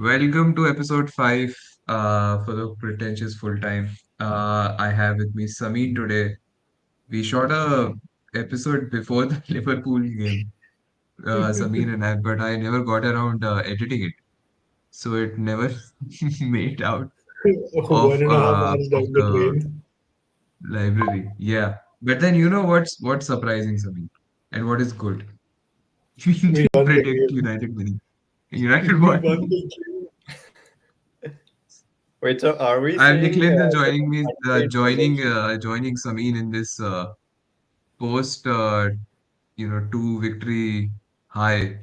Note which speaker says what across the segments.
Speaker 1: Welcome to episode 5 for the Pretentious Full Time. I have with me Samin today. We shot a episode before the Liverpool game, Samin and I, but I never got around editing it, so it never made out
Speaker 2: One and a half
Speaker 1: of
Speaker 2: hours down the
Speaker 1: the
Speaker 2: drain.
Speaker 1: library. Yeah, but then you know what's surprising, Samin, and what is good? We
Speaker 2: We
Speaker 1: didn't
Speaker 2: won the
Speaker 1: predict
Speaker 2: game.
Speaker 1: United winning. United
Speaker 2: We
Speaker 1: won.
Speaker 2: won the game.
Speaker 3: Wait, so are we
Speaker 1: I have
Speaker 3: saying
Speaker 1: Nikhilendra
Speaker 3: that
Speaker 1: joining me,
Speaker 3: Sunday doesn't?
Speaker 1: joining Samin in this post, two victory high.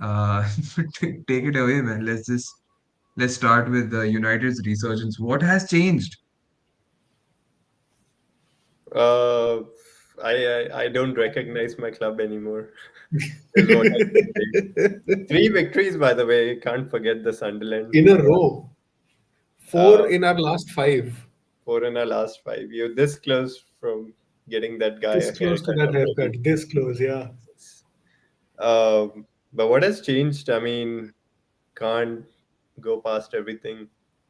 Speaker 1: Uh, take it away, man. Let's start with United's resurgence. What has changed?
Speaker 3: Uh, I don't recognize my club anymore. Is what I can say. Three victories, by the way. Can't forget the Sunderland.
Speaker 2: In a row.
Speaker 3: Uh,
Speaker 2: Four in our last five.
Speaker 3: Four in our last five. You're this close from getting that guy
Speaker 2: This
Speaker 3: a
Speaker 2: close to
Speaker 3: haircut
Speaker 2: that
Speaker 3: already.
Speaker 2: haircut. This close, yeah.
Speaker 3: But what has changed? I mean, can't go past everything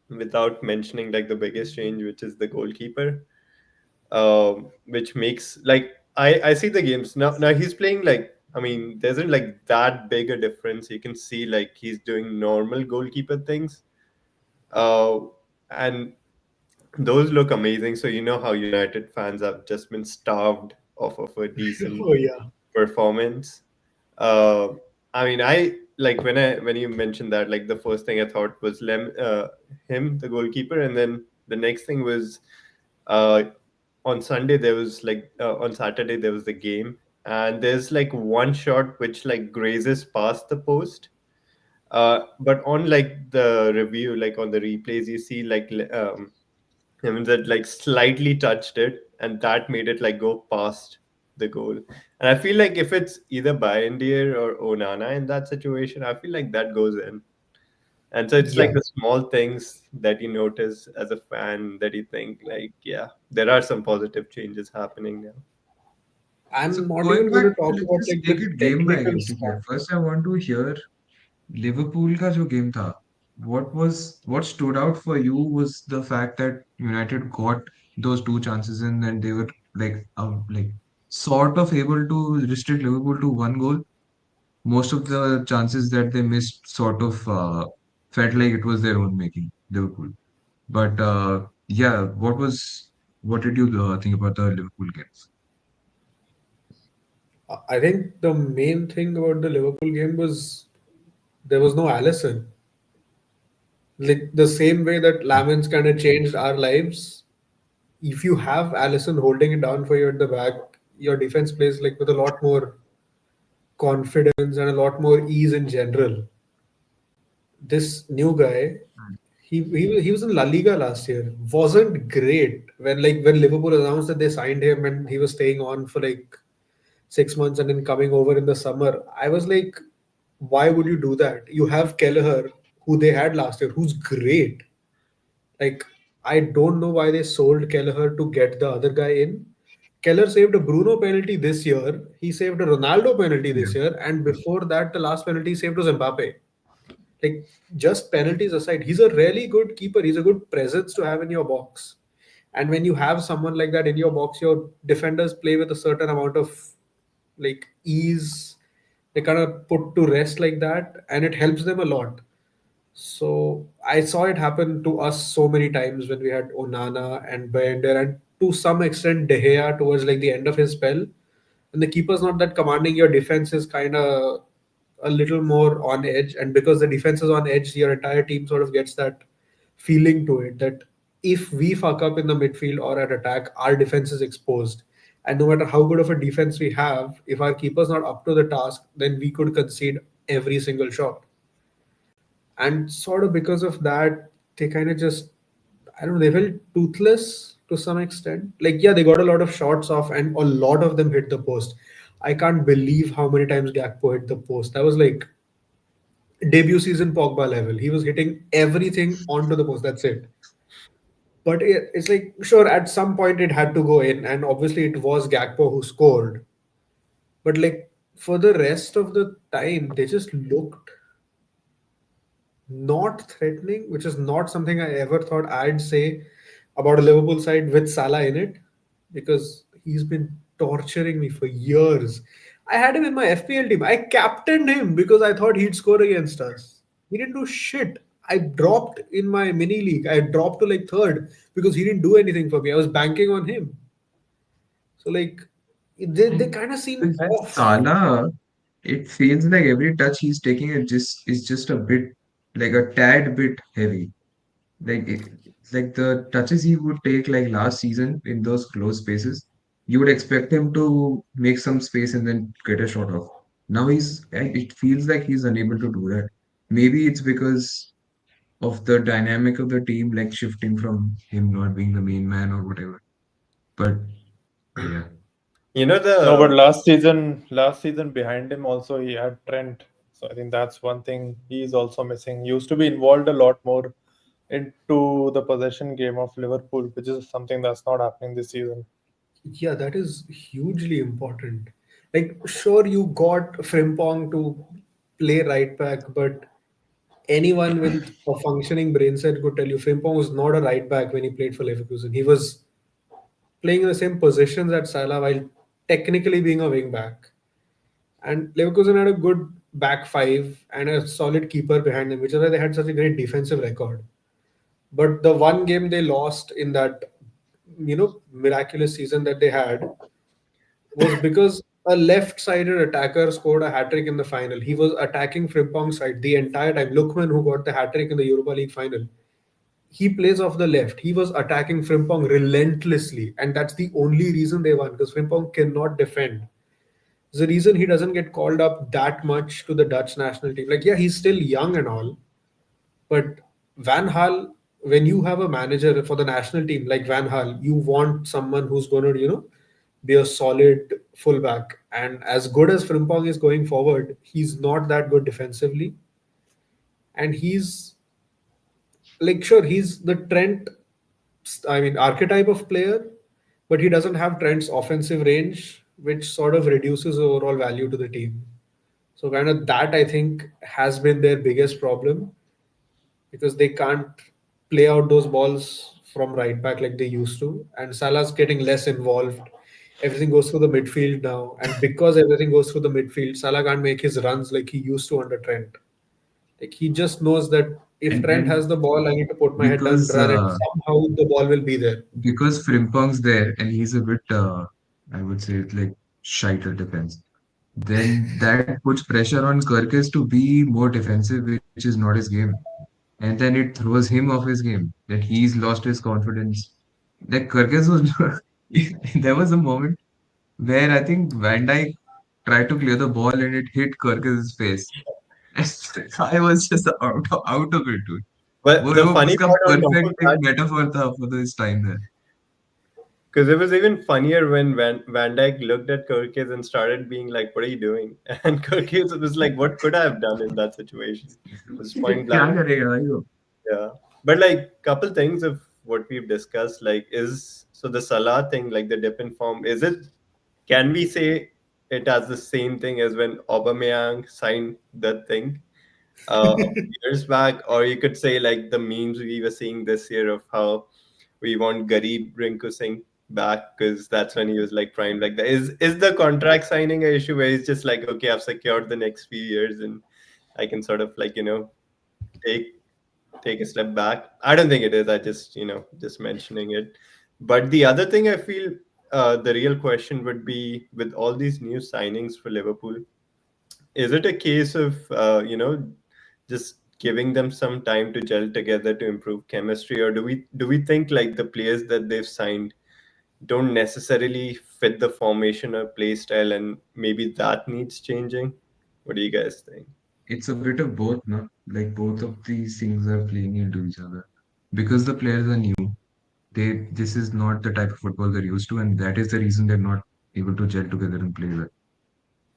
Speaker 3: without mentioning like the biggest change, which is the goalkeeper. Which makes like I see the games now. Now he's playing like I mean, there isn't like that big a difference. You can see like he's doing normal goalkeeper things, uh, and those look amazing. So you know how United fans have just been starved off of a decent
Speaker 2: Oh, yeah.
Speaker 3: performance. Uh, I mean, I like when you mentioned that, like the first thing I thought was him, the goalkeeper, and then the next thing was uh, on Sunday there was like on Saturday there was the game, and there's like one shot which like grazes past the post. But on like the review, like on the replays, you see like him that like slightly touched it, and that made it like go past the goal. And I feel like if it's either Bayendier or Onana in that situation, I feel like that goes in. And so it's like
Speaker 2: Yeah.
Speaker 3: the small things that you notice as a fan that you think like, yeah, there are some positive changes happening now.
Speaker 1: So
Speaker 2: I'm not
Speaker 1: going
Speaker 2: even going
Speaker 1: back,
Speaker 2: to talk
Speaker 1: let's
Speaker 2: about
Speaker 1: just
Speaker 2: like
Speaker 1: take
Speaker 2: the
Speaker 1: it game by
Speaker 2: technical
Speaker 1: game. ठीक है?
Speaker 2: stuff.
Speaker 1: First, I want to hear Liverpool का जो game था, what stood out for you was the fact that United got those two chances in and they were like sort of able to restrict Liverpool to one goal. Most of the chances that they missed sort of felt like it was their own making, Liverpool. But yeah, what did you think about the Liverpool games?
Speaker 2: I think the main thing about the Liverpool game was there was no Allison. Like the same way that Lamens kind of changed our lives, if you have Allison holding it down for you at the back, your defense plays like with a lot more confidence and a lot more ease in general. This new guy, he was in La Liga last year. Wasn't great when Liverpool announced that they signed him and he was staying on for like 6 months and then coming over in the summer. I was like, why would you do that? You have Kelleher, who they had last year, who's great. Like, I don't know why they sold Kelleher to get the other guy in. Keller saved a Bruno penalty this year. He saved a Ronaldo penalty
Speaker 1: Yeah.
Speaker 2: this year, and before that, the last penalty he saved was Mbappe. Like, just penalties aside, he's a really good keeper. He's a good presence to have in your box. And when you have someone like that in your box, your defenders play with a certain amount of like ease. They kind of put to rest like that, and it helps them a lot. So I saw it happen to us so many times when we had Onana and Bender, and to some extent De Gea towards like the end of his spell. And the keeper's not that commanding, your defense is kind of a little more on edge. And because the defense is on edge, your entire team sort of gets that feeling to it that if we fuck up in the midfield or at attack, our defense is exposed. And no matter how good of a defense we have, if our keeper's not up to the task, then we could concede every single shot. And sort of because of that, they kind of just, I don't know, they felt toothless to some extent. Like, yeah, they got a lot of shots off and a lot of them hit the post. I can't believe how many times Gakpo hit the post. That was like debut season Pogba level. He was hitting everything onto the post. That's it. But it's like, sure, at some point it had to go in, and obviously it was Gakpo who scored. But like for the rest of the time, they just looked not threatening, which is not something I ever thought I'd say about a Liverpool side with Salah in it, because he's been torturing me for years. I had him in my FPL team. I captained him because I thought he'd score against us. He didn't do shit. I dropped in my mini league. I dropped to like third because he didn't do anything for me. I was banking on him. So like they
Speaker 1: And
Speaker 2: kind of seem
Speaker 1: with
Speaker 2: off.
Speaker 1: Salah, it feels like every touch he's taking is just a bit, like a tad bit heavy. Like like the touches he would take like last season in those close spaces, you would expect him to make some space and then get a shot off. Now it feels like he's unable to do that. Maybe it's because of the dynamic of the team, like shifting from him not being the main man or whatever. But yeah,
Speaker 3: You know
Speaker 4: No, but
Speaker 3: the
Speaker 4: last season behind him also he had Trent. So I think that's one thing he is also missing. He used to be involved a lot more into the possession game of Liverpool, which is something that's not happening this season.
Speaker 2: Yeah, that is hugely important. Like, sure, you got Frimpong to play right back, but anyone with a functioning brain set could tell you Frimpong was not a right back when he played for Leverkusen. He was playing in the same positions at Salah while technically being a wing back. And Leverkusen had a good back five and a solid keeper behind them, which is why they had such a great defensive record. But the one game they lost in that, miraculous season that they had was because a left-sided attacker scored a hat-trick in the final. He was attacking Frimpong's side the entire time. Lookman, who got the hat-trick in the Europa League final, he plays off the left. He was attacking Frimpong relentlessly, and that's the only reason they won, because Frimpong cannot defend. The reason he doesn't get called up that much to the Dutch national team. Like, yeah, he's still young and all, but Van Hal, when you have a manager for the national team like Van Hal, you want someone who's going to, be a solid fullback. And as good as Frimpong is going forward, he's not that good defensively. And he's like, sure, he's the Trent, I mean, archetype of player, but he doesn't have Trent's offensive range, which sort of reduces overall value to the team. So, kind of that I think has been their biggest problem, because they can't play out those balls from right back like they used to. And Salah's getting less involved. Everything goes through the midfield now. And because everything goes through the midfield, Salah can't make his runs like he used to under Trent. Like he just knows that if Trent
Speaker 1: and
Speaker 2: has the ball, I need to put my head down and
Speaker 1: because
Speaker 2: run, and somehow the ball will be there.
Speaker 1: Frimpong's there and he's a bit, I would say, like shite at defense, then that puts pressure on Kirkis to be more defensive, which is not his game. And then it throws him off his game, that he's lost his confidence. Like Kirkis was, there was a moment where I think Van Dijk tried to clear the ball and it hit Kirkis' face. I was just out of it, dude.
Speaker 3: but
Speaker 1: वो
Speaker 3: the
Speaker 1: वो
Speaker 3: funny
Speaker 1: उसका
Speaker 3: part on top of
Speaker 1: perfect एक
Speaker 3: that,
Speaker 1: metaphor था for this time there.
Speaker 3: because it was even funnier when Van Dijk looked at Kirkis and started being like, "What are you doing?" And Kirkis was like, "What could I have done in that situation?" It was point
Speaker 1: क्या
Speaker 3: blank.
Speaker 1: करेगा भाई वो?
Speaker 3: Yeah, but like couple things of what we've discussed, like is so the Salah thing, like the dip in form, is it? Can we say it as the same thing as when Aubameyang signed the thing a few years back, or you could say like the memes we were seeing this year of how we want Garib Rinku Singh back because that's when he was like prime. Like that is the contract signing an issue where he's just like, okay, I've secured the next few years and I can sort of like take take a step back. I don't think it is. I just just mentioning it. But the other thing I feel the real question would be with all these new signings for Liverpool, is it a case of just giving them some time to gel together to improve chemistry, or do we think like the players that they've signed don't necessarily fit the formation or play style, and maybe that needs changing? What do you guys think?
Speaker 1: It's a bit of both, no? Like both of these things are playing into each other. Because the players are new, this is not the type of football they're used to, and that is the reason they're not able to gel together and play well.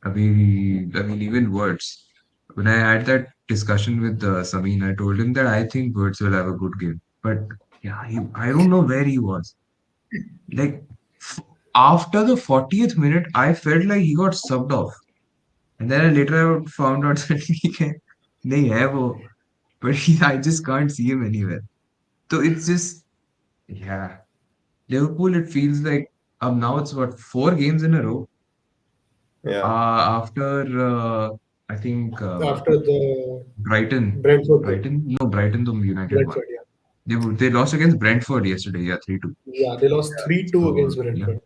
Speaker 1: I mean, even words. When I had that discussion with Samin, I told him that I think Birds will have a good game. But yeah, I don't know where he was. Like f- after the 40th minute, I felt like he got subbed off. And then later I found out that he नहीं है वो but I just can't see him anywhere. So it's just, yeah. Liverpool, it feels like now it's what, 4 games in a row
Speaker 3: Yeah.
Speaker 1: after I think
Speaker 2: After the
Speaker 1: Brighton.
Speaker 2: Brentford game.
Speaker 1: Brighton? No, Brighton, the United one.
Speaker 2: Brentford, yeah.
Speaker 1: They lost against Brentford yesterday, yeah, 3-2.
Speaker 2: Yeah, they lost 3-2
Speaker 1: So
Speaker 2: against
Speaker 1: yeah,
Speaker 2: Brentford.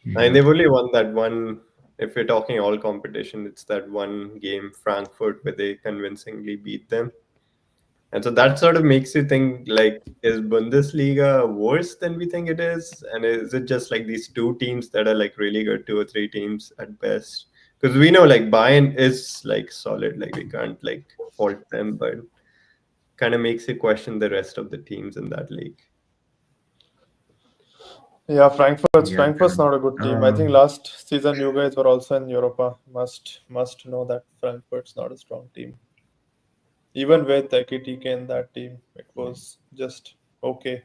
Speaker 3: And
Speaker 1: yeah,
Speaker 3: they've only won that one. If we're talking all competition, it's that one game, Frankfurt, where they convincingly beat them. And so that sort of makes you think, like, is Bundesliga worse than we think it is? And is it just like these two teams that are like really good, two or three teams at best? Because we know like Bayern is like solid, like we can't like fault them, but kind of makes you question the rest of the teams in that league.
Speaker 4: Yeah,
Speaker 1: yeah.
Speaker 4: Frankfurt's not a good team. I think last season you guys were also in Europa. Must know that Frankfurt's not a strong team. Even with Ekitike in that team, it was just okay.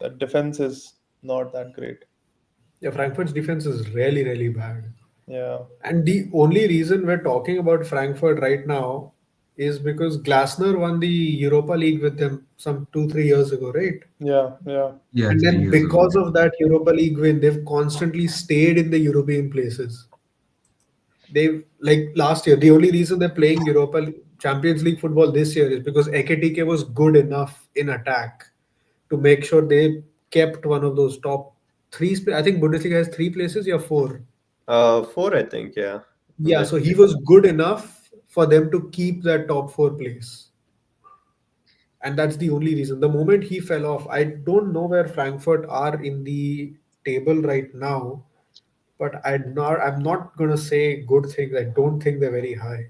Speaker 4: The defense is not that great.
Speaker 2: Yeah, Frankfurt's defense is really, really bad.
Speaker 4: Yeah,
Speaker 2: And the only reason we're talking about Frankfurt right now is because Glasner won the Europa League with them some 2, 3 years ago, right?
Speaker 4: yeah.
Speaker 1: Yeah,
Speaker 2: And
Speaker 1: three
Speaker 2: then
Speaker 1: years ago.
Speaker 2: because of that Europa League win, they've constantly stayed in the European places. They've like last year, the only reason they're playing Champions League football this year is because Ekitike was good enough in attack to make sure they kept one of those top three. I think Bundesliga has three places, yeah, four.
Speaker 3: Four, I think, yeah.
Speaker 2: Yeah,
Speaker 3: That
Speaker 2: so he was good enough for them to keep that top four place. And that's the only reason. The moment he fell off, I don't know where Frankfurt are in the table right now, but I'm not gonna say good things. I don't think they're very high.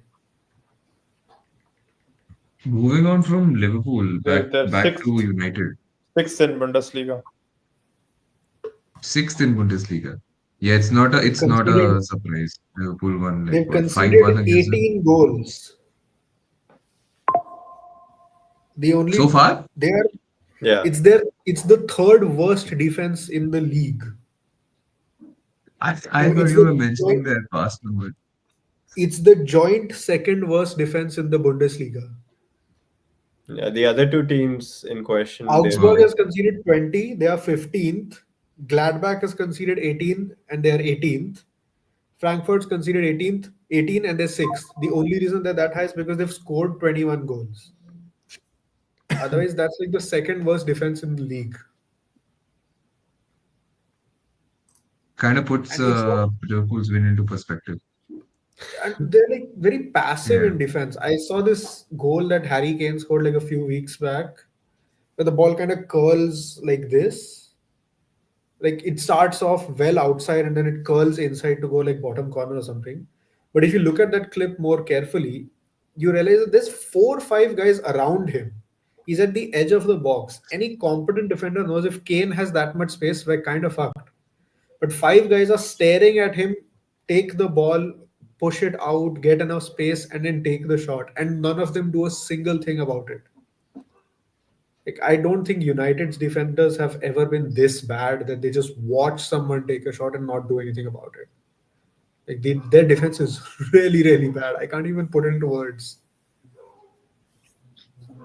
Speaker 1: Moving on from Liverpool
Speaker 4: They're
Speaker 1: back to
Speaker 4: sixth,
Speaker 1: United,
Speaker 4: sixth in Bundesliga.
Speaker 1: sixth in Bundesliga. Yeah,
Speaker 2: They've
Speaker 1: it's not
Speaker 2: conceded
Speaker 1: a surprise. Liverpool won like
Speaker 2: they've
Speaker 1: what,
Speaker 2: conceded
Speaker 1: 5-1 against them
Speaker 2: 18 goals. The
Speaker 1: so
Speaker 2: only
Speaker 1: far.
Speaker 2: they are
Speaker 3: yeah.
Speaker 2: it's the third worst defense in the league.
Speaker 1: I
Speaker 2: No,
Speaker 1: thought you were mentioning their past number.
Speaker 2: it's the joint second worst defense in the Bundesliga.
Speaker 3: Yeah, the other two teams in question, they're
Speaker 2: Augsburg
Speaker 1: Wow.
Speaker 3: like,
Speaker 2: has conceded 20, they are 15th. Gladbach has conceded 18 and they are 18th. Frankfurt's conceded 18 and they're 6th. The only reason they're that high is because they've scored 21 goals. Otherwise, that's like the second worst defense in the league.
Speaker 1: Kind of puts
Speaker 2: And it's not,
Speaker 1: Liverpool's win into perspective.
Speaker 2: and they're like very passive
Speaker 1: Yeah.
Speaker 2: in defense. I saw this goal that Harry Kane scored like a few weeks back, where the ball kind of curls like this. Like it starts off well outside and then it curls inside to go like bottom corner or something. But if you look at that clip more carefully, you realize that there's 4 or 5 guys around him. He's at the edge of the box. Any competent defender knows if Kane has that much space, we're kind of fucked. But 5 guys are staring at him, take the ball, push it out, get enough space, and then take the shot. And none of them do a single thing about it. Like I don't think United's defenders have ever been this bad that they just watch someone take a shot and not do anything about it. Like their defense is really, really bad. I can't even put it into words.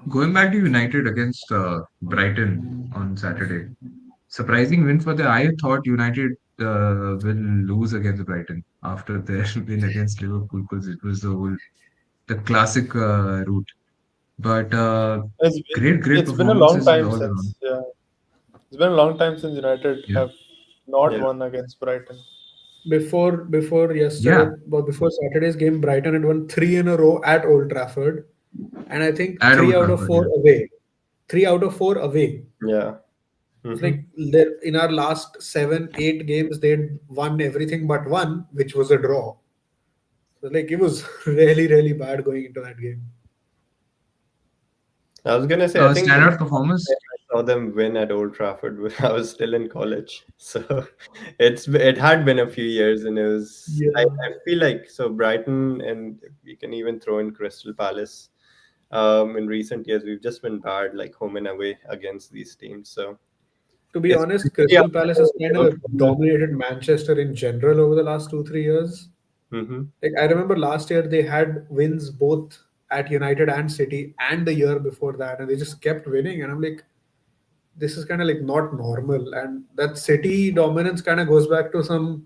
Speaker 1: Going back to United against Brighton on Saturday. Surprising win for the. I thought United will lose against Brighton after their win against Liverpool because it was the classic route. But great
Speaker 4: It's been a long
Speaker 1: performances
Speaker 4: time
Speaker 1: all around.
Speaker 4: since it's been a long time since United
Speaker 1: Yeah,
Speaker 4: have not
Speaker 3: yeah.
Speaker 4: won against Brighton.
Speaker 2: Before
Speaker 1: yeah,
Speaker 2: yesterday, but before Saturday's game, Brighton had won three in a row at Old Trafford, and I think
Speaker 1: at
Speaker 2: three
Speaker 1: Old
Speaker 2: out of
Speaker 1: Trafford.
Speaker 2: four
Speaker 1: Yeah,
Speaker 2: away. 3 out of 4 away.
Speaker 3: Yeah.
Speaker 2: It's
Speaker 3: Hmm.
Speaker 2: like in our last 7, 8 games, they'd won everything but one, which was a draw. So like it was really, really bad going into that game.
Speaker 3: I was gonna say, I think the
Speaker 1: standout
Speaker 3: last
Speaker 1: performance.
Speaker 3: time I saw them win at Old Trafford when I was still in college. So it had been a few years, and it was
Speaker 2: Yeah.
Speaker 3: I feel like so Brighton, and we can even throw in Crystal Palace. In recent years, we've just been bad, like home and away against these teams. So
Speaker 2: To be
Speaker 3: it's
Speaker 2: honest,
Speaker 3: pretty up
Speaker 2: Crystal Palace has
Speaker 3: to
Speaker 2: kind of
Speaker 3: Liverpool.
Speaker 2: dominated Manchester in general over the last 2, 3 years.
Speaker 3: Hmm.
Speaker 2: Like I remember last year they had wins both. at United and City and the year before that, and they just kept winning. And I'm like, this is kind of like not normal. And that City dominance kind of goes back to some,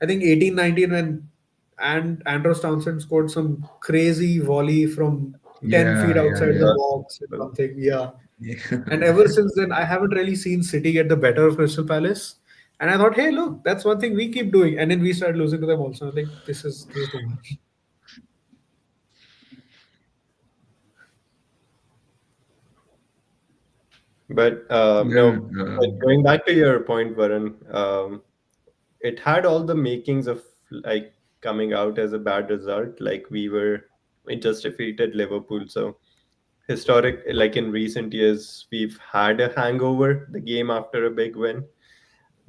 Speaker 2: I think 18-19 when and Andros Townsend scored some crazy volley from 10 feet
Speaker 1: Yeah, yeah,
Speaker 2: outside
Speaker 3: Yeah,
Speaker 2: the
Speaker 1: yeah.
Speaker 2: box or something. Yeah.
Speaker 1: Yeah.
Speaker 2: And ever since then, I haven't really seen City get the better of Crystal Palace. And I thought, hey, look, that's one thing we keep doing. And then we started losing to them also. I was like, this is too much.
Speaker 3: but
Speaker 1: Well,
Speaker 3: no, but going back to your point, Varun, it had all the makings of like coming out as a bad result. Like we just defeated Liverpool, so historic, like in recent years, we've had a hangover the game after a big win.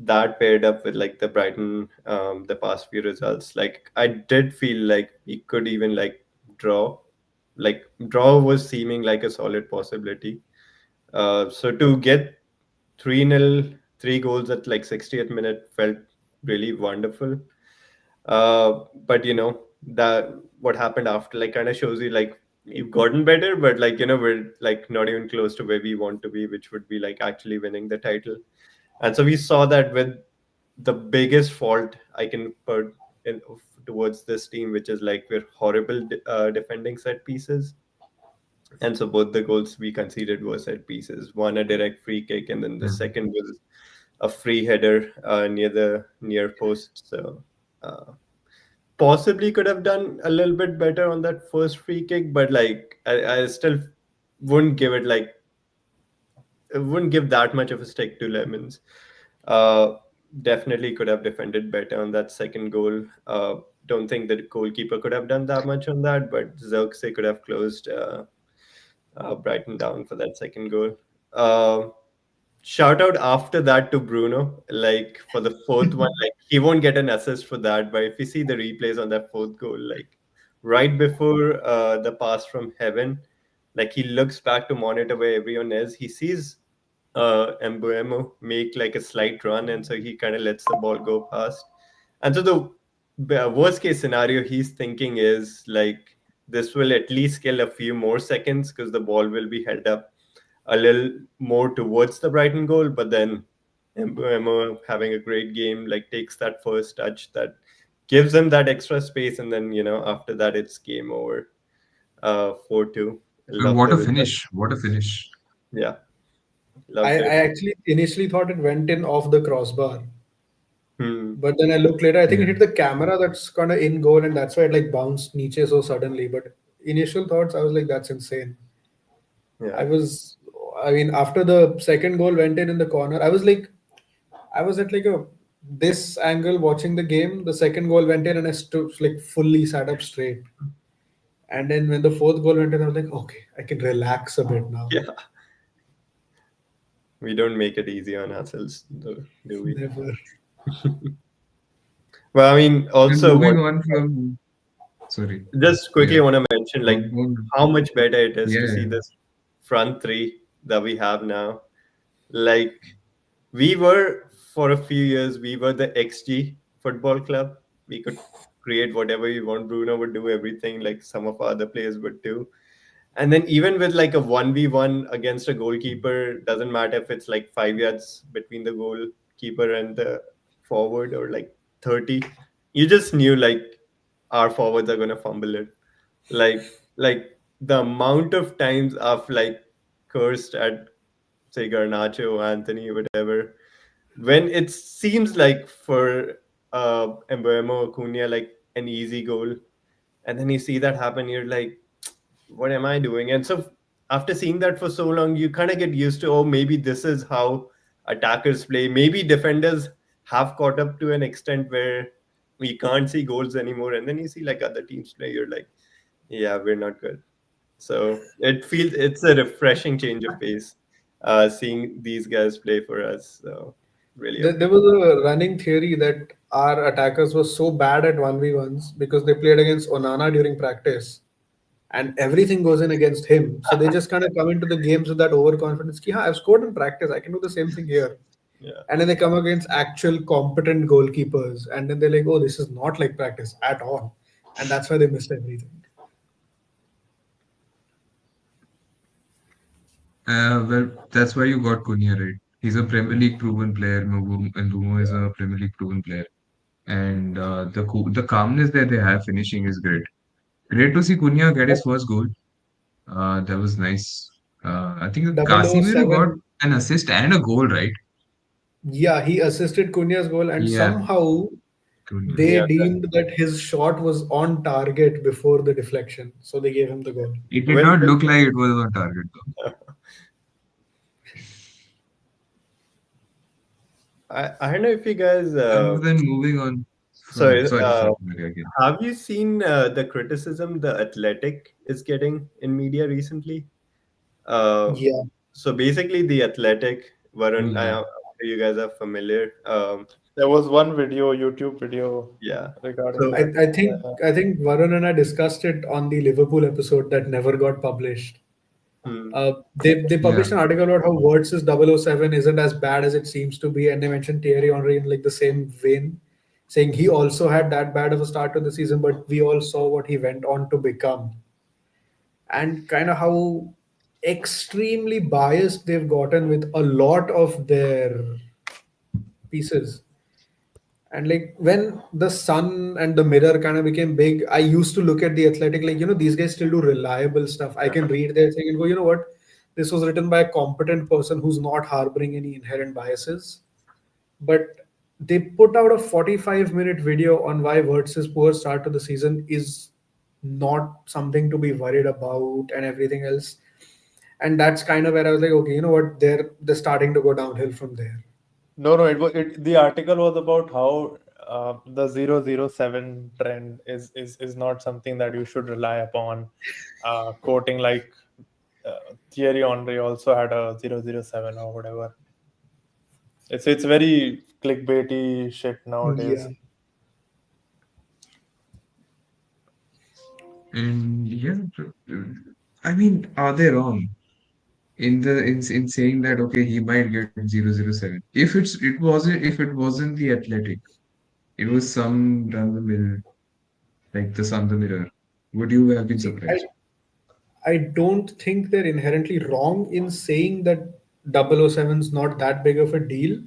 Speaker 3: That paired up with like the Brighton, the past few results, like I did feel like we could even like draw. Like draw was seeming like a solid possibility. So to get 3-0, 3 goals at like 60th minute felt really wonderful. But that what happened after like kind of shows you like you've gotten better, but like we're like not even close to where we want to be, which would be like actually winning the title. And so we saw that with the biggest fault I can put in towards this team, which is like we're horrible defending set pieces. And so both the goals we conceded were set pieces. One a direct free kick, and then the
Speaker 1: mhm.
Speaker 3: second was a free header near the near post. So uh, possibly could have done a little bit better on that first free kick, but like I still wouldn't give it like I wouldn't give that much of a stick to Lemons. Uh, Definitely could have defended better on that second goal. Don't think the goalkeeper could have done that much on that, but Zirkzee could have closed Brighton down for that second goal. Uh, Shout out after that to Bruno, like for the fourth one, like he won't get an assist for that, but if you see the replays on that fourth goal, like right before the pass from heaven, like he looks back to monitor where everyone is. He sees Embuemo make like a slight run, and so he kind of lets the ball go past. And so the worst case scenario he's thinking is like this will at least kill a few more seconds because the ball will be held up a little more towards the Brighton goal, but then Embuemo having a great game, like takes that first touch that gives him that extra space, and then after that it's game over. 4-2.
Speaker 1: And
Speaker 3: Love
Speaker 1: what
Speaker 3: the
Speaker 1: a
Speaker 3: result.
Speaker 1: finish! What a finish!
Speaker 3: Yeah,
Speaker 2: I,
Speaker 3: loved
Speaker 2: I
Speaker 3: it.
Speaker 2: actually initially thought it went in off the crossbar.
Speaker 3: Hmm.
Speaker 2: But then I looked later, I think it
Speaker 1: Yeah.
Speaker 2: hit the camera that's kind of in goal, and that's why it like bounced niche so suddenly. But initial thoughts, I was like, that's insane. I
Speaker 3: Yeah.
Speaker 2: was, I mean, after the second goal went in the corner, I was like, I was at like a this angle watching the game. The second goal went in, and I stood like fully sat up straight. And then when the fourth goal went in, I was like, okay, I can relax a bit now.
Speaker 3: Yeah. We don't make it easy on ourselves, though, do we?
Speaker 2: Never.
Speaker 3: Well, I mean,
Speaker 1: And
Speaker 3: also
Speaker 1: moving
Speaker 3: what
Speaker 1: on from, sorry,
Speaker 3: just quickly
Speaker 1: yeah,
Speaker 3: want to mention like
Speaker 1: go on.
Speaker 3: how much better it is
Speaker 1: Yeah,
Speaker 3: to see
Speaker 1: yeah.
Speaker 3: this front three that we have now. Like we were for a few years, we were the XG football club. We could create whatever we want. Bruno would do everything like some of our other players would do. And then even with like a 1v1 against a goalkeeper, doesn't matter if it's like 5 yards between the goalkeeper and the forward or like 30. You just knew like our forwards are gonna fumble it. Like the amount of times I've like cursed at say Garnacho, Anthony, whatever, when it seems like for Embuemo Acuna like an easy goal, and then you see that happen, you're like, what am I doing? And so after seeing that for so long, you kind of get used to, oh, maybe this is how attackers play. Maybe defenders have caught up to an extent where we can't see goals anymore. And then you see like other teams play, you're like, yeah, we're not good. So it's a refreshing change of pace, seeing these guys play for us. So really
Speaker 2: There
Speaker 3: appreciate.
Speaker 2: was a running theory that our attackers were so bad at 1v1s because they played against Onana during practice and everything goes in against him. So they just kind of come into the games with that overconfidence. Ki, "Ha, I've scored in practice. I can do the same thing here."
Speaker 3: Yeah.
Speaker 2: And then they come against actual competent goalkeepers. And then they're like, oh, this is not like practice at all. And that's why they missed everything.
Speaker 1: Well, that's why you got Cunha, right? He's a Premier League proven player. Mbumo is a Premier League proven player, and the calmness that they have finishing is great. Great to see Cunha get his first goal. That was nice. I think
Speaker 2: Double O
Speaker 1: Casemiro got
Speaker 2: seven.
Speaker 1: an assist and a goal, right?
Speaker 2: Yeah, he assisted Cunha's goal, and
Speaker 1: Yeah,
Speaker 2: somehow
Speaker 1: Cunha.
Speaker 2: they
Speaker 3: Yeah,
Speaker 2: deemed that his shot was on target before the deflection, so they gave him the goal.
Speaker 1: It did
Speaker 3: well,
Speaker 1: not look like it was on target though.
Speaker 3: I don't know if you guys.
Speaker 1: And then moving on from
Speaker 3: Sorry,
Speaker 1: sorry, sorry again.
Speaker 3: have you seen the criticism the Athletic is getting in media recently? Uh,
Speaker 2: Yeah,
Speaker 3: so basically, the Athletic,
Speaker 1: Oh
Speaker 3: Varun,
Speaker 1: yeah.
Speaker 3: you guys are familiar.
Speaker 4: There was one video, YouTube video
Speaker 3: Yeah.
Speaker 4: regarding
Speaker 2: I,
Speaker 3: So,
Speaker 4: that.
Speaker 2: I think I think Varun and I discussed it on the Liverpool episode that never got published.
Speaker 3: hmm,
Speaker 2: They
Speaker 1: Yeah.
Speaker 2: published an article about how Wirtz's 007 isn't as bad as it seems to be, and they mentioned Thierry Henry in like the same vein, saying he also had that bad of a start to the season, but we all saw what he went on to become, and kind of how extremely biased they've gotten with a lot of their pieces. And like when the sun and the mirror kind of became big, I used to look at the athletic, like, these guys still do reliable stuff. I can read their thing and go, you know what? This was written by a competent person who's not harboring any inherent biases. But they put out a 45-minute video on why Wirtz's poor start to the season is not something to be worried about and everything else. And that's kind of where I was like, okay, you know what? They're starting to go downhill from there.
Speaker 4: No, no, the article was about how the 007 trend is not something that you should rely upon. Quoting like Thierry Henry also had a 007 or whatever. It's very clickbaity shit nowadays.
Speaker 2: Yeah.
Speaker 1: And yeah, I mean, are they wrong in saying that okay, he might get 007? If it wasn't the Athletic, it was some run the mill like the Sun the Mirror. Would you have been
Speaker 2: See, I,
Speaker 1: surprised?
Speaker 2: I don't think they're inherently wrong in saying that 007's not that big of a deal.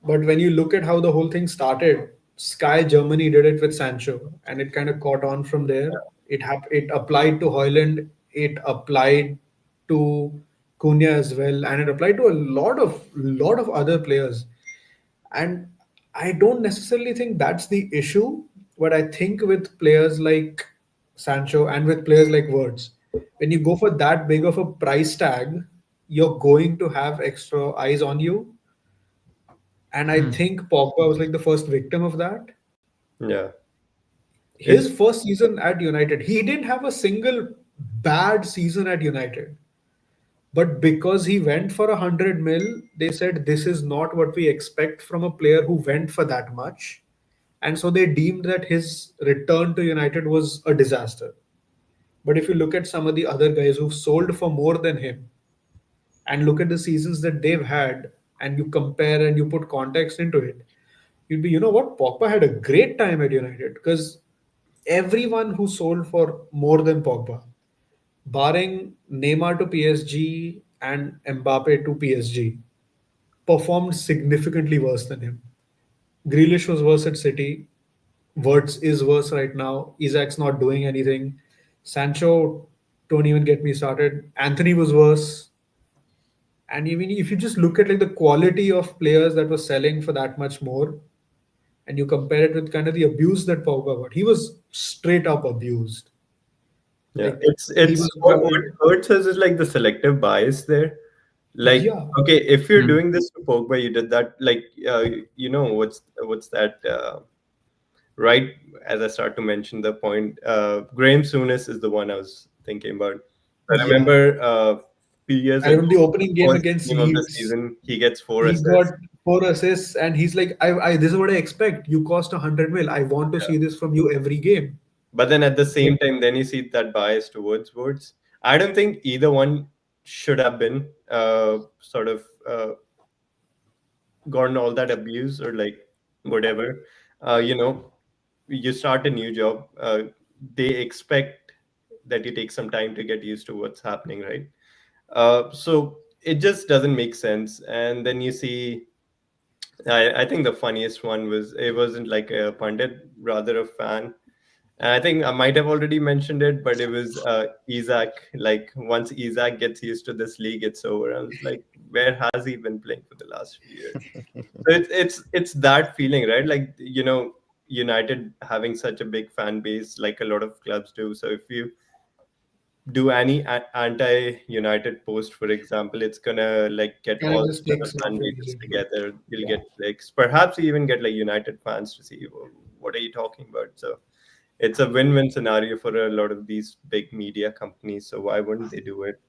Speaker 2: But when you look at how the whole thing started, Sky Germany did it with Sancho, and it kind of caught on from there. It applied to Hoyland, it applied to Cunha as well, and it applied to a lot of other players. And I don't necessarily think that's the issue, but I think with players like Sancho and with players like Words, when you go for that big of a price tag, you're going to have extra eyes on you. And I
Speaker 1: Hmm.
Speaker 2: think Pogba was like the first victim of that.
Speaker 3: yeah.
Speaker 2: His
Speaker 3: It's
Speaker 2: first season at United, he didn't have a single bad season at United. But because he went for 100 mil, they said this is not what we expect from a player who went for that much. And so they deemed that his return to United was a disaster. But if you look at some of the other guys who've sold for more than him and look at the seasons that they've had, and you compare and you put context into it, you'd be, you know what, Pogba had a great time at United because everyone who sold for more than Pogba, barring Neymar to PSG and Mbappe to PSG, performed significantly worse than him. Grealish was worse at City. Wirtz is worse right now. Isaac's not doing anything. Sancho, don't even get me started. Anthony was worse. And even if you just look at like the quality of players that were selling for that much more, and you compare it with kind of the abuse that Pogba got, he was straight up abused.
Speaker 3: Yeah,
Speaker 2: Like he
Speaker 3: it's
Speaker 2: was
Speaker 3: what
Speaker 2: called,
Speaker 3: hurts us is like the selective bias there. Like,
Speaker 2: yeah,
Speaker 3: okay, if you're
Speaker 1: Hmm.
Speaker 3: doing this to Pogba, you did that. Like, what's that? Right as I start to mention the point, Graham Souness is the one I was thinking about. I
Speaker 2: yeah.
Speaker 3: remember few years
Speaker 2: I
Speaker 3: ago,
Speaker 2: remember the opening game
Speaker 3: first
Speaker 2: against
Speaker 3: game of the
Speaker 2: Leeds.
Speaker 3: season, he gets four
Speaker 2: He got
Speaker 3: assists.
Speaker 2: 4 assists, and he's like, I this is what I expect. You cost 100 mil. I want to see this from you every game.
Speaker 3: But then at the
Speaker 2: Like,
Speaker 3: same time, then you see that bias towards Woods. I don't think either one should have been sort of gotten all that abuse or like whatever. You know, you start a new job. They expect that you take some time to get used to what's happening, right? So it just doesn't make sense. And then you see, I think the funniest one was, it wasn't like a pundit, rather a fan. And I think I might have already mentioned it, but it was Isaac. Like once Isaac gets used to this league, it's over. I was like, where has he been playing for the last few years? So it's that feeling, right? Like, United having such a big fan base, like a lot of clubs do. So if you do any anti-United post, for example, it's gonna like get
Speaker 2: And
Speaker 3: all
Speaker 2: it just
Speaker 3: the other
Speaker 2: takes off
Speaker 3: fan
Speaker 2: very
Speaker 3: bases
Speaker 2: easily.
Speaker 3: together. You'll
Speaker 2: Yeah.
Speaker 3: get clicks. Perhaps you even get like United fans to see, "Oh, what are you talking about?" So it's a win-win scenario for a lot of these big media companies. So why wouldn't they do it?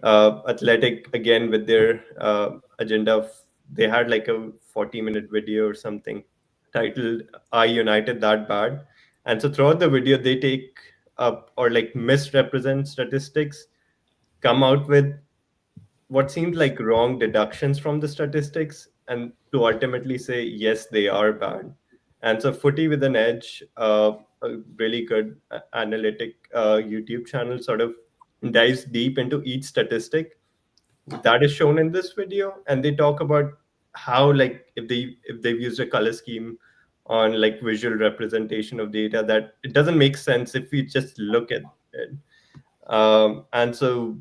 Speaker 3: Athletic again with their agenda of, they had like a 40-minute video or something titled "Are United That Bad?" And so throughout the video, they take up or like misrepresent statistics, come out with what seemed like wrong deductions from the statistics, and to ultimately say yes, they are bad. And so Footy with an Edge, a really good analytic YouTube channel, sort of dives deep into each statistic that is shown in this video, and they talk about how, like, if they've used a color scheme on like visual representation of data, that it doesn't make sense if we just look at it. And so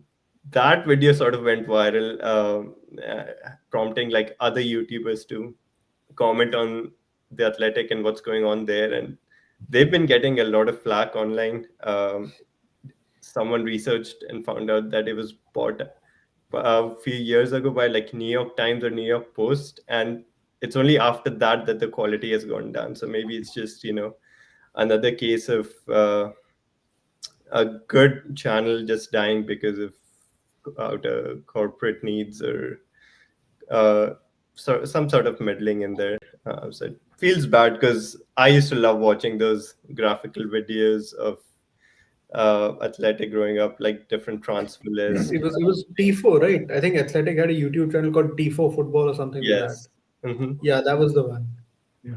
Speaker 3: that video sort of went viral, prompting like other YouTubers to comment on the Athletic and what's going on there. And they've been getting a lot of flack online. Someone researched and found out that it was bought a few years ago by like New York Times or New York Post, and it's only after that that the quality has gone down. So maybe it's just, another case of a good channel just dying because of out corporate needs, or uh, some sort of meddling in there. So it feels bad because I used to love watching those graphical videos of Athletic growing up, like different transfer lists.
Speaker 2: It was T4, right? I think Athletic had a YouTube channel called T4 Football or something like that.
Speaker 3: Yes. Hmm.
Speaker 2: Yeah, that was the one.
Speaker 1: Yeah.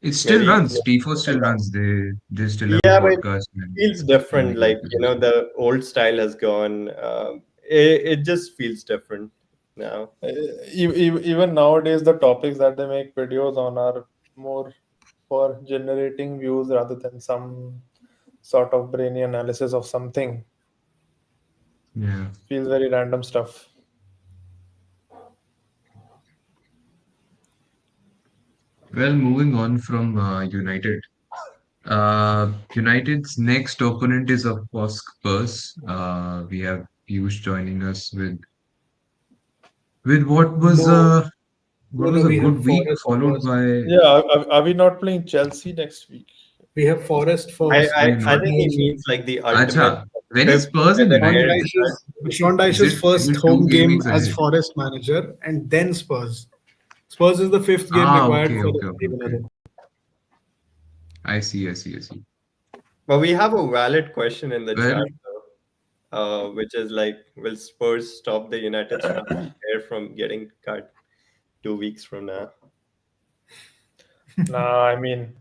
Speaker 1: It still
Speaker 3: Maybe.
Speaker 1: runs. T4 still runs. They still have a
Speaker 3: Yeah, but it
Speaker 1: podcast and
Speaker 3: feels
Speaker 1: they
Speaker 3: different.
Speaker 1: make
Speaker 3: Like,
Speaker 1: videos.
Speaker 3: the old style has gone. It just feels different now.
Speaker 4: Even nowadays, the topics that they make videos on are more for generating views rather than some sort of brainy analysis of something.
Speaker 1: Yeah.
Speaker 4: Feels very random stuff.
Speaker 1: Well, moving on from United. United's next opponent is of course Spurs. We have Piyush joining us with
Speaker 2: No,
Speaker 1: what
Speaker 2: no,
Speaker 1: was
Speaker 2: no.
Speaker 1: a
Speaker 2: We
Speaker 1: good
Speaker 2: have
Speaker 1: week
Speaker 2: Forest
Speaker 1: followed
Speaker 2: first.
Speaker 1: by
Speaker 4: Yeah, are we not playing Chelsea next week?
Speaker 2: We have Forest
Speaker 3: I,
Speaker 2: first,
Speaker 3: I,
Speaker 1: we
Speaker 2: like
Speaker 3: I
Speaker 1: not.
Speaker 3: think he
Speaker 2: Sean
Speaker 3: means like the ultimate
Speaker 1: Acha, when is
Speaker 3: fifth
Speaker 1: Spurs in
Speaker 3: and then
Speaker 2: Sean
Speaker 1: United?
Speaker 3: weird start.
Speaker 2: Dyche's
Speaker 1: Is
Speaker 2: first
Speaker 1: it two
Speaker 2: home game
Speaker 1: gamings
Speaker 2: as
Speaker 1: ahead?
Speaker 2: Forest manager, and then Spurs. Spurs is the fifth game
Speaker 1: Ah,
Speaker 2: required
Speaker 1: okay,
Speaker 2: for the
Speaker 1: okay, okay, okay.
Speaker 2: winner.
Speaker 1: I see, I see, I see.
Speaker 3: But we have a valid question in the chat,
Speaker 1: Well,
Speaker 3: though, which is like, will Spurs stop the United star player from getting cut 2 weeks from now?
Speaker 4: Nah, I mean,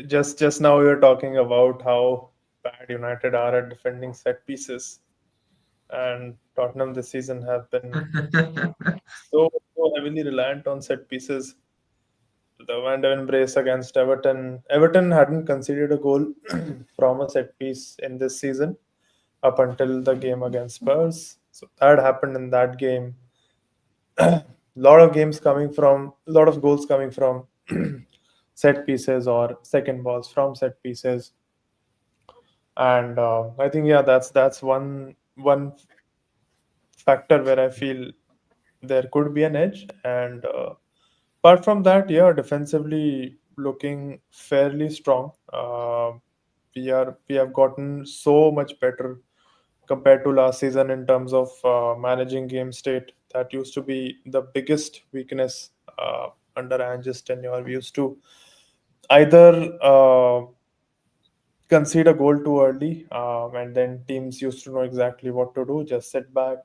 Speaker 4: just now we were talking about how bad United are at defending set pieces, and Tottenham this season have been so heavily reliant on set pieces. The Van Deven brace against Everton. Everton hadn't conceded a goal from a set piece in this season up until the game against Spurs. So that happened in that game. Lot of goals coming from set pieces or second balls from set pieces. And I think, yeah, that's one factor where I feel there could be an edge. And apart from that, yeah, defensively looking fairly strong. We have gotten so much better compared to last season in terms of managing game state. That used to be the biggest weakness under Ange's tenure. We used to either concede a goal too early, and then teams used to know exactly what to do, just sit back,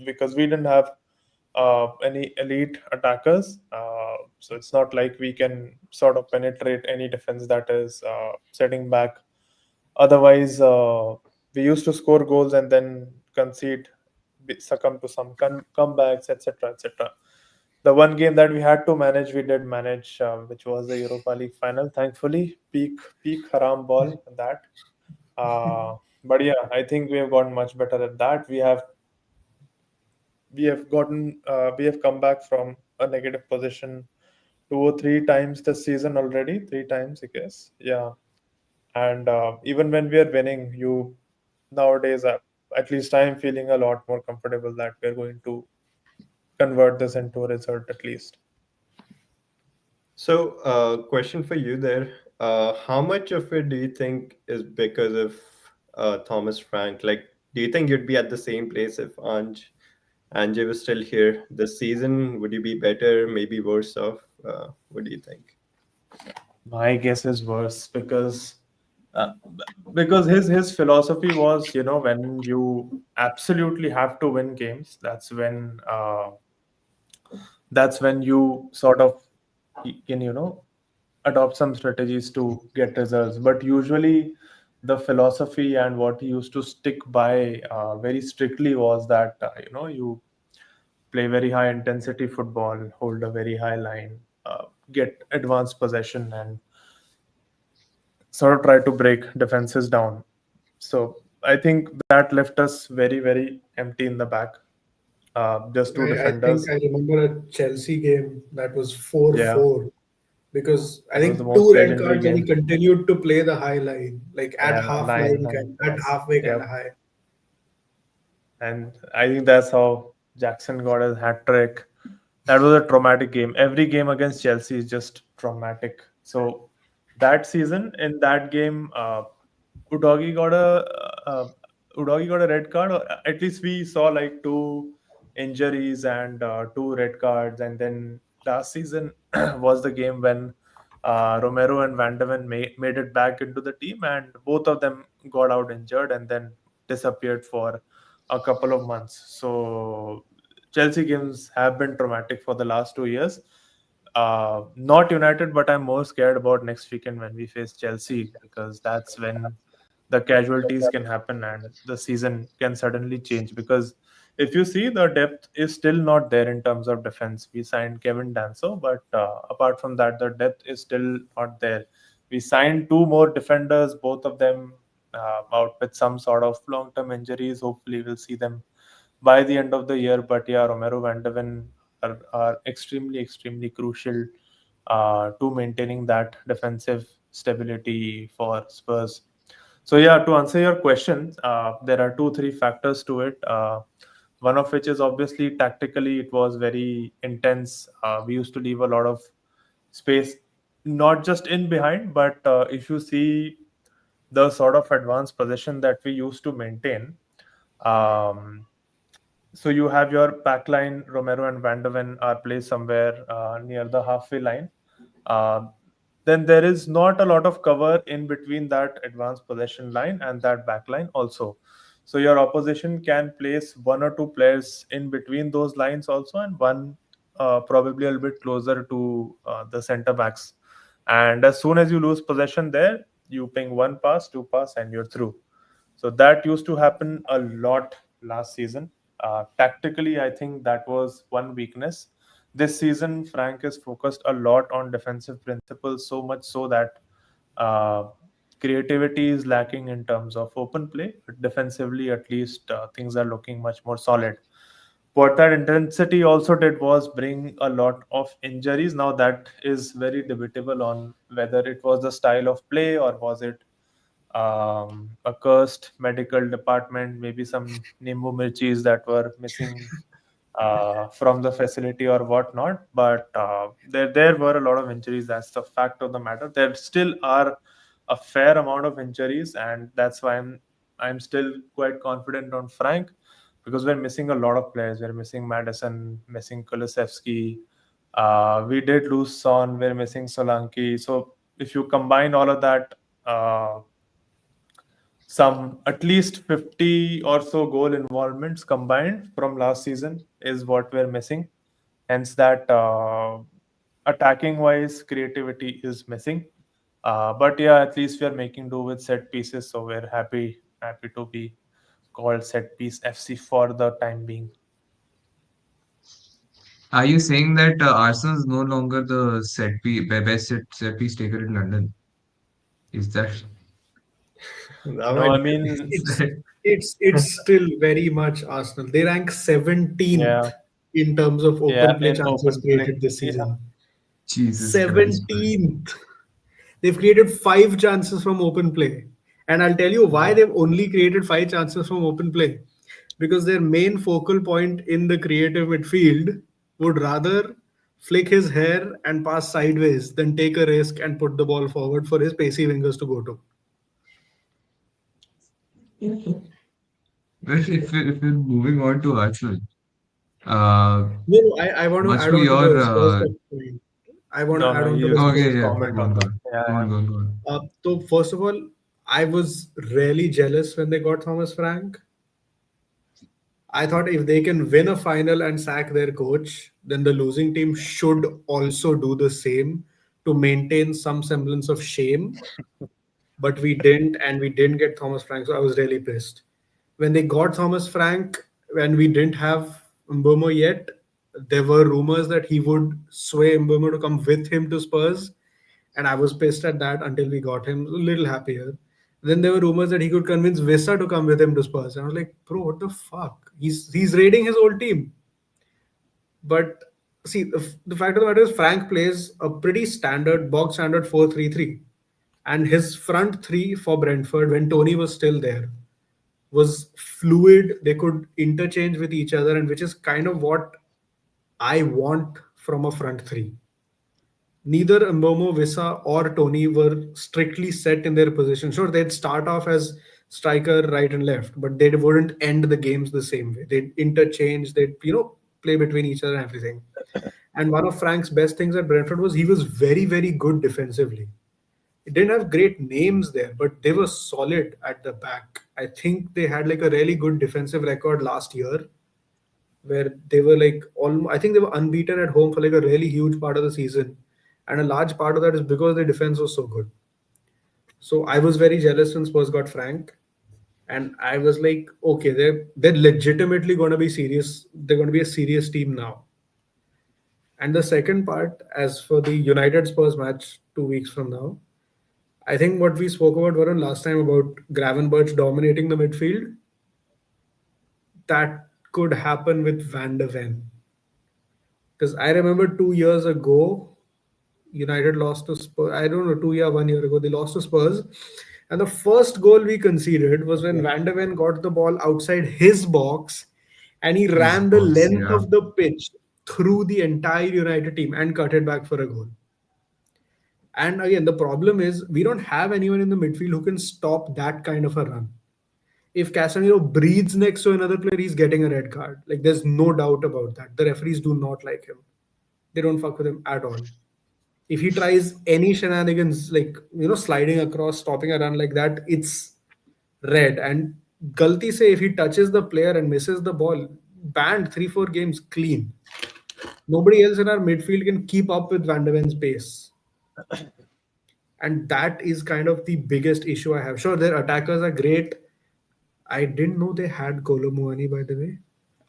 Speaker 4: because we didn't have any elite attackers. So it's not like we can sort of penetrate any defense that is sitting back Otherwise, we used to score goals and then concede, succumb to some comebacks, etc., etc. The one game that we had to manage, we did manage, which was the Europa League final. Thankfully, peak haram ball that. Uh, but yeah, I think we have gotten much better at that. We have come back from a negative position 2 or 3 times this season already. 3 times, I guess. Yeah, and even when we are winning, you nowadays, at least I am feeling a lot more comfortable that we're going to convert this into a result at least.
Speaker 3: So, question for you there. How much of it do you think is because of Thomas Frank? Like, do you think you'd be at the same place if Ange was still here this season? Would you be better, maybe worse off? What do you think?
Speaker 4: My guess is worse uh, because his philosophy was, when you absolutely have to win games, that's when you sort of can, adopt some strategies to get results. But usually, the philosophy and what he used to stick by very strictly was that, you play very high intensity football, hold a very high line, get advanced possession, and sort of try to break defenses down. So I think that left us very, very empty in the back. Just two
Speaker 2: I think
Speaker 4: defenders.
Speaker 2: I remember a Chelsea game that was
Speaker 4: Yeah,
Speaker 2: 4-4 because I
Speaker 4: that was the
Speaker 2: think
Speaker 4: most
Speaker 2: two red
Speaker 4: legendary
Speaker 2: cards and he
Speaker 4: game.
Speaker 2: continued to play the high line, like at
Speaker 4: Yeah,
Speaker 2: half
Speaker 4: line
Speaker 2: line,
Speaker 4: and
Speaker 2: at
Speaker 4: cross.
Speaker 2: halfway kind
Speaker 4: Yep.
Speaker 2: of high.
Speaker 4: And I think that's how Jackson got his hat trick. That was a traumatic game. Every game against Chelsea is just traumatic. So that season, in that game, Udogi got a uh, Udogi got a red card, or at least we saw like two injuries and two red cards. And then last season was the game when Romero and Van de Ven made it back into the team, and both of them got out injured and then disappeared for a couple of months. So Chelsea games have been traumatic for the last 2 years. Not United, but I'm more scared about next weekend when we face Chelsea, because that's when the casualties can happen and the season can suddenly change. Because if you see, the depth is still not there in terms of defense. We signed Kevin Danso, but apart from that, the depth is still not there. We signed two more defenders, both of them out with some sort of long-term injuries. Hopefully, we'll see them by the end of the year. But yeah, Romero Van de Ven are extremely, extremely crucial to maintaining that defensive stability for Spurs. So yeah, to answer your question, there are 2, 3 factors to it. One of which is obviously tactically, it was very intense. We used to leave a lot of space, not just in behind, but if you see the sort of advanced possession that we used to maintain. Um, so you have your backline, Romero and Van de Ven are placed somewhere near the halfway line. Uh, then there is not a lot of cover in between that advanced possession line and that back line also. So your opposition can place one or two players in between those lines also, and one probably a little bit closer to the center backs. And as soon as you lose possession there, you ping one pass, two pass, and you're through. So that used to happen a lot last season. Tactically, I think that was one weakness. This season, Frank is focused a lot on defensive principles, so much so that uh, creativity is lacking in terms of open play. But defensively, at least, things are looking much more solid. What that intensity also did was bring a lot of injuries. Now, that is very debatable on whether it was the style of play or was it a cursed medical department, maybe some Nimbu Mirchis that were missing from the facility or whatnot. But there were a lot of injuries. That's the fact of the matter. There still are a fair amount of injuries, and that's why I'm still quite confident on Frank, because we're missing a lot of players. We're missing Madison, missing Kulusevski. We did lose Son. We're missing Solanke. So if you combine all of that, uh, some at least 50 or so goal involvements combined from last season is what we're missing. Hence, that attacking wise creativity is missing. But yeah, at least we are making do with set pieces, so we're happy to be called set piece FC for the time being.
Speaker 1: Are you saying that Arsenal is no longer the best set piece taker in London? Is that
Speaker 3: That
Speaker 4: No,
Speaker 3: might
Speaker 4: I
Speaker 3: be the
Speaker 4: mean,
Speaker 3: case.
Speaker 2: It's it's still very much Arsenal. They rank 17th
Speaker 4: yeah,
Speaker 2: in terms of
Speaker 4: yeah,
Speaker 2: open play
Speaker 4: in
Speaker 2: chances
Speaker 4: open play.
Speaker 2: created this
Speaker 4: Yeah,
Speaker 2: season.
Speaker 1: Jesus Christ, man?
Speaker 2: 17th. They've created five chances from open play. And I'll tell you why
Speaker 4: yeah.
Speaker 2: they've only created five chances from open play. Because their main focal point in the creative midfield would rather flick his hair and pass sideways than take a risk and put the ball forward for his pacey wingers to go to.
Speaker 1: Well, if we're moving on to Arsenal, uh,
Speaker 2: No, no, I want to
Speaker 1: what's
Speaker 2: add
Speaker 1: to
Speaker 2: on to
Speaker 1: your
Speaker 2: the Spurs point. I want to
Speaker 4: No,
Speaker 2: add
Speaker 4: no,
Speaker 2: on to
Speaker 4: you
Speaker 2: the
Speaker 1: okay,
Speaker 2: Spurs
Speaker 4: just
Speaker 1: yeah,
Speaker 2: point.
Speaker 4: comment
Speaker 1: go on,
Speaker 4: on
Speaker 1: go
Speaker 4: that.
Speaker 1: on,
Speaker 4: Yeah,
Speaker 1: go
Speaker 4: yeah.
Speaker 1: on, go on, go on.
Speaker 2: So first of all, I was really jealous when they got Thomas Frank. I thought if they can win a final and sack their coach, then the losing team should also do the same to maintain some semblance of shame. But we didn't, and we didn't get Thomas Frank. So I was really pissed. When they got Thomas Frank, when we didn't have Mbomo yet, there were rumors that he would sway Mbomo to come with him to Spurs. And I was pissed at that until we got him. A little happier. Then there were rumors that he could convince Visa to come with him to Spurs. And I was like, bro, what the fuck? He's raiding his old team. But see, the fact of the matter is Frank plays a pretty standard, bog standard 4-3-3. And his front three for Brentford, when Tony was still there, was fluid. They could interchange with each other, and which is kind of what I want from a front three. Neither Mbomo, Visa, or Tony were strictly set in their position. Sure, they'd start off as striker, right and left, but they wouldn't end the games the same way. They'd interchange, they'd, play between each other and everything. And one of Frank's best things at Brentford was he was very, very good defensively. He didn't have great names there, but they were solid at the back. I think they had like a really good defensive record last year where they were like almost, I think they were unbeaten at home for like a really huge part of the season. And a large part of that is because their defense was so good. So I was very jealous when Spurs got Frank. And I was like, okay, they're legitimately gonna be serious. They're gonna be a serious team now. And the second part, as for the United Spurs match 2 weeks from now, I think what we spoke about Varun last time about Gravenberch dominating the midfield, that could happen with Van de Ven. Because I remember 2 years ago, United lost to Spurs. I don't know, 2 year, 1 year ago, they lost to Spurs. And the first goal we conceded was when
Speaker 3: Yeah.
Speaker 2: Van de Ven got the ball outside his box and he
Speaker 1: His
Speaker 2: ran the
Speaker 1: box,
Speaker 2: length
Speaker 1: yeah.
Speaker 2: of the pitch through the entire United team and cut it back for a goal. And again, the problem is we don't have anyone in the midfield who can stop that kind of a run. If Casemiro breathes next to another player, he's getting a red card. Like there's no doubt about that. The referees do not like him. They don't fuck with him at all. If he tries any shenanigans, like sliding across, stopping a run like that, it's red. And Galti say if he touches the player and misses the ball, banned 3-4 games clean. Nobody else in our midfield can keep up with Van de Ven's pace. And that is kind of the biggest issue I have. Sure, their attackers are great. I didn't know they had Kolomuani, by the way.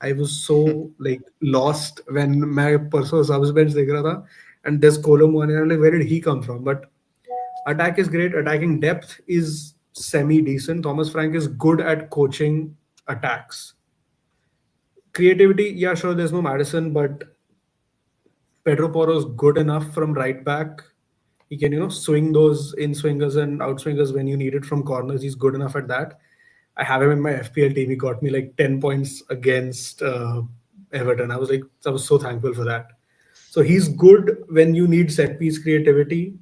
Speaker 2: I was so like lost when my परसों subs bench देख रहा था and there's Kolomuani. I'm like, where did he come from? But attack is great. Attacking depth is semi decent. Thomas Frank is good at coaching attacks. Creativity, yeah, sure, there's no Madison, but Pedro Porro's good enough from right back. He can, swing those in swingers and out swingers when you need it from corners. He's good enough at that. I have him in my FPL team. He got me like 10 points against Everton. I was so thankful for that. So he's good when you need set piece creativity.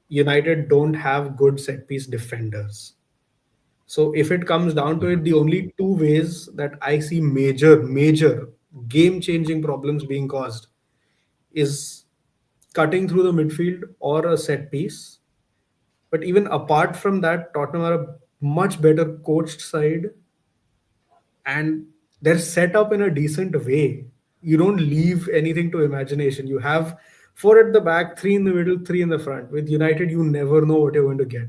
Speaker 2: United don't have good set piece defenders. So if it comes down to it, the only two ways that I see major game changing problems being caused is cutting through the midfield or a set piece. But even apart from that, Tottenham are a much better coached side and they're set up in a decent way. You don't leave anything to imagination. You have Four at the back, three in the middle, three in the front. With United, you never know what you're going to get.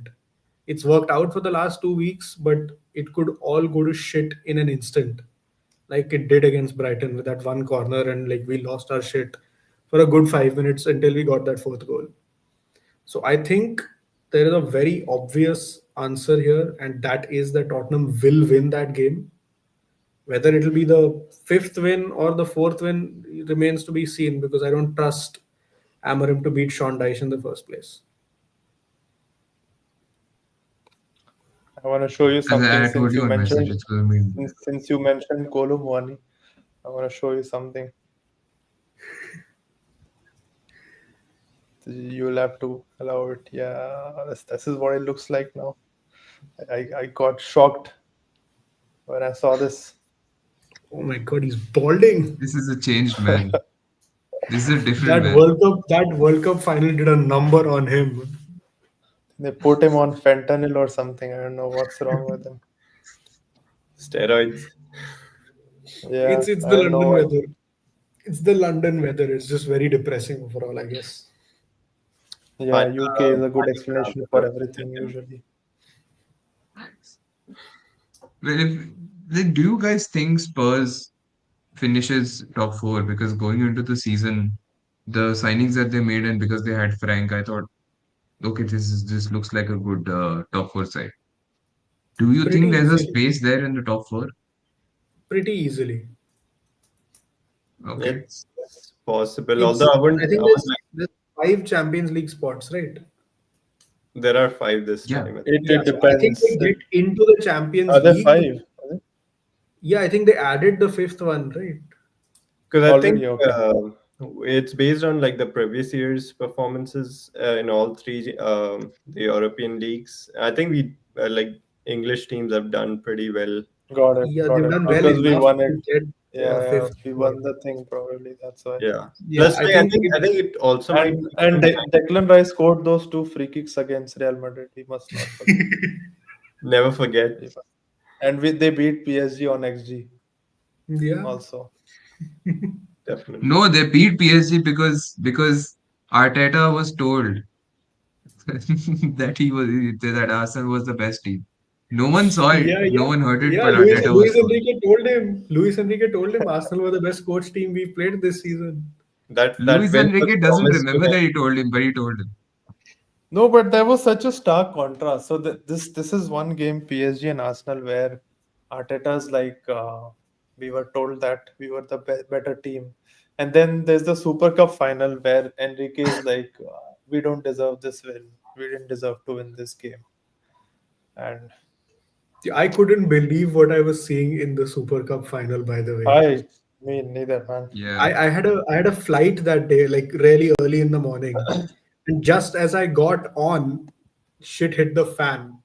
Speaker 2: It's worked out for the last 2 weeks, but it could all go to shit in an instant, like it did against Brighton with that one corner, and like we lost our shit for a good 5 minutes until we got that fourth goal. So I think there is a very obvious answer here, and that is that Tottenham will win that game. Whether it'll be the fifth win or the fourth win remains to be seen because I don't trust Amarim to beat Sean Dyche in the first place.
Speaker 4: I want to show you
Speaker 1: As
Speaker 4: something
Speaker 1: I told
Speaker 4: since
Speaker 1: you
Speaker 4: you
Speaker 1: on message,
Speaker 4: mentioned
Speaker 1: it's going to be.
Speaker 4: since you mentioned Kolo Muani. I want to show you something. You'll have to allow it. Yeah, this is what it looks like now. I got shocked when I saw this.
Speaker 2: Oh my god, he's balding.
Speaker 1: This is a changed man. This is a different
Speaker 2: That
Speaker 1: man.
Speaker 2: World Cup final did a number on him.
Speaker 4: They put him on fentanyl or something. I don't know what's wrong with him.
Speaker 3: Steroids.
Speaker 4: Yeah,
Speaker 2: It's
Speaker 4: I
Speaker 2: the
Speaker 4: don't
Speaker 2: London
Speaker 4: know.
Speaker 2: weather. It's the London weather. It's just very depressing overall, I guess.
Speaker 4: Yeah,
Speaker 3: Fine,
Speaker 4: UK is a good
Speaker 3: fine
Speaker 4: explanation
Speaker 3: example
Speaker 4: for
Speaker 3: of
Speaker 4: everything
Speaker 3: Britain.
Speaker 4: usually.
Speaker 1: Well, do you guys think Spurs finishes top four? Because going into the season, the signings that they made and because they had Frank, I thought, okay, this looks like a good top four side. Do you
Speaker 2: Pretty
Speaker 1: think there's a
Speaker 2: easily.
Speaker 1: space there in the top four?
Speaker 2: Pretty easily.
Speaker 1: Okay.
Speaker 3: It's possible,
Speaker 2: It's
Speaker 3: although I
Speaker 2: I
Speaker 3: wouldn't.
Speaker 2: think
Speaker 3: I would like.
Speaker 2: there's five Champions League spots, right?
Speaker 3: There are five this
Speaker 1: Yeah.
Speaker 3: time. I think.
Speaker 2: Yeah,
Speaker 4: It
Speaker 2: so I think
Speaker 4: depends.
Speaker 2: they get into the Champions
Speaker 4: Are there
Speaker 2: League.
Speaker 4: five? Is it?
Speaker 2: Yeah, I think they added the fifth one, right?
Speaker 3: Because I think
Speaker 4: Already okay.
Speaker 3: it's based on like the previous year's performances in all three the European leagues. I think we like English teams have done pretty well.
Speaker 4: Got it.
Speaker 2: Yeah,
Speaker 4: Got
Speaker 2: they've
Speaker 4: it.
Speaker 2: done well
Speaker 4: Because we
Speaker 2: enough
Speaker 4: won
Speaker 2: to
Speaker 4: it.
Speaker 2: get
Speaker 4: Yeah, yeah.
Speaker 2: fifth
Speaker 4: We
Speaker 2: spot.
Speaker 4: won the thing probably. That's why.
Speaker 3: Yeah.
Speaker 2: Yeah,
Speaker 3: Plus,
Speaker 2: I
Speaker 3: like,
Speaker 2: think
Speaker 3: I think it also might
Speaker 4: And
Speaker 3: be
Speaker 4: and
Speaker 3: some
Speaker 4: De- Declan Rice scored those two free kicks against Real Madrid. We must not forget.
Speaker 3: never forget.
Speaker 4: We must- And they beat PSG on XG
Speaker 2: yeah.
Speaker 4: also.
Speaker 3: Definitely.
Speaker 1: No, they beat PSG because Arteta was told that Arsenal was the best team. No one saw it,
Speaker 2: Yeah,
Speaker 1: no
Speaker 2: yeah.
Speaker 1: one heard it,
Speaker 2: Yeah,
Speaker 1: but Arteta was
Speaker 2: Luis
Speaker 1: told.
Speaker 2: Enrique told him. Luis Enrique told him Arsenal were the best coach team we played this season.
Speaker 3: That
Speaker 1: Luis
Speaker 3: win was
Speaker 1: Enrique doesn't
Speaker 3: promised to
Speaker 1: remember
Speaker 3: him.
Speaker 1: that he told him, but he told him.
Speaker 4: No, but there was such a stark contrast. So this is one game PSG and Arsenal where Arteta's like we were told that we were the better team, and then there's the Super Cup final where Enrique is like we don't deserve this win. We didn't deserve to win this game, and
Speaker 2: I couldn't believe what I was seeing in the Super Cup final, by the way.
Speaker 4: I mean neither man.
Speaker 1: Yeah.
Speaker 2: I had a flight that day, like really early in the morning. And just as I got on, shit hit the fan.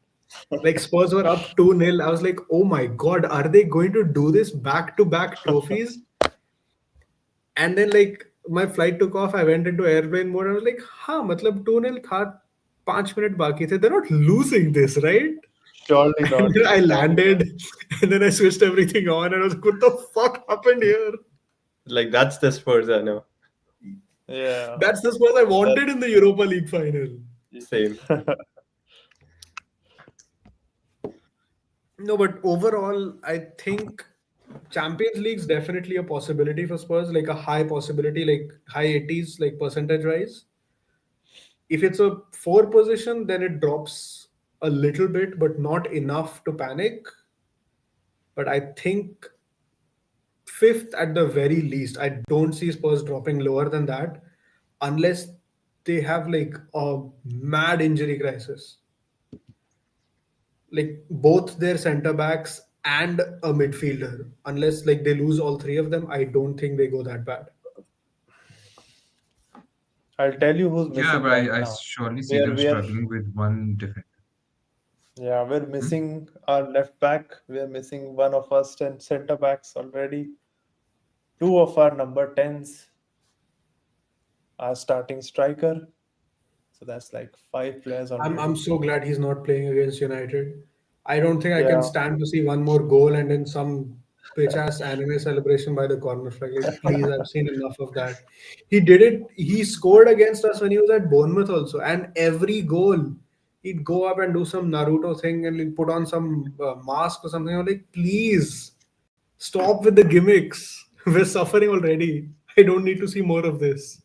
Speaker 2: Like Spurs were up 2-0. I was like, oh my god, are they going to do this back-to-back trophies? And then like my flight took off, I went into airplane mode. I was like, huh, matlab 2-0 tha, 5 minute baki the. They're not losing this, right?
Speaker 4: Surely
Speaker 2: And
Speaker 4: not.
Speaker 2: then I landed and then I switched everything on and I was like, what the fuck happened here?
Speaker 3: Like that's the Spurs I know.
Speaker 4: Yeah.
Speaker 2: That's the Spurs I wanted in the Europa League final.
Speaker 3: Same.
Speaker 2: No, but overall, I think Champions League's definitely a possibility for Spurs, like a high possibility, like high 80s, like percentage wise. If it's a four position, then it drops a little bit, but not enough to panic. But I think fifth at the very least. I don't see Spurs dropping lower than that unless they have like a mad injury crisis. Like both their center backs and a midfielder. Unless like they lose all three of them, I don't think they go that bad.
Speaker 4: I'll tell you who's
Speaker 1: Yeah,
Speaker 4: missing
Speaker 1: but
Speaker 4: right
Speaker 1: I
Speaker 4: now.
Speaker 1: surely see
Speaker 4: We are
Speaker 1: them
Speaker 4: we are
Speaker 1: struggling with one defender.
Speaker 4: Yeah, we're
Speaker 1: Hmm?
Speaker 4: missing our left back. We're missing one of our center backs already. Two of our number 10s are starting striker. So that's like five players
Speaker 2: I'm
Speaker 4: already.
Speaker 2: so glad he's not playing against United. I don't think I can
Speaker 4: Yeah.
Speaker 2: stand to see one more goal and then some bitch ass anime celebration by the corner flag. Like, please, I've seen enough of that. He did it. He scored against us when he was at Bournemouth also, and every goal he'd go up and do some Naruto thing and he'd put on some mask or something. I'm like, please stop with the gimmicks. We're suffering already. I don't need to see more of this.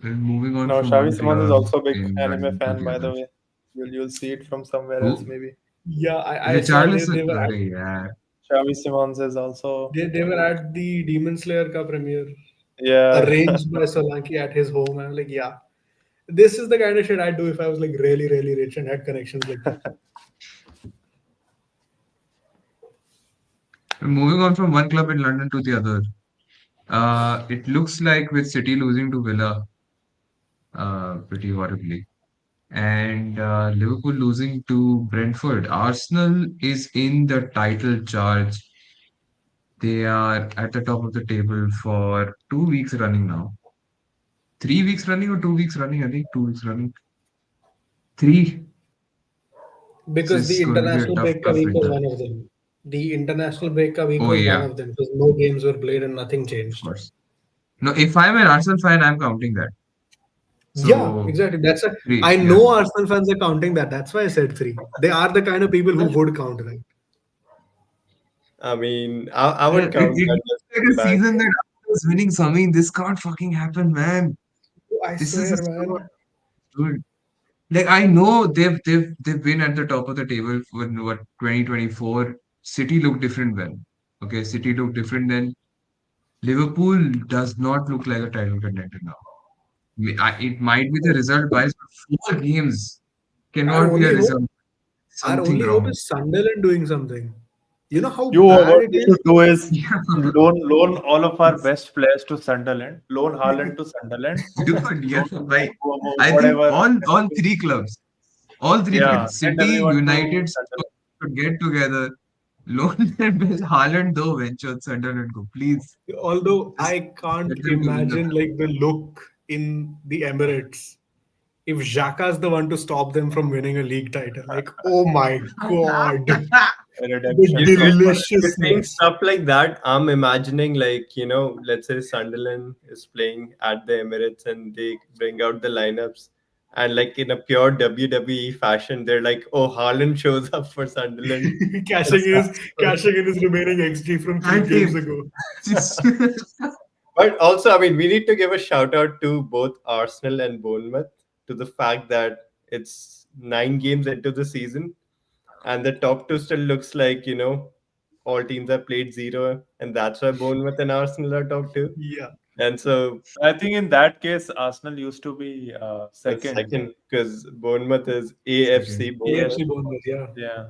Speaker 1: And moving on
Speaker 4: No,
Speaker 1: from
Speaker 4: Xavi
Speaker 1: one
Speaker 4: Simons is
Speaker 1: club
Speaker 4: also a big
Speaker 1: in
Speaker 4: anime
Speaker 1: London to
Speaker 4: fan,
Speaker 1: the
Speaker 4: by the
Speaker 1: other.
Speaker 4: way. You'll see it from somewhere else,
Speaker 1: Who?
Speaker 4: maybe.
Speaker 2: Yeah, I saw
Speaker 1: Richarlison?
Speaker 2: they were at
Speaker 1: Arey, yeah.
Speaker 4: Xavi Simons is also,
Speaker 2: they were at the Demon Slayer Cup premiere,
Speaker 4: yeah.
Speaker 2: arranged by Solanki at his home. I'm like, yeah, this is the kind of shit I'd do if I was like really, really rich and had connections like that.
Speaker 1: And moving on from one club in London to the other. It looks like with City losing to Villa pretty horribly, and Liverpool losing to Brentford, Arsenal is in the title charge. They are at the top of the table for 2 weeks running now. 3 weeks running or 2 weeks running? I think 2 weeks running. Three. This
Speaker 2: Because the
Speaker 1: is going to be a
Speaker 2: international
Speaker 1: tough,
Speaker 2: break ka
Speaker 1: tough
Speaker 2: week was
Speaker 1: winter.
Speaker 2: one of them. The international break ka week
Speaker 1: Oh,
Speaker 2: was one
Speaker 1: yeah,
Speaker 2: of them because no games were played and nothing
Speaker 1: of
Speaker 2: changed.
Speaker 1: course. No, if I'm an Arsenal fan, I'm counting that.
Speaker 2: Yeah,
Speaker 1: So,
Speaker 2: exactly. That's a.
Speaker 1: three,
Speaker 2: I
Speaker 1: yeah.
Speaker 2: know Arsenal fans are counting that. That's why I said three. They are the kind of people who would count that.
Speaker 3: I mean, I
Speaker 1: Yeah,
Speaker 3: would count
Speaker 1: it
Speaker 3: that
Speaker 1: looks
Speaker 3: just
Speaker 1: like
Speaker 3: for the
Speaker 1: a
Speaker 3: bank.
Speaker 1: season that Arsenal is winning something. This can't fucking happen, man.
Speaker 2: I
Speaker 1: This is a
Speaker 2: swear,
Speaker 1: so
Speaker 2: man.
Speaker 1: good. Like I know they've been at the top of the table for what 2024. City looked different then. Okay, City looked different then. Liverpool does not look like a title contender now. It might be the result bias, but 4 games
Speaker 2: Our
Speaker 1: cannot be a
Speaker 2: only hope,
Speaker 1: result.
Speaker 2: our
Speaker 1: Something
Speaker 2: only hope
Speaker 1: wrong.
Speaker 2: is Sunderland doing something. You know how
Speaker 4: You
Speaker 2: bad
Speaker 4: what
Speaker 2: it
Speaker 4: you should
Speaker 2: is.
Speaker 4: do is
Speaker 1: Yeah,
Speaker 4: loan all of our
Speaker 1: it's
Speaker 4: best players to Sunderland, loan Haaland to Sunderland,
Speaker 1: dude. Yeah,
Speaker 4: loan
Speaker 1: like I think
Speaker 4: whatever.
Speaker 1: all three clubs, all three
Speaker 4: Yeah,
Speaker 1: clubs,
Speaker 4: send
Speaker 1: City,
Speaker 4: everyone to
Speaker 1: United, Spurs
Speaker 4: Sunderland.
Speaker 1: should get together. Loan them Haaland though venture Sunderland go. Please
Speaker 2: Although
Speaker 1: just
Speaker 2: I can't
Speaker 1: get them to win the
Speaker 2: imagine like the look in the Emirates if Xhaka's the one to stop them from winning a league title. Like, oh my god, the
Speaker 3: You
Speaker 4: Redemption
Speaker 3: saying,
Speaker 4: cup.
Speaker 3: you saying
Speaker 2: deliciousness.
Speaker 3: stuff like that? I'm imagining, like, let's say Sunderland is playing at the Emirates and they bring out the lineups, and like in a pure WWE fashion, they're like, "Oh, Haaland shows up for Sunderland."
Speaker 2: cashing
Speaker 3: It's
Speaker 2: his
Speaker 3: not-
Speaker 2: cashing in his remaining XG from three
Speaker 1: and
Speaker 2: games
Speaker 1: team.
Speaker 2: ago.
Speaker 1: Just
Speaker 3: But also, I mean, we need to give a shout out to both Arsenal and Bournemouth to the fact that it's 9 games into the season, and the top two still looks like all teams have played zero, and that's why Bournemouth and Arsenal are top two.
Speaker 2: Yeah,
Speaker 3: And so
Speaker 4: I think in that case, Arsenal used to be
Speaker 3: it's
Speaker 4: second.
Speaker 3: second because Bournemouth is
Speaker 1: second.
Speaker 3: AFC Bournemouth.
Speaker 2: AFC Bournemouth. Yeah,
Speaker 4: Yeah,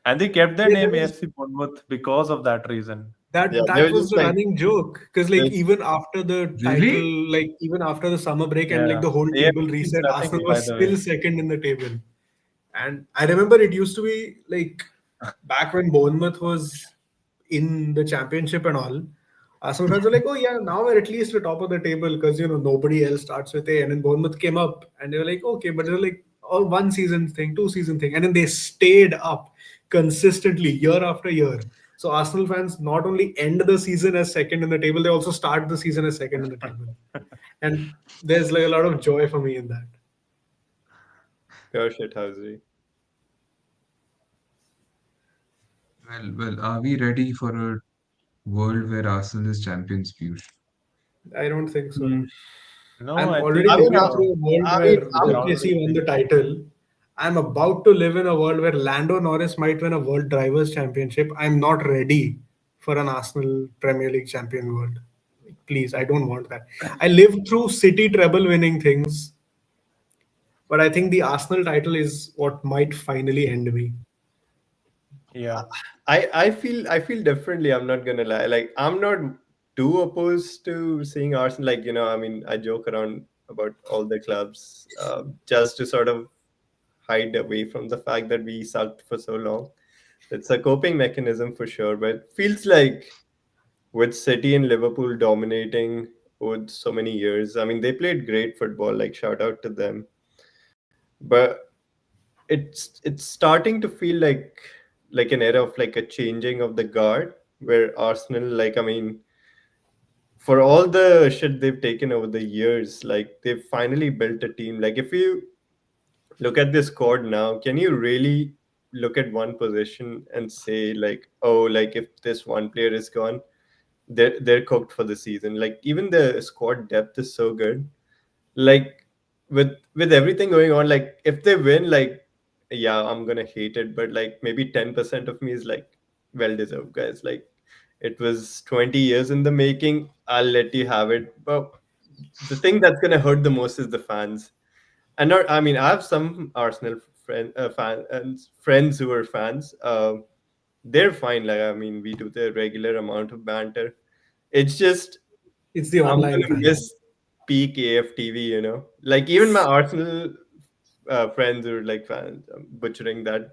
Speaker 4: and they kept their
Speaker 2: yeah.
Speaker 4: name AFC Bournemouth because of that reason.
Speaker 3: Yeah, they
Speaker 2: That
Speaker 3: were
Speaker 2: was
Speaker 3: just
Speaker 2: the
Speaker 3: like
Speaker 2: running joke because like
Speaker 3: this.
Speaker 2: even after the title,
Speaker 1: Really?
Speaker 2: like even after the summer break and like
Speaker 4: Yeah,
Speaker 2: the whole table
Speaker 4: AFC is
Speaker 2: reset,
Speaker 4: nothing,
Speaker 2: Arsenal
Speaker 4: by
Speaker 2: was
Speaker 4: the way.
Speaker 2: still second in the table. And I remember it used to be like back when Bournemouth was in the championship and all. Arsenal fans were like, "Oh yeah, now we're at least the top of the table because nobody else starts with A." And then Bournemouth came up, and they were like, "Okay," but they're like all one season thing, 2 season thing, and then they stayed up consistently year after year. So Arsenal fans not only end the season as second in the table, they also start the season as second in the table, and there's like a lot of joy for me in that.
Speaker 3: Pure shithousery.
Speaker 1: Well, are we ready for a world where Arsenal is champions, Piyush?
Speaker 2: I don't think so.
Speaker 4: Mm. No,
Speaker 2: I'm
Speaker 4: I
Speaker 2: already
Speaker 3: I
Speaker 4: think
Speaker 3: mean,
Speaker 2: living through a world
Speaker 3: I mean,
Speaker 2: where
Speaker 4: they're
Speaker 3: I'm
Speaker 4: already
Speaker 2: OKC won the
Speaker 4: playing.
Speaker 2: title. I'm about to live in a world where Lando Norris might win a World Drivers' Championship. I'm not ready for an Arsenal Premier League champion world. Please, I don't want that. I lived through City treble winning things, but I think the Arsenal title is what might finally end me.
Speaker 4: Yeah,
Speaker 3: I feel differently. I'm not gonna lie. Like I'm not too opposed to seeing Arsenal. Like I mean, I joke around about all the clubs just to sort of hide away from the fact that we sucked for so long. It's a coping mechanism for sure, but feels like with City and Liverpool dominating over so many years. I mean, they played great football. Like shout out to them, but it's starting to feel like an era of like a changing of the guard, where Arsenal, like, I mean, for all the shit they've taken over the years, like they've finally built a team. Like if you look at this squad now, can you really look at one position and say like, oh, like if this one player is gone, they're cooked for the season? Like even the squad depth is so good. Like with everything going on, like if they win, like yeah, I'm gonna hate it, but like maybe 10% of me is like, well deserved, guys. Like it was 20 years in the making. I'll let you have it. But the thing that's gonna hurt the most is the fans. And not, I mean, I have some Arsenal friends who are fans. They're fine. Like I mean, we do the regular amount of banter. It's just
Speaker 2: It's the
Speaker 3: I'm
Speaker 2: online
Speaker 3: gonna
Speaker 2: fans.
Speaker 3: miss peak AFTV. Like even my Arsenal friends who are like fans, I'm butchering that.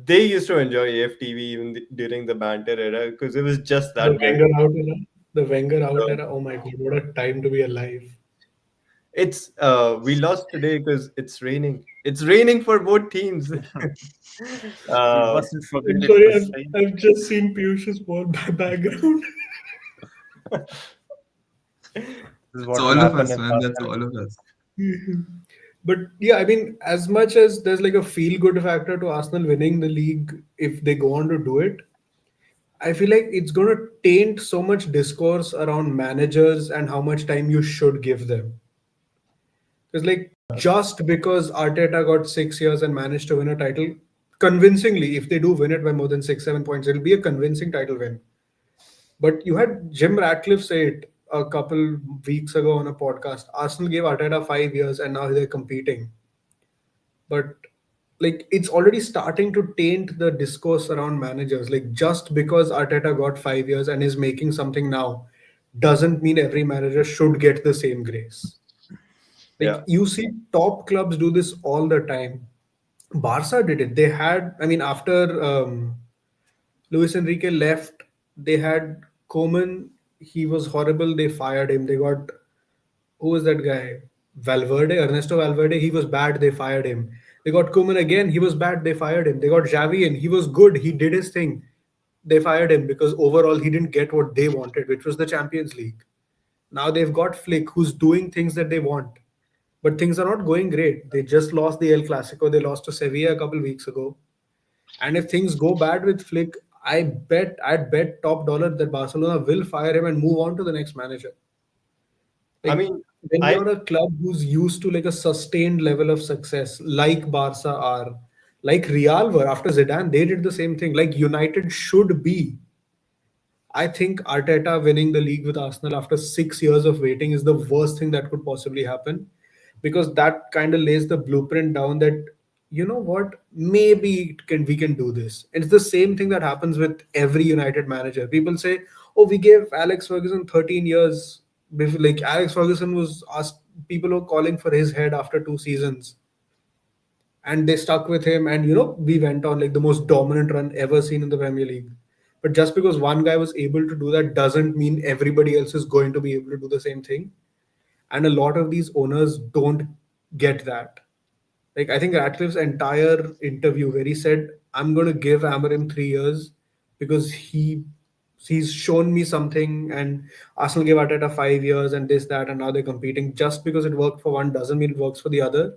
Speaker 3: They used to enjoy AFTV even during the banter era because it was just
Speaker 2: The
Speaker 3: that good.
Speaker 2: Wenger out era. The Wenger out
Speaker 3: So
Speaker 2: era. Oh my god, what a time to be alive.
Speaker 3: it's we lost today because it's raining. It's raining for both teams.
Speaker 4: We
Speaker 3: uh,
Speaker 4: mustn't forget
Speaker 2: I'm
Speaker 4: it
Speaker 2: sorry,
Speaker 4: was rain.
Speaker 2: I've just seen Piyush's background.
Speaker 4: This is
Speaker 1: It's
Speaker 4: what will
Speaker 1: all of
Speaker 4: happen
Speaker 1: us,
Speaker 4: if
Speaker 1: man. That's
Speaker 4: Arsenal.
Speaker 1: all of us.
Speaker 2: But yeah, I mean, as much as there's like a feel good factor to Arsenal winning the league if they go on to do it, I feel like it's going to taint so much discourse around managers and how much time you should give them. Because, like, just because Arteta got 6 years and managed to win a title convincingly, if they do win it by more than 6, 7 points, it'll be a convincing title win. But you had Jim Ratcliffe say it a couple weeks ago on a podcast. Arsenal gave Arteta 5 years and now they're competing. But like it's already starting to taint the discourse around managers. Like just because Arteta got 5 years and is making something now doesn't mean every manager should get the same grace.
Speaker 3: yeah,
Speaker 2: Like you see top clubs do this all the time. Barca did it. They had, I mean, after Luis Enrique left, they had Koeman. He was horrible. They fired him. They got, who was that guy? Valverde, Ernesto Valverde. He was bad. They fired him. They got Koeman again. He was bad. They fired him. They got Xavi in. He was good. He did his thing. They fired him because overall he didn't get what they wanted, which was the Champions League. Now they've got Flick, who's doing things that they want, but things are not going great. They just lost the El Clasico. They lost to Sevilla a couple weeks ago. And if things go bad with Flick, I'd bet top dollar that Barcelona will fire him and move on to the next manager.
Speaker 3: I
Speaker 2: Like
Speaker 3: mean,
Speaker 2: when
Speaker 3: I
Speaker 2: you're a club who's used to like a sustained level of success, like Barca are, like Real were after Zidane, they did the same thing. Like United should be. I think Arteta winning the league with Arsenal after 6 years of waiting is the worst thing that could possibly happen, because that kind of lays the blueprint down that you know what, maybe we can do this. It's the same thing that happens with every United manager. People say, "Oh, we gave Alex Ferguson 13 years." Like Alex Ferguson was asked, people were calling for his head after 2 seasons, and they stuck with him, and we went on like the most dominant run ever seen in the Premier League. But just because one guy was able to do that doesn't mean everybody else is going to be able to do the same thing. And a lot of these owners don't get that. Like I think Ratcliffe's entire interview where he said, "I'm going to give Amarim 3 years because he's shown me something," and Arsenal gave Arteta 5 years and this, that, and now they're competing. Just because it worked for one doesn't mean it works for the other.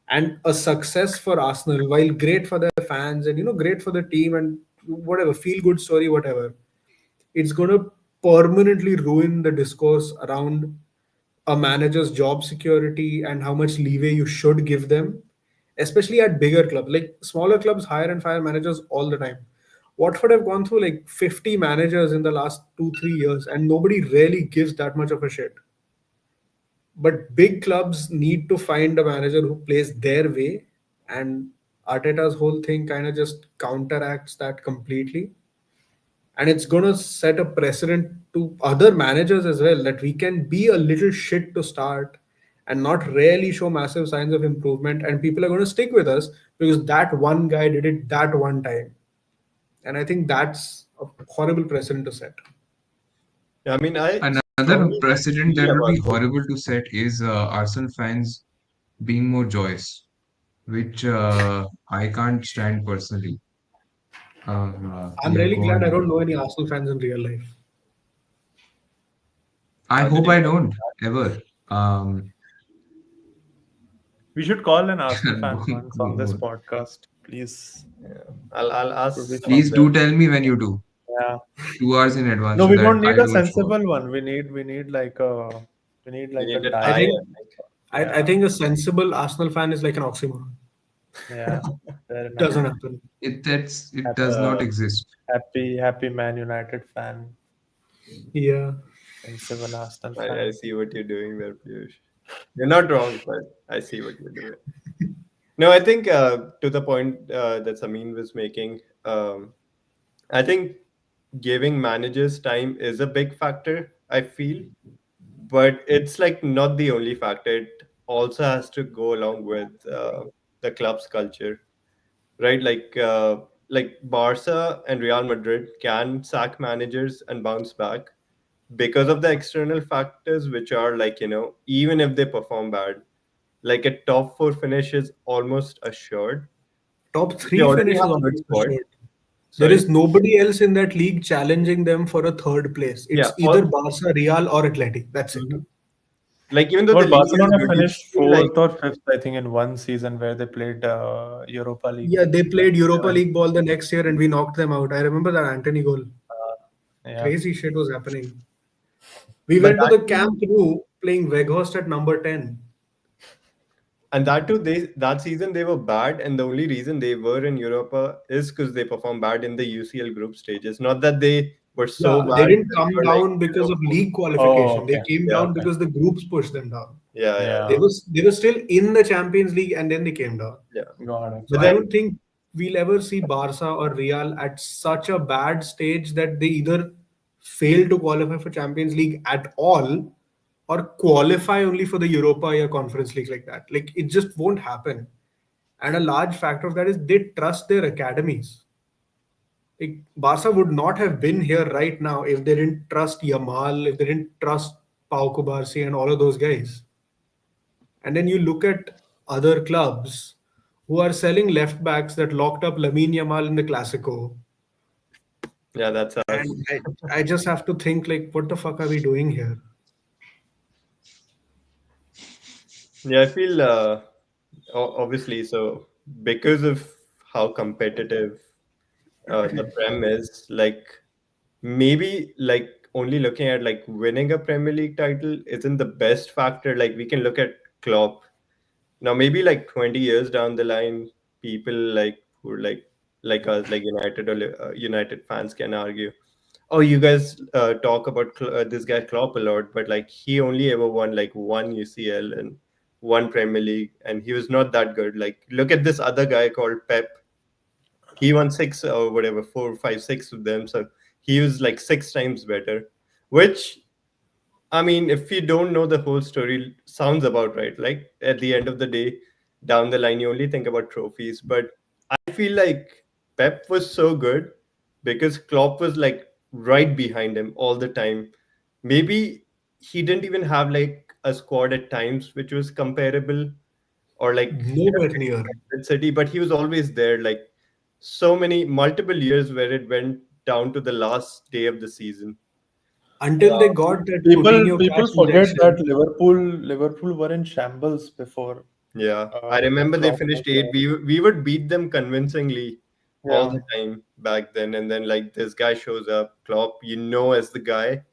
Speaker 2: And a success for Arsenal, while great for their fans and great for the team and whatever, feel good story, whatever, it's going to permanently ruin the discourse around a manager's job security and how much leeway you should give them, especially at bigger clubs. Like smaller clubs hire and fire managers all the time. Watford have gone through like 50 managers in the last 2 3 years, and nobody really gives that much of a shit. But big clubs need to find a manager who plays their way, and Arteta's whole thing kind of just counteracts that completely. And it's going to set a precedent to other managers as well, that we can be a little shit to start and not really show massive signs of improvement, and people are going to stick with us because that one guy did it that one time. And I think that's a horrible precedent to set.
Speaker 3: I mean, I
Speaker 1: Another
Speaker 3: strongly
Speaker 1: precedent
Speaker 3: feel
Speaker 1: that would
Speaker 3: about
Speaker 1: be
Speaker 3: this.
Speaker 1: horrible to set is Arsenal fans being more joyous. which I can't stand personally.
Speaker 2: I'm
Speaker 1: We have
Speaker 2: really
Speaker 1: got.
Speaker 2: glad I don't know any Arsenal fans in real life.
Speaker 1: I
Speaker 4: How did
Speaker 1: hope
Speaker 4: you
Speaker 1: I
Speaker 4: get
Speaker 1: don't
Speaker 4: that?
Speaker 1: ever.
Speaker 4: We should call an Arsenal fan once on this
Speaker 1: Please
Speaker 4: podcast, please.
Speaker 3: Yeah, I'll
Speaker 4: It would
Speaker 3: ask
Speaker 4: be
Speaker 3: some of
Speaker 4: fun.
Speaker 3: them.
Speaker 1: do tell me when you do.
Speaker 4: Yeah.
Speaker 1: 2 hours in advance
Speaker 4: No,
Speaker 1: so
Speaker 4: we
Speaker 1: that
Speaker 4: don't need
Speaker 1: I
Speaker 4: a
Speaker 1: don't show up.
Speaker 4: sensible one. We need like
Speaker 3: We
Speaker 4: a
Speaker 3: need a
Speaker 2: I
Speaker 3: tie,
Speaker 4: dialogue.
Speaker 2: think
Speaker 3: I think.
Speaker 2: I
Speaker 4: Yeah.
Speaker 2: think a sensible Arsenal fan is like an oxymoron.
Speaker 4: Yeah. Fair enough.
Speaker 2: Doesn't happen.
Speaker 1: It
Speaker 4: Happy,
Speaker 1: does not
Speaker 3: Uh,
Speaker 1: exist.
Speaker 4: happy Man United fan
Speaker 2: Yeah.
Speaker 4: and Seven Arsenal
Speaker 3: I
Speaker 4: fan.
Speaker 3: see what you're doing there, Piyush. You're not wrong, but I see what you're doing. No, I think to the point that Samin was making, I think giving managers time is a big factor, I feel, but it's like not the only factor. It also has to go along with the club's culture, right? Like Barca and Real Madrid can sack managers and bounce back because of the external factors, which are like, even if they perform bad, like a top four finish is almost assured.
Speaker 2: Top
Speaker 3: They
Speaker 2: three
Speaker 3: already
Speaker 2: finish
Speaker 3: have
Speaker 2: is
Speaker 3: a good
Speaker 2: almost
Speaker 3: squad.
Speaker 2: assured. There
Speaker 3: Sorry.
Speaker 2: is nobody else in that league challenging them for a third place.
Speaker 3: Yeah.
Speaker 2: It's either Barca, Real, or Atleti. That's it.
Speaker 3: Mhm. Like even though the
Speaker 4: But
Speaker 3: league is
Speaker 4: Barcelona
Speaker 3: good, it's
Speaker 4: finished
Speaker 3: still like,
Speaker 4: fourth or fifth, I think, in one season where they played Europa League.
Speaker 2: Yeah, they played Europa
Speaker 3: yeah.
Speaker 2: League ball the next year and we knocked them out. I remember that Anthony goal.
Speaker 4: Yeah.
Speaker 2: Crazy shit was happening. We
Speaker 3: But
Speaker 2: went to
Speaker 3: that
Speaker 2: the
Speaker 3: too,
Speaker 2: Camp Nou playing Weghorst at number 10.
Speaker 3: and that too, that season they were bad, and the only reason they were in Europa is because they performed bad in the UCL group stages. Not that they were so
Speaker 2: Yeah, they
Speaker 3: bad
Speaker 2: didn't
Speaker 3: that
Speaker 2: come
Speaker 3: they were like,
Speaker 2: down because of league
Speaker 4: Oh,
Speaker 2: qualification. They
Speaker 4: okay.
Speaker 2: came
Speaker 3: yeah,
Speaker 2: down because the groups pushed them down.
Speaker 3: yeah, yeah,
Speaker 2: They
Speaker 4: Yeah.
Speaker 2: was they were still in the Champions League and then they came down.
Speaker 3: yeah.
Speaker 4: Got it.
Speaker 3: So
Speaker 2: But I
Speaker 3: I,
Speaker 2: don't think we'll ever see Barca or Real at such a bad stage that they either fail to qualify for Champions League at all or qualify only for the Europa or Conference League like that. Like it just won't happen. And a large factor of that is they trust their academies. Like Barca would not have been here right now if they didn't trust Yamal, if they didn't trust Pau Kubarsi and all of those guys. And then you look at other clubs who are selling left backs that locked up Lamine Yamal in the Clasico.
Speaker 3: yeah, that's us.
Speaker 2: And I just have to think like, what the fuck are we doing here?
Speaker 3: Yeah, I feel obviously so because of how competitive the Prem is, like maybe like only looking at like winning a Premier League title isn't the best factor. Like we can look at Klopp now, maybe like 20 years down the line, people like who are like us, like United or United fans can argue, oh, you guys talk about this guy Klopp a lot, but like he only ever won like one UCL and one Premier League, and he was not that good. Like look at this other guy called Pep. He won six or whatever, four, five, six of them. So he was like six times better, which I mean, if you don't know the whole story, sounds about right. Like at the end of the day, down the line, you only think about trophies. But I feel like Pep was so good because Klopp was like right behind him all the time. Maybe he didn't even have like a squad at times which was comparable or like
Speaker 2: Nowhere near.
Speaker 3: Man City, but he was always there. Like so many multiple years where it went down to the last day of the season.
Speaker 2: Until they
Speaker 4: Yeah.
Speaker 2: got that
Speaker 4: People
Speaker 2: Coutinho
Speaker 4: people
Speaker 2: cash
Speaker 4: forget that
Speaker 2: injection.
Speaker 4: Liverpool were in shambles before
Speaker 3: Yeah, I remember they
Speaker 4: Klopp was
Speaker 3: finished eight.
Speaker 4: there.
Speaker 3: We would beat them convincingly all
Speaker 4: Yeah.
Speaker 3: the time back then. And then like this guy shows up, Klopp, as the guy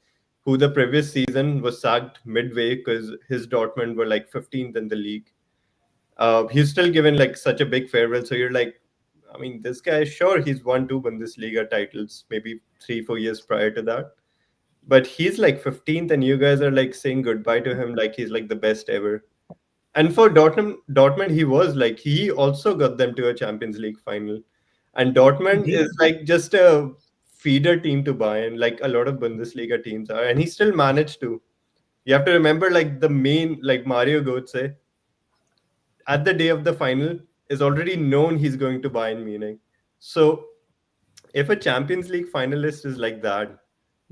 Speaker 3: who the previous season was sacked midway because his Dortmund were like 15th in the league. He's still given like such a big farewell. So you're like, I mean, this guy, sure, he's won two Bundesliga titles, maybe 3, 4 years prior to that. But he's like 15th, and you guys are like saying goodbye to him like he's like the best ever. And for Dortmund, he was like he also got them to a Champions League final. And
Speaker 2: He
Speaker 3: Dortmund is
Speaker 2: did.
Speaker 3: like just a feeder team to Bayern, like a lot of Bundesliga teams are, and he still managed to. You have to remember, like the main, like Mario Götze, at the day of the final is already known he's going to Bayern Munich. So if a Champions League finalist is like that,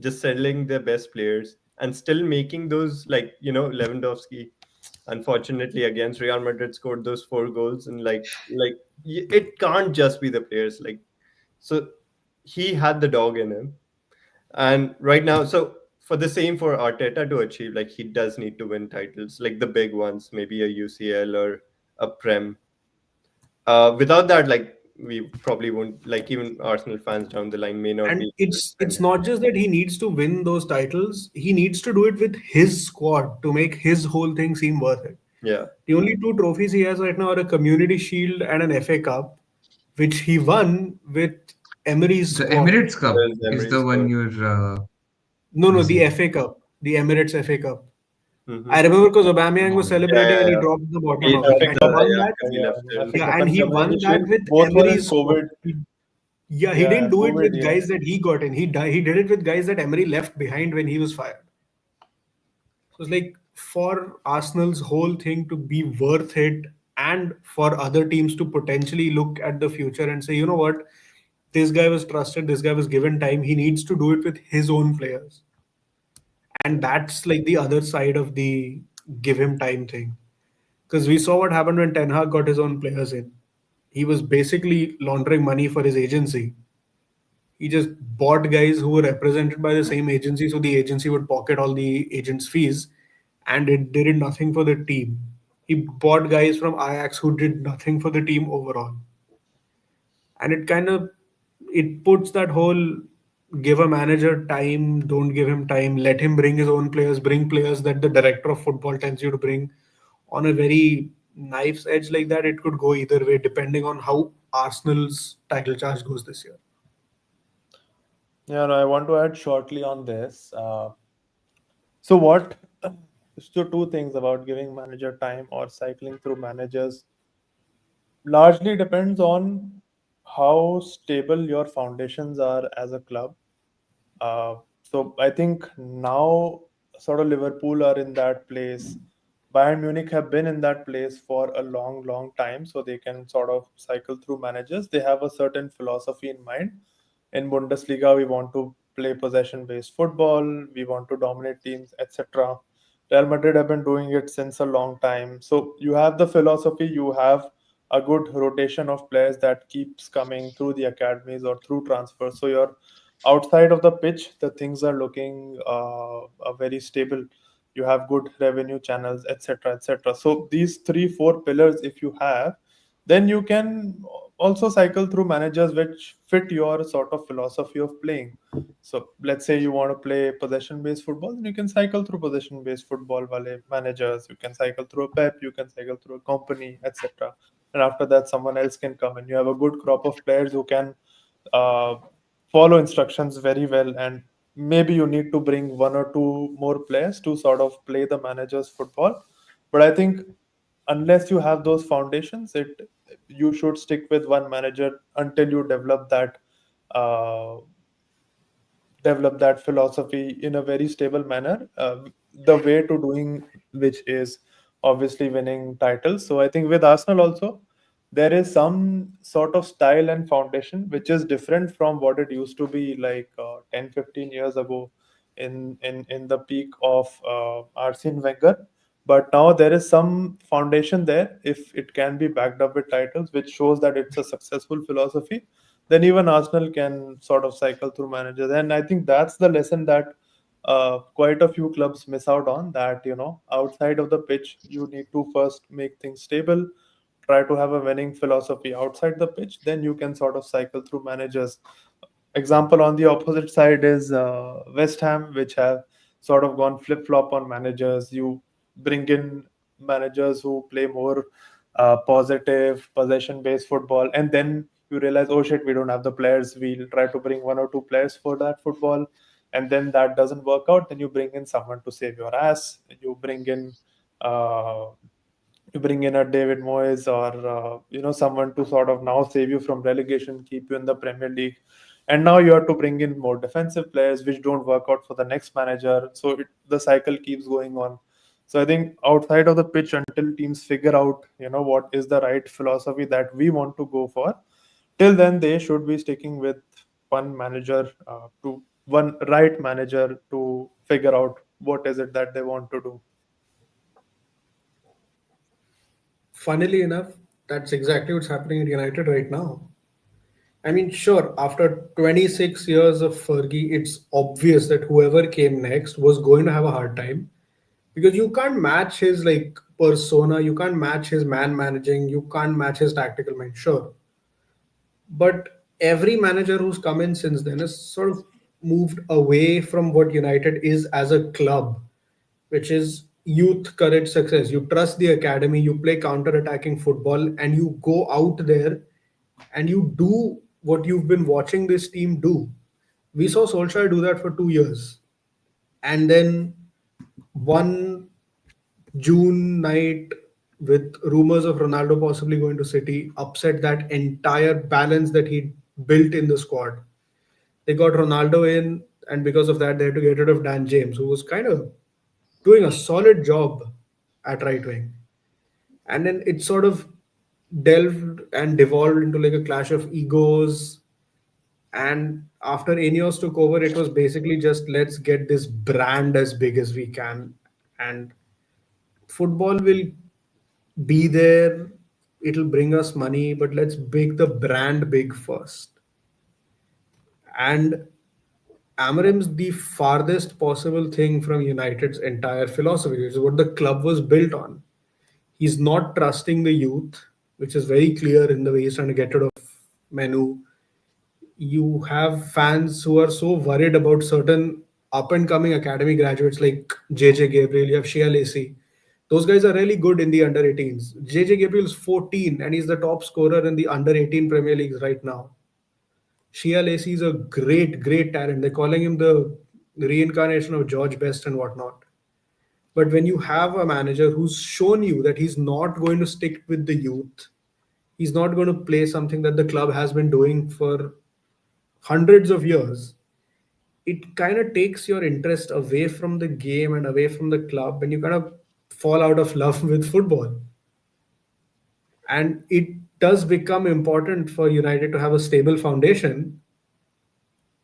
Speaker 3: just selling their best players and still making those like Lewandowski. unfortunately against Real Madrid scored those 4 goals, and it can't just be the players. So he had the dog in him, and right now, so for the same for Arteta to achieve, he does need to win titles, like the big ones, maybe a UCL or a Prem. Without that, we probably won't, even Arsenal fans down the line may not
Speaker 2: And
Speaker 3: be.
Speaker 2: it's not just that he needs to win those titles, he needs to do it with his squad to make his whole thing seem worth it.
Speaker 3: Yeah,
Speaker 2: The only two trophies he has right now are a Community Shield and an FA Cup, which he won with Emery's
Speaker 1: The
Speaker 2: squad.
Speaker 1: Emirates Cup
Speaker 3: there's
Speaker 1: is
Speaker 3: Emery's
Speaker 1: the one
Speaker 3: goal.
Speaker 1: you're
Speaker 2: No, the
Speaker 1: missing.
Speaker 2: FA Cup, the Emirates FA Cup.
Speaker 3: Mm-hmm.
Speaker 2: I remember because Aubameyang was
Speaker 1: Oh,
Speaker 3: Yeah,
Speaker 2: celebrating
Speaker 3: yeah,
Speaker 2: and he
Speaker 3: yeah.
Speaker 2: dropped the bottom
Speaker 3: He
Speaker 2: of it,
Speaker 3: dropped
Speaker 2: and
Speaker 3: the,
Speaker 2: he won
Speaker 3: yeah,
Speaker 2: that.
Speaker 3: because he
Speaker 4: Yeah,
Speaker 3: left
Speaker 4: FA
Speaker 3: early.
Speaker 2: Yeah,
Speaker 4: Cup
Speaker 2: and
Speaker 4: and
Speaker 2: he won
Speaker 4: Community
Speaker 2: that
Speaker 4: Shield,
Speaker 2: with
Speaker 4: both were in
Speaker 2: Emery's squad.
Speaker 4: COVID.
Speaker 2: Yeah, he
Speaker 4: Yeah,
Speaker 2: didn't do it
Speaker 4: COVID
Speaker 2: with
Speaker 4: year.
Speaker 2: guys that he got in. He did it with guys that Emery left behind when he was fired. So it's like for Arsenal's whole thing to be worth it, and for other teams to potentially look at the future and say, you know what, this guy was trusted, this guy was given time, he needs to do it with his own players. And that's like the other side of the give him time thing. Because we saw what happened when Ten Hag got his own players in. He was basically laundering money for his agency. He just bought guys who were represented by the same agency, so the agency would pocket all the agents' fees, and it did nothing for the team. He bought guys from Ajax who did nothing for the team overall, and it kind of it puts that whole give a manager time, don't give him time, let him bring his own players, bring players that the director of football tells you to bring on a very knife's edge like that. It could go either way depending on how Arsenal's title charge goes this year.
Speaker 4: Yeah, no, I want to add shortly on this. So what? So two things about giving manager time or cycling through managers largely depends on how stable your foundations are as a club. So I think now sort of Liverpool are in that place. Bayern Munich have been in that place for a long, long time, so they can sort of cycle through managers. They have a certain philosophy in mind. In Bundesliga, we want to play possession-based football, we want to dominate teams, etc. Real Madrid have been doing it since a long time. So you have the philosophy, you have a good rotation of players that keeps coming through the academies or through transfers. So you're outside of the pitch, the things are looking very stable. You have good revenue channels, etc., etc. So these three, four pillars, if you have, then you can also cycle through managers which fit your sort of philosophy of playing. So let's say you want to play possession-based football, then you can cycle through possession-based football managers. You can cycle through a Pep, you can cycle through a company, etc. And after that, someone else can come, and you have a good crop of players who can uh, follow instructions very well. And maybe you need to bring one or two more players to sort of play the manager's football. But I think unless you have those foundations, it you should stick with one manager until you uh, develop that philosophy in a very stable manner, the way to doing which is obviously winning titles. So I think with Arsenal also there is some sort of style and foundation which is different from what it used to be like 10 15 years ago in the peak of Arsene Wenger. But now there is some foundation there. If it can be backed up with titles, which shows that it's a successful philosophy, then even Arsenal can sort of cycle through managers. And I think that's the lesson that quite a few clubs miss out on. That outside of the pitch, you need to first make things stable, try to have a winning philosophy outside the pitch, then you can sort of cycle through managers. Example on the opposite side is West Ham, which have sort of gone flip flop on managers. You bring in managers who play more positive possession based football, and then you realize, oh shit, we don't have the players. We'll try to bring one or two players for that football, and then that doesn't work out. Then you bring in someone to save your ass. Uh, you bring in a David Moyes or someone to sort of now save you from relegation, keep you in the Premier League, and now you have to bring in more defensive players which don't work out for the next manager. So the cycle keeps going on. So I think outside of the pitch, until teams figure out what is the right philosophy that we want to go for, till then they should be sticking with one manager to one right manager to figure out what is it that they want to do.
Speaker 2: Funnily enough, that's exactly what's happening at United right now. I mean, sure, after 26 years of Fergie, it's obvious that whoever came next was going to have a hard time because you can't match his like persona, you can't match his man managing, you can't match his tactical mind. Sure, but every manager who's come in since then has sort of moved away from what United is as a club, which is youth, courage, success. You trust the academy, you play counter attacking football, and you go out there and you do what you've been watching this team do. We saw Solskjaer do that for 2 years. And then one June night with rumors of Ronaldo possibly going to City upset that entire balance that he built in the squad. They got Ronaldo in, and because of that, they had to get rid of Dan James, who was kind of doing a solid job at right wing. And then it sort of delved and devolved into like a clash of egos. And after Ineos took over, it was basically just let's get this brand as big as we can. And football will be there, it'll bring us money, but let's make the brand big first. And Amarim's the farthest possible thing from United's entire philosophy, which is what the club was built on. He's not trusting the youth, which is very clear in the way he's trying to get rid of Menu. You have fans who are so worried about certain up and coming academy graduates like JJ Gabriel, you have Shia Lacey. Those guys are really good in the under 18s. JJ Gabriel is 14 and he's the top scorer in the under 18 Premier Leagues right now. Shia Lacey is a great, great talent. They're calling him the reincarnation of George Best and whatnot. But when you have a manager who's shown you that he's not going to stick with the youth, he's not going to play something that the club has been doing for hundreds of years, it kind of takes your interest away from the game and away from the club, and you kind of fall out of love with football. And it does become important for United to have a stable foundation,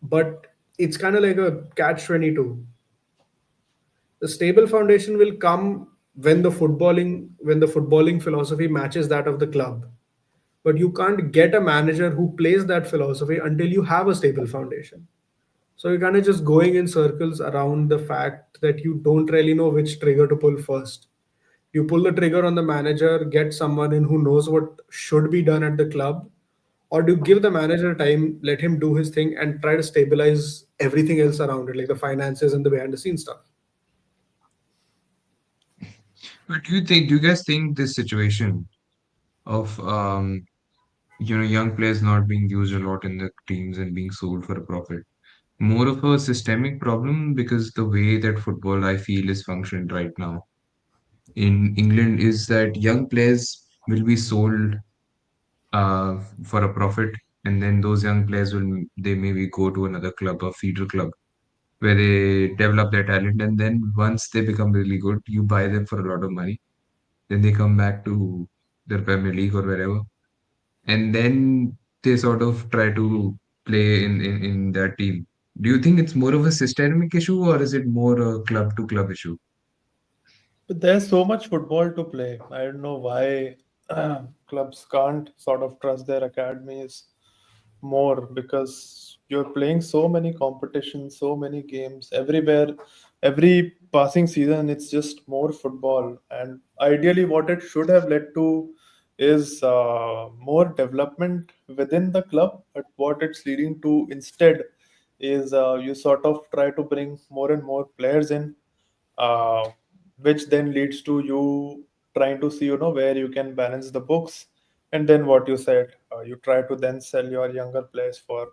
Speaker 2: but it's kind of like a catch 22. The stable foundation will come when the footballing philosophy matches that of the club. But you can't get a manager who plays that philosophy until you have a stable foundation. So you're kind of just going in circles around the fact that you don't really know which trigger to pull first. You pull the trigger on the manager, get someone in who knows what should be done at the club, or do you give the manager time, let him do his thing, and try to stabilize everything else around it, like the finances and the behind the scenes stuff?
Speaker 1: But do you guys think this situation of young players not being used a lot in the teams and being sold for a profit, more of a systemic problem because the way that football I feel is functioned right now in England is that young players will be sold for a profit, and then those young players will they maybe go to another club, a feeder club, where they develop their talent, and then once they become really good, you buy them for a lot of money. Then they come back to their Premier League or wherever, and then they sort of try to play in that team. Do you think it's more of a systemic issue or is it more a club to club issue?
Speaker 4: But there's so much football to play. I don't know why clubs can't sort of trust their academies more, because you're playing so many competitions, so many games everywhere. Every passing season, it's just more football. And ideally, what it should have led to is more development within the club. But what it's leading to instead is you sort of try to bring more and more players in, uh, which then leads to you trying to see, where you can balance the books. And then what you said, you try to then sell your younger players for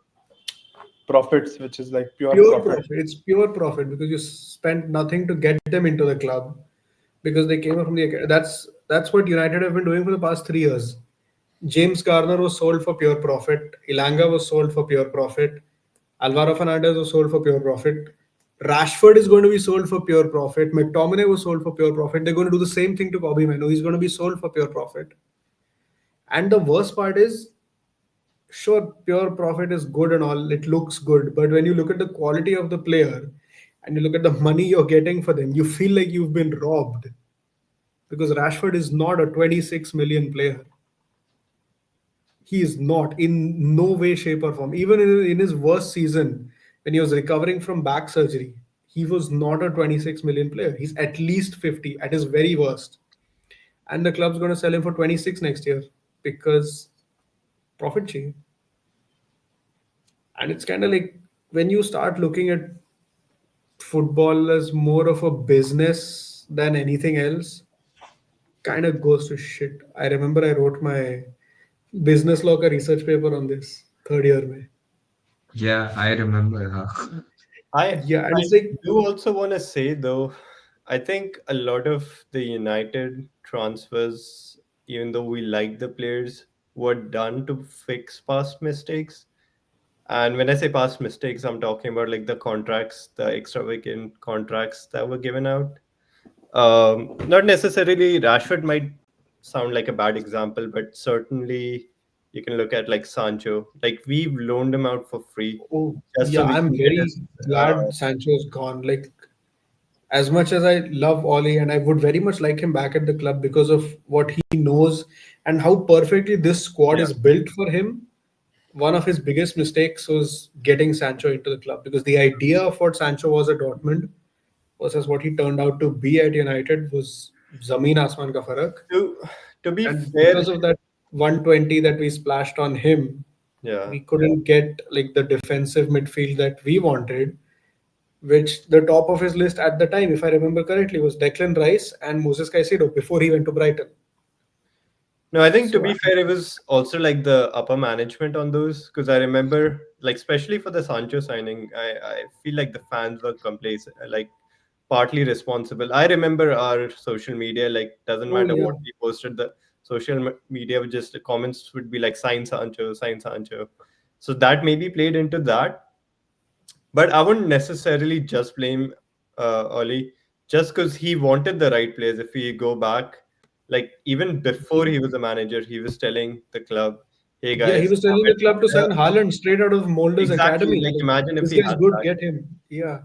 Speaker 4: profits, which is like pure
Speaker 2: Pure
Speaker 4: profit.
Speaker 2: profit. It's pure profit because you spent nothing to get them into the club because they came up from the. That's what United have been doing for the past 3 years. James Garner was sold for pure profit. Ilanga was sold for pure profit. Alvaro Fernandez was sold for pure profit. Rashford is going to be sold for pure profit. McTominay was sold for pure profit. They're going to do the same thing to Bobby Manu. He's going to be sold for pure profit. And the worst part is, sure, pure profit is good and all. It looks good. But when you look at the quality of the player and you look at the money you're getting for them, you feel like you've been robbed because Rashford is not a 26 million player. He is not in no way, shape, or form. Even in his worst season, when he was recovering from back surgery, he was not a 26 million player. He's at least 50 at his very worst. And the club's going to sell him for 26 next year because profit chain. And it's kind of like when you start looking at football as more of a business than anything else, kind of goes to shit. I remember I wrote my business law ka research paper on this third year. Mein.
Speaker 1: Yeah, I remember. Huh?
Speaker 2: Yeah, and
Speaker 3: I
Speaker 2: it's like,
Speaker 3: do also want to say though, I think a lot of the United transfers, even though we like the players, were done to fix past mistakes. And when I say past mistakes, I'm talking about like the contracts, the extravagant contracts that were given out. Not necessarily Rashford might sound like a bad example, but certainly you can look at like Sancho. Like we've loaned him out for free
Speaker 2: oh,
Speaker 3: just so
Speaker 2: yeah,
Speaker 3: we
Speaker 2: I'm
Speaker 3: can get
Speaker 2: very
Speaker 3: his.
Speaker 2: glad Sancho's gone. Like, as much as I love Ollie and I would very much like him back at the club because of what he knows and how perfectly this squad
Speaker 3: Yeah.
Speaker 2: is built for him, one of his biggest mistakes was getting Sancho into the club because the idea of what Sancho was at Dortmund versus what he turned out to be at United was zameen asman ka farak.
Speaker 3: To to be
Speaker 2: And
Speaker 3: fair,
Speaker 2: because of that 120 that we splashed on him,
Speaker 3: yeah.
Speaker 2: we couldn't get like the defensive midfield that we wanted, which the top of his list at the time, if I remember correctly, was Declan Rice and Moses Caicedo before he went to Brighton.
Speaker 3: No, I think to
Speaker 2: So
Speaker 3: be fair, it was also like the upper management on those because I remember, like, especially for the Sancho signing, I feel like the fans were complacent, like partly responsible. I remember our social media, like, doesn't
Speaker 2: oh
Speaker 3: matter
Speaker 2: yeah,
Speaker 3: what we posted, the social media would just the comments would be like, sign Sancho, sign Sancho. So that maybe played into that. But I wouldn't necessarily just blame Oli just because he wanted the right players. If we go back, like even before he was a manager, he was telling the club, "Hey
Speaker 2: yeah, he
Speaker 3: guys,
Speaker 2: was telling the club to sign Haaland straight out of Molde's
Speaker 3: exactly."
Speaker 2: academy.
Speaker 3: Like
Speaker 2: Like,
Speaker 3: imagine if
Speaker 2: this
Speaker 3: he
Speaker 2: guy's
Speaker 3: had
Speaker 2: good,
Speaker 3: that.
Speaker 2: get him. Yeah,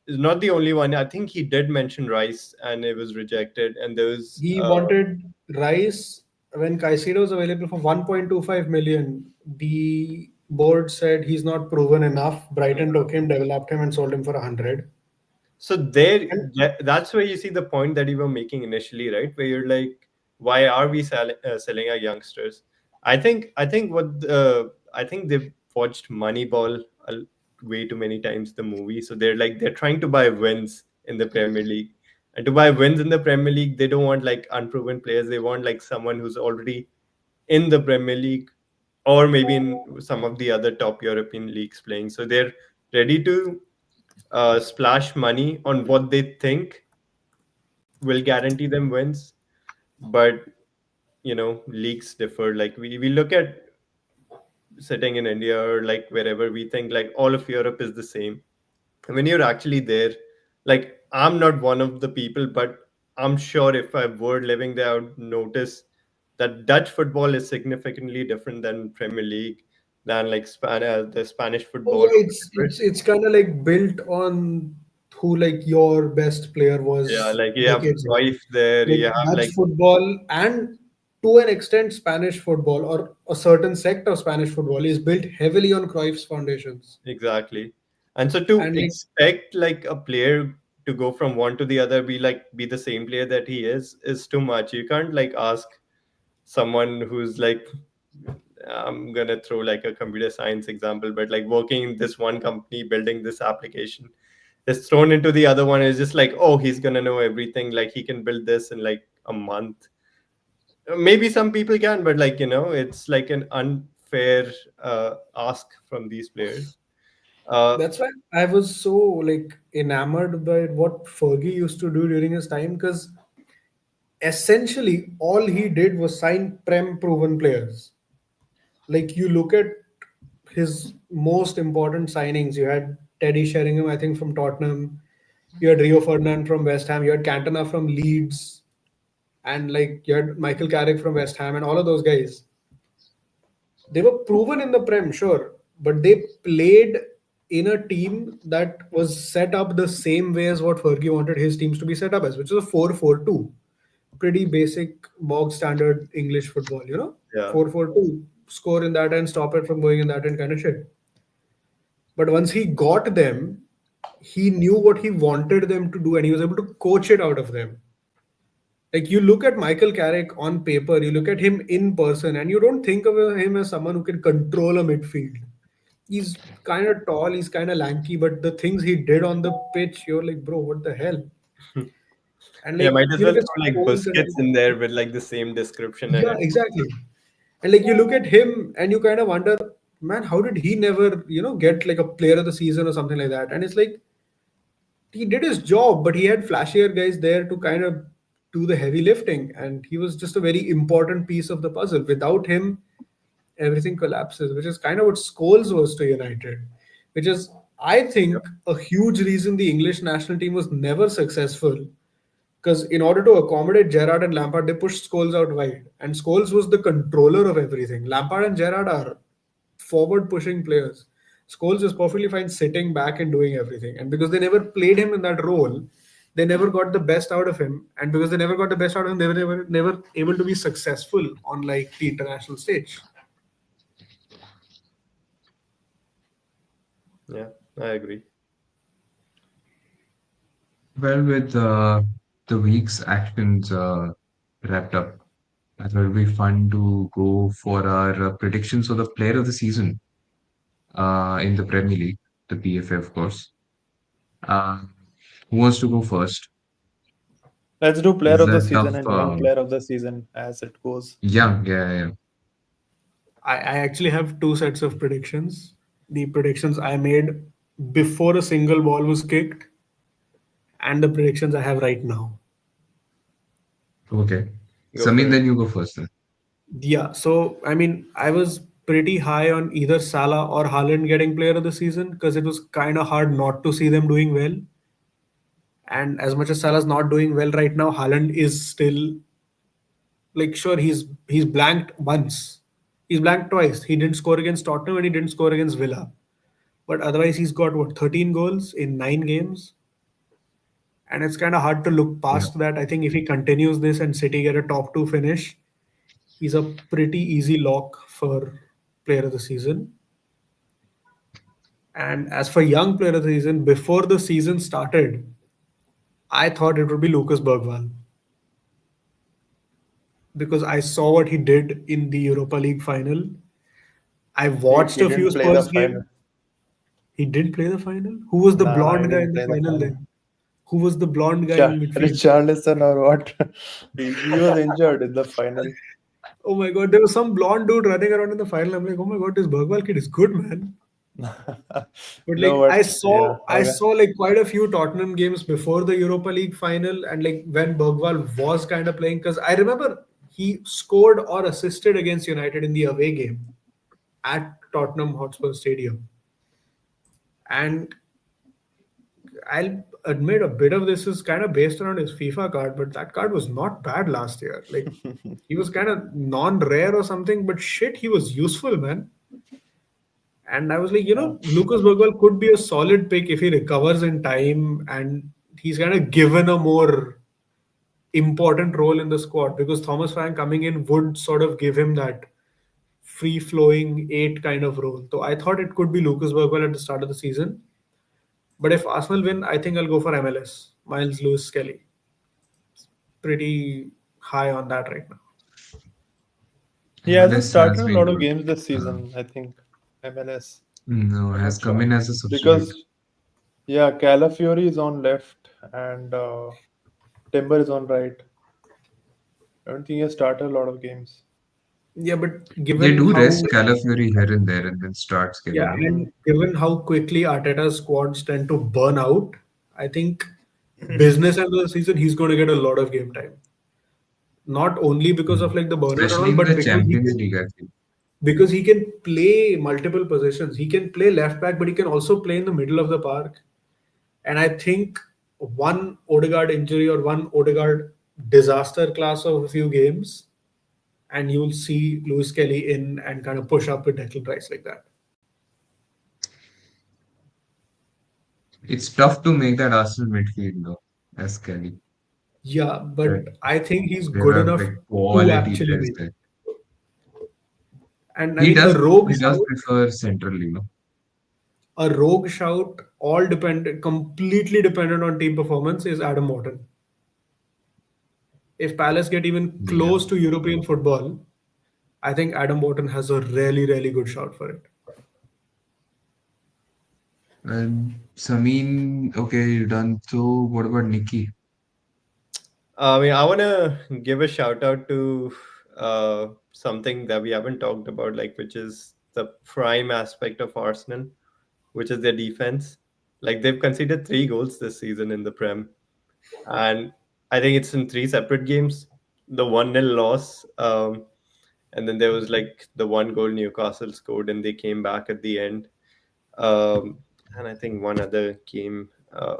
Speaker 3: Is not the only one. I think he did mention Rice, and it was rejected. And there was,
Speaker 2: he wanted Rice when Caicedo was available for 1.25 million. The board said he's not proven enough. Brighton took him, developed him, and sold him for 100.
Speaker 3: so there,
Speaker 2: And
Speaker 3: that's where you see the point that you were making initially, right? Where you're like, why are we selling our youngsters? I think I think they've watched Moneyball way too many times the movie, so they're trying to buy wins in the Premier League, and to buy wins in the Premier League, they don't want like unproven players. They want like someone who's already in the Premier League or maybe in some of the other top European leagues playing. So they're ready to splash money on what they think will guarantee them wins. But leagues differ. Like we look at sitting in India or like wherever, we think like all of Europe is the same. And when you're actually there, like I'm not one of the people, but I'm sure if I were living there, I would notice that Dutch football is significantly different than Premier League, than like the Spanish
Speaker 2: oh
Speaker 3: football
Speaker 2: yeah,
Speaker 3: or
Speaker 2: it's
Speaker 3: whatever.
Speaker 2: it's it's kind of like built on who like your best player
Speaker 3: Yeah,
Speaker 2: was
Speaker 3: like you have
Speaker 2: decades ago.
Speaker 3: Cruyff there,
Speaker 2: Like
Speaker 3: you have
Speaker 2: Dutch
Speaker 3: like
Speaker 2: football and to an extent Spanish football or a certain sect of Spanish football is built heavily on Cruyff's foundations.
Speaker 3: exactly. And so to
Speaker 2: And like
Speaker 3: expect like a player to go from one to the other, be the same player that he is too much. You can't like ask someone who's like, I'm gonna throw like a computer science example, but like working in this one company building this application is thrown into the other one, is just like, oh, he's gonna know everything, like he can build this in like a month. Maybe some people can, but like it's like an unfair ask from these players. uh
Speaker 2: that's why I was so like enamored by what Fergie used to do during his time because essentially all he did was sign prem proven players. Like you look at his most important signings, you had Teddy Sheringham, I think, from Tottenham. You had Rio Ferdinand from West Ham. You had Cantona from Leeds, and like you had Michael Carrick from West Ham, and all of those guys. They were proven in the Prem, sure, but they played in a team that was set up the same way as what Fergie wanted his teams to be set up as, which is a 4-4-2. pretty basic bog standard English football, you know,
Speaker 3: Yeah.
Speaker 2: 4-4-2, score in that end, stop it from going in that end kind of shit. But once he got them, he knew what he wanted them to do and he was able to coach it out of them. Like you look at Michael Carrick on paper, you look at him in person, and you don't think of him as someone who can control a midfield. He's kind of tall, he's kind of lanky, but the things he did on the pitch, you're like, bro, what the hell? And
Speaker 3: Yeah,
Speaker 2: like
Speaker 3: might as
Speaker 2: you
Speaker 3: well
Speaker 2: look at
Speaker 3: throw like
Speaker 2: Scholes and
Speaker 3: Busquets in there with like the same description and
Speaker 2: yeah,
Speaker 3: it.
Speaker 2: exactly. And like you look at him and you kind of wonder, man, how did he never, get like a player of the season or something like that? And it's like he did his job, but he had flashier guys there to kind of do the heavy lifting. And he was just a very important piece of the puzzle. Without him, everything collapses, which is kind of what Scholes was to United, which is, I
Speaker 3: Yeah.
Speaker 2: think, a huge reason the English national team was never successful. Because in order to accommodate Gerrard and Lampard, they pushed Scholes out wide. And Scholes was the controller of everything. Lampard and Gerrard are forward pushing players. Scholes is perfectly fine sitting back and doing everything. And because they never played him in that role, they never got the best out of him. And because they never got the best out of him, they were never able to be successful on like the international stage.
Speaker 3: Yeah, I agree.
Speaker 1: Well, with the week's actions wrapped up, I thought it'd be fun to go for our predictions for the player of the season in the Premier League, the PFA, of course. Uh, who wants to go first?
Speaker 4: Let's do player
Speaker 1: Is
Speaker 4: of the
Speaker 1: that
Speaker 4: season
Speaker 1: tough?
Speaker 4: and young player of the season as it goes.
Speaker 1: Yeah, yeah, yeah.
Speaker 2: I actually have two sets of predictions. The predictions I made before a single ball was kicked, and the predictions I have right now.
Speaker 1: Okay.
Speaker 3: Go for
Speaker 1: Samin,
Speaker 3: it.
Speaker 1: then you go first then.
Speaker 2: Yeah, so I mean, I was pretty high on either Salah or Haaland getting player of the season because it was kind of hard not to see them doing well. And as much as Salah's not doing well right now, Haaland is still like sure he's blanked once. He's blanked twice. He didn't score against Tottenham and he didn't score against Villa. But otherwise he's got what 13 goals in 9 games. And it's kind of hard to look
Speaker 1: Yeah.
Speaker 2: past that. I think if he continues this and City get a top 2 finish, he's a pretty easy lock for player of the season. And as for young player of the season, before the season started, I thought it would be Lucas Bergwijn because I saw what he did in the Europa League final. I watched
Speaker 4: He
Speaker 2: a few
Speaker 4: didn't play the
Speaker 2: Spurs
Speaker 4: final.
Speaker 2: games. He didn't play the final. Who was the
Speaker 4: Nah, he
Speaker 2: blonde guy
Speaker 4: didn't
Speaker 2: in the
Speaker 4: play the
Speaker 2: final
Speaker 4: final.
Speaker 2: then? Who was the blonde guy in midfield?
Speaker 4: Richarlison or what? He was injured in the final.
Speaker 2: Oh my god, there was some blonde dude running around in the final. I'm like, oh my god, this Bergwijn kid is good, man. But
Speaker 4: No,
Speaker 2: like
Speaker 4: but
Speaker 2: I
Speaker 4: yeah,
Speaker 2: saw I
Speaker 4: okay.
Speaker 2: saw like quite a few Tottenham games before the Europa League final and like when Bergwijn was kind of playing because I remember he scored or assisted against United in the away game at Tottenham Hotspur Stadium. And I'll admit a bit of this is kind of based around his FIFA card, but that card was not bad last year. Like he was kind of non-rare or something, but shit, he was useful, man. And I was like,
Speaker 4: Yeah.
Speaker 2: Lucas Bergwijn could be a solid pick if he recovers in time and he's kind of given a more important role in the squad because Thomas Frank coming in would sort of give him that free flowing eight kind of role. So I thought it could be Lucas Bergwijn at the start of the season. But if Arsenal win, I think I'll go for MLS, Miles Lewis Kelly. Pretty high on that right now.
Speaker 4: He hasn't
Speaker 1: MLS
Speaker 4: started
Speaker 1: has
Speaker 4: a
Speaker 1: been
Speaker 4: lot of
Speaker 1: good.
Speaker 4: games this
Speaker 1: Uh,
Speaker 4: season, I think. MLS.
Speaker 1: no,
Speaker 4: I'm
Speaker 1: has
Speaker 4: not
Speaker 1: come
Speaker 4: sure.
Speaker 1: in as a substitute.
Speaker 4: Because, yeah, Calafiori is on left and Timber is on right. I don't think he has started a lot of games.
Speaker 2: Yeah, but
Speaker 1: They
Speaker 2: given
Speaker 1: do
Speaker 2: how
Speaker 1: rest Calafiori here and there and then start
Speaker 2: yeah,
Speaker 1: Skelly.
Speaker 4: Mm.
Speaker 2: and given how quickly Arteta's squads tend to burn out, I think business end of the season he's going to get a lot of game time. Not only because of like the burnout and
Speaker 1: Especially
Speaker 2: all,
Speaker 1: in
Speaker 2: but
Speaker 1: the Champions League, I think.
Speaker 2: because he can play multiple positions. He can play left back, but he can also play in the middle of the park. And I think one Odegaard injury or one Odegaard disaster class of a few games, and you'll see Lewis Kelly in and kind of push up with Declan Rice like that.
Speaker 1: It's tough to make that Arsenal midfield though, as Kelly.
Speaker 2: Yeah,
Speaker 1: Right.
Speaker 2: but I think he's
Speaker 1: There
Speaker 2: good
Speaker 1: are
Speaker 2: enough
Speaker 1: like
Speaker 2: to
Speaker 1: quality
Speaker 2: actually
Speaker 1: players
Speaker 2: make
Speaker 1: there.
Speaker 2: it. And I
Speaker 1: He
Speaker 2: mean,
Speaker 1: does he does prefer central,
Speaker 2: a rogue shout, all completely dependent on team performance, is Adam Morton. If Palace get even
Speaker 1: Yeah.
Speaker 2: close to European football, I think Adam Morton has a really, really good shout for it.
Speaker 1: And Samin, okay, you done. So what about Nikki?
Speaker 3: I mean, I want to give a shout out to something that we haven't talked about, like which is the prime aspect of Arsenal, which is their defense. Like they've conceded 3 goals this season in the Prem, and I think it's in 3 separate games. The 1-0 loss, and then there was like the 1 goal Newcastle scored, and they came back at the end. Um, and I think one other game,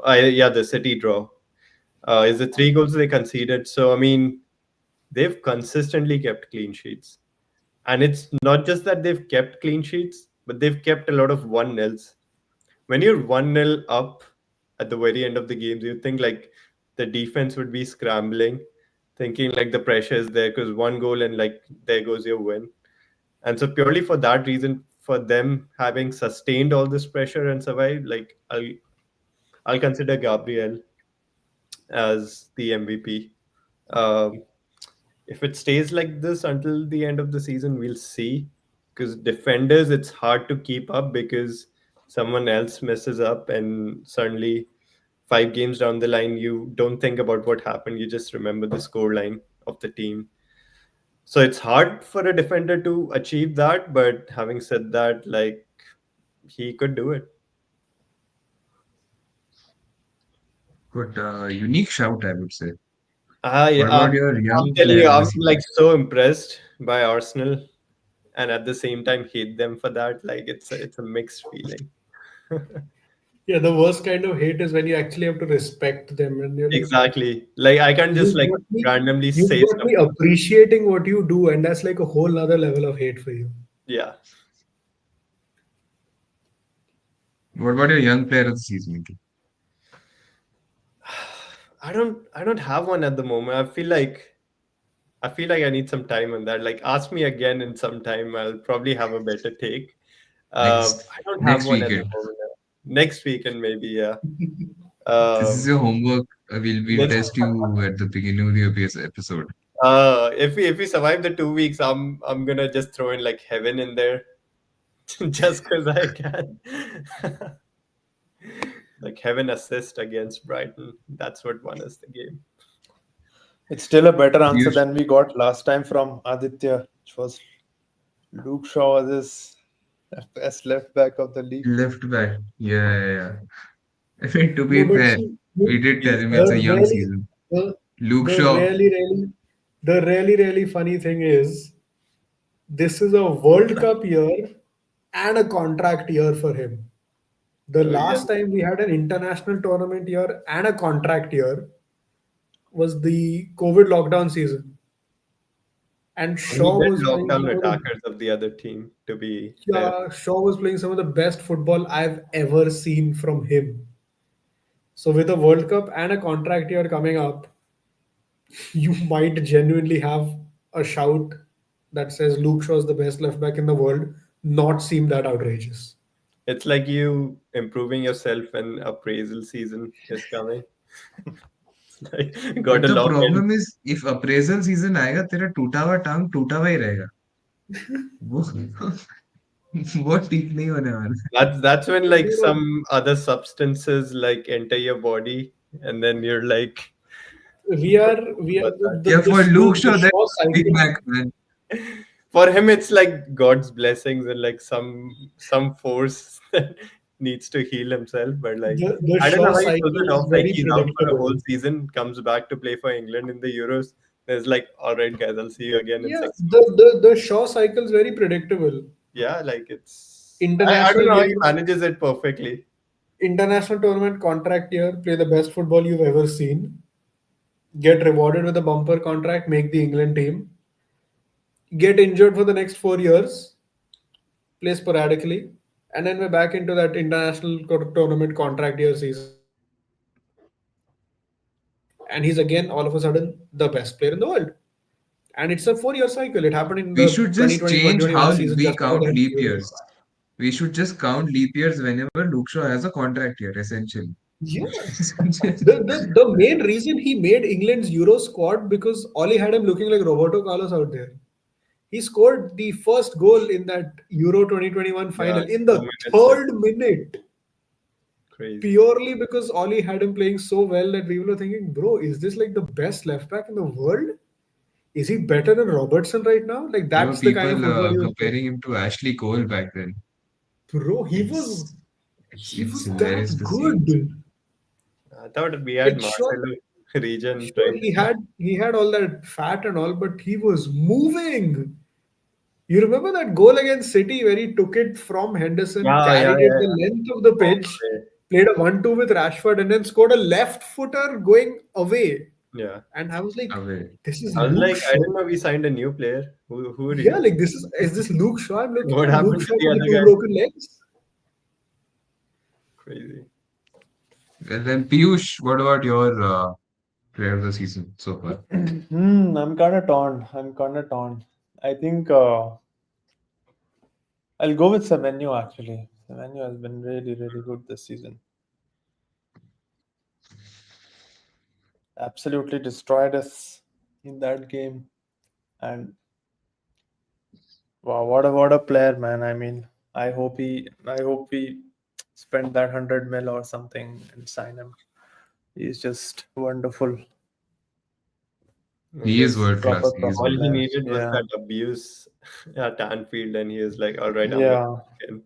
Speaker 3: yeah, the City draw is the 3 goals they conceded. So I mean, they've consistently kept clean sheets. And it's not just that they've kept clean sheets, but they've kept a lot of 1-0s. When you're 1-0 up at the very end of the games, you think like the defense would be scrambling, thinking like the pressure is there because 1 goal and like there goes your win. And so purely for that reason, for them having sustained all this pressure and survived, like I'll consider Gabriel as the MVP. Um, if it stays like this until the end of the season, we'll see. Because defenders, it's hard to keep up because someone else messes up, and suddenly 5 games down the line, you don't think about what happened. You just remember the score line of the team. So it's hard for a defender to achieve that. But having said that, like he could do it.
Speaker 1: Good, unique shout, I would say.
Speaker 3: I,
Speaker 1: What
Speaker 3: uh,
Speaker 1: about your
Speaker 3: I'm
Speaker 1: young
Speaker 3: telling
Speaker 1: player
Speaker 3: you,
Speaker 1: of the
Speaker 3: I'm like
Speaker 1: season?
Speaker 3: so impressed by Arsenal, and at the same time hate them for that. Like it's a mixed feeling.
Speaker 2: Yeah, the worst kind of hate is when you actually have to respect them and you're like,
Speaker 3: Exactly. Like I can't just
Speaker 2: you've
Speaker 3: like
Speaker 2: got me,
Speaker 3: randomly
Speaker 2: you've
Speaker 3: say
Speaker 2: got
Speaker 3: stuff.
Speaker 2: me appreciating what you do, and that's like a whole other level of hate for you.
Speaker 3: Yeah.
Speaker 1: What about your young player of the season, Nikki?
Speaker 3: I don't have one at the moment. I feel like I need some time on that. Like ask me again in some time. I'll probably have a better take.
Speaker 1: Next
Speaker 3: I don't have
Speaker 1: next
Speaker 3: one at the
Speaker 1: weekend.
Speaker 3: moment. Next weekend maybe, yeah.
Speaker 1: This is
Speaker 3: Um
Speaker 1: your homework. We'll
Speaker 3: let's
Speaker 1: test you at the beginning of the episode.
Speaker 3: if we survive the 2 weeks, I'm gonna just throw in like heaven in there just because I can. Like heaven assist against Brighton. That's what won us the game.
Speaker 4: It's still a better answer
Speaker 1: You
Speaker 4: than we got last time from Aditya, which was Luke Shaw as best left back of the league.
Speaker 1: left back. Yeah, yeah, yeah. I mean, to
Speaker 2: No,
Speaker 1: be
Speaker 2: but
Speaker 1: fair,
Speaker 2: see,
Speaker 1: we did tell
Speaker 3: He's
Speaker 1: him it's
Speaker 2: the
Speaker 1: a young
Speaker 2: really,
Speaker 1: season.
Speaker 2: the,
Speaker 1: Luke
Speaker 2: the
Speaker 1: Shaw,
Speaker 2: really, really, the really, really funny thing is, this is a World Cup year and a contract year for him. The
Speaker 3: oh yeah.
Speaker 2: last time we had an international tournament year and a contract year was the COVID lockdown season, and
Speaker 3: And he
Speaker 2: Shaw
Speaker 3: did
Speaker 2: was
Speaker 3: lock
Speaker 2: playing
Speaker 3: down
Speaker 2: some of the
Speaker 3: attackers of the other team, to be fair.
Speaker 2: yeah, Shaw was playing some of the best football I've ever seen from him. So with a World Cup and a contract year coming up, you might genuinely have a shout that says Luke Shaw is the best left back in the world, not seem that outrageous.
Speaker 3: It's like you improving yourself when appraisal season is coming. It's like got
Speaker 1: but
Speaker 3: to
Speaker 1: the
Speaker 3: lock in.
Speaker 1: problem is if appraisal season आएगा तेरा टूटा हुआ टांग टूटा हुआ ही रहेगा वो वो ठीक नहीं होने वाला
Speaker 3: That's when
Speaker 2: No,
Speaker 3: like
Speaker 2: no,
Speaker 3: some other substances like enter your body, and then you're like,
Speaker 2: we are
Speaker 3: what's that?
Speaker 1: yeah for Luke
Speaker 2: the
Speaker 1: Shaw that's
Speaker 2: Shaw
Speaker 1: big
Speaker 2: cycle.
Speaker 1: back man
Speaker 3: For him, it's like God's blessings and like some force that needs to heal himself. But like,
Speaker 2: The
Speaker 3: I don't know
Speaker 2: Shaw
Speaker 3: how he pulls
Speaker 2: cycle
Speaker 3: it
Speaker 2: is
Speaker 3: off. Like
Speaker 2: very
Speaker 3: he's out for a whole
Speaker 2: predictable.
Speaker 3: season, comes back to play for England in the Euros. There's like, all right, guys, I'll see you again in
Speaker 2: Yeah,
Speaker 3: 6 months.
Speaker 2: the Shaw cycle is very predictable.
Speaker 3: Yeah, like I don't
Speaker 2: International
Speaker 3: know how
Speaker 2: year,
Speaker 3: he manages it perfectly.
Speaker 2: international tournament contract year, play the best football you've ever seen, get rewarded with a bumper contract, make the England team, get injured for the next 4 years, play sporadically, and then we're back into that international tournament contract year season. and he's again all of a sudden the best player in the world. And it's a 4 year cycle. It happened in
Speaker 1: We
Speaker 2: the
Speaker 1: should just
Speaker 2: 2020
Speaker 1: change
Speaker 2: 2021
Speaker 1: how
Speaker 2: season,
Speaker 1: we
Speaker 2: just before
Speaker 1: count
Speaker 2: that.
Speaker 1: leap years. We should just count leap years whenever Luke Shaw has a contract year, essentially.
Speaker 2: Yeah. The main reason he made England's Euro squad because Ollie had him looking like Roberto Carlos out there. He scored the first goal in that Euro 2021
Speaker 3: Yeah,
Speaker 2: final in
Speaker 3: 2 minutes left.
Speaker 2: third minute,
Speaker 3: Crazy.
Speaker 2: purely because Ollie had him playing so well that people were thinking, bro, is this like the best left back in the world? Is he better than Robertson right now? Like
Speaker 1: There were
Speaker 2: that's the kind of
Speaker 1: people
Speaker 2: football he was playing.
Speaker 1: comparing him to Ashley Cole back then.
Speaker 2: Bro,
Speaker 1: It's
Speaker 2: he
Speaker 1: it's
Speaker 2: was that
Speaker 1: hilarious to see.
Speaker 2: good.
Speaker 3: I thought we had
Speaker 2: Like sure,
Speaker 3: Marcelo region
Speaker 2: sure
Speaker 3: trying to.
Speaker 2: he had all that fat and all, but he was moving. You remember that goal against City where he took it from Henderson,
Speaker 3: Yeah, yeah,
Speaker 2: carried it
Speaker 3: yeah,
Speaker 2: the
Speaker 3: yeah.
Speaker 2: length of the
Speaker 3: All
Speaker 2: pitch,
Speaker 3: the way.
Speaker 2: played a 1-2 with Rashford, and then scored a left footer going away.
Speaker 3: Yeah.
Speaker 2: And I was like,
Speaker 1: Away.
Speaker 2: this is
Speaker 3: I was
Speaker 2: Luke
Speaker 3: like, I
Speaker 2: Shaw.
Speaker 3: didn't know we signed a new player. Who did
Speaker 2: Yeah,
Speaker 3: you?
Speaker 2: like is this Luke Shaw I'm looking
Speaker 3: What
Speaker 2: at? Luke
Speaker 3: happened to
Speaker 2: Shaw
Speaker 3: the
Speaker 2: with the
Speaker 3: other
Speaker 2: two
Speaker 3: guy?
Speaker 2: broken legs?
Speaker 3: Crazy.
Speaker 1: And then Piyush, what about your player of the season so far?
Speaker 4: I'm kind of torn. I think I'll go with Semenyo actually. Semenyo has been really, really good this season. Absolutely destroyed us in that game. And wow, what a player, man. I mean, I hope we spend that 100 mil or something and sign him. He's just wonderful.
Speaker 3: I
Speaker 1: He is
Speaker 3: guess
Speaker 1: world class.
Speaker 4: Proper,
Speaker 1: He is
Speaker 4: proper
Speaker 3: all
Speaker 1: world
Speaker 3: he
Speaker 4: player.
Speaker 1: class.
Speaker 3: needed was
Speaker 4: Yeah.
Speaker 3: that abuse at Anfield, and he was like, "All right, I'm
Speaker 4: Yeah.
Speaker 3: in."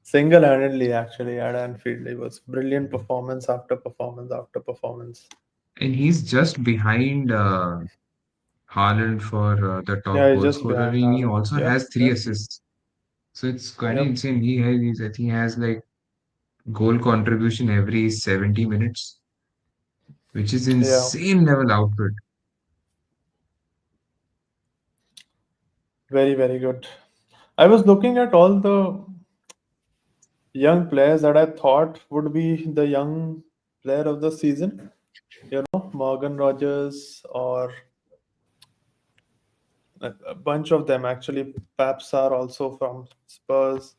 Speaker 4: Single-handedly, actually, at Anfield, it was brilliant performance after performance after performance.
Speaker 1: And he's just behind Haaland for the top
Speaker 4: Yeah, he's
Speaker 1: goal
Speaker 4: just
Speaker 1: scorer. And
Speaker 4: behind
Speaker 1: he
Speaker 4: Haaland.
Speaker 1: also
Speaker 4: Yep,
Speaker 1: has three
Speaker 4: yep,
Speaker 1: assists. So it's quite
Speaker 4: yep.
Speaker 1: insane. I think he has like goal contribution every 70 minutes, which is
Speaker 4: Yeah,
Speaker 1: insane level output.
Speaker 4: very, very good. I was looking at all the young players that I thought would be the young player of the season. Morgan Rogers or a bunch of them actually. Paps are also from Spurs.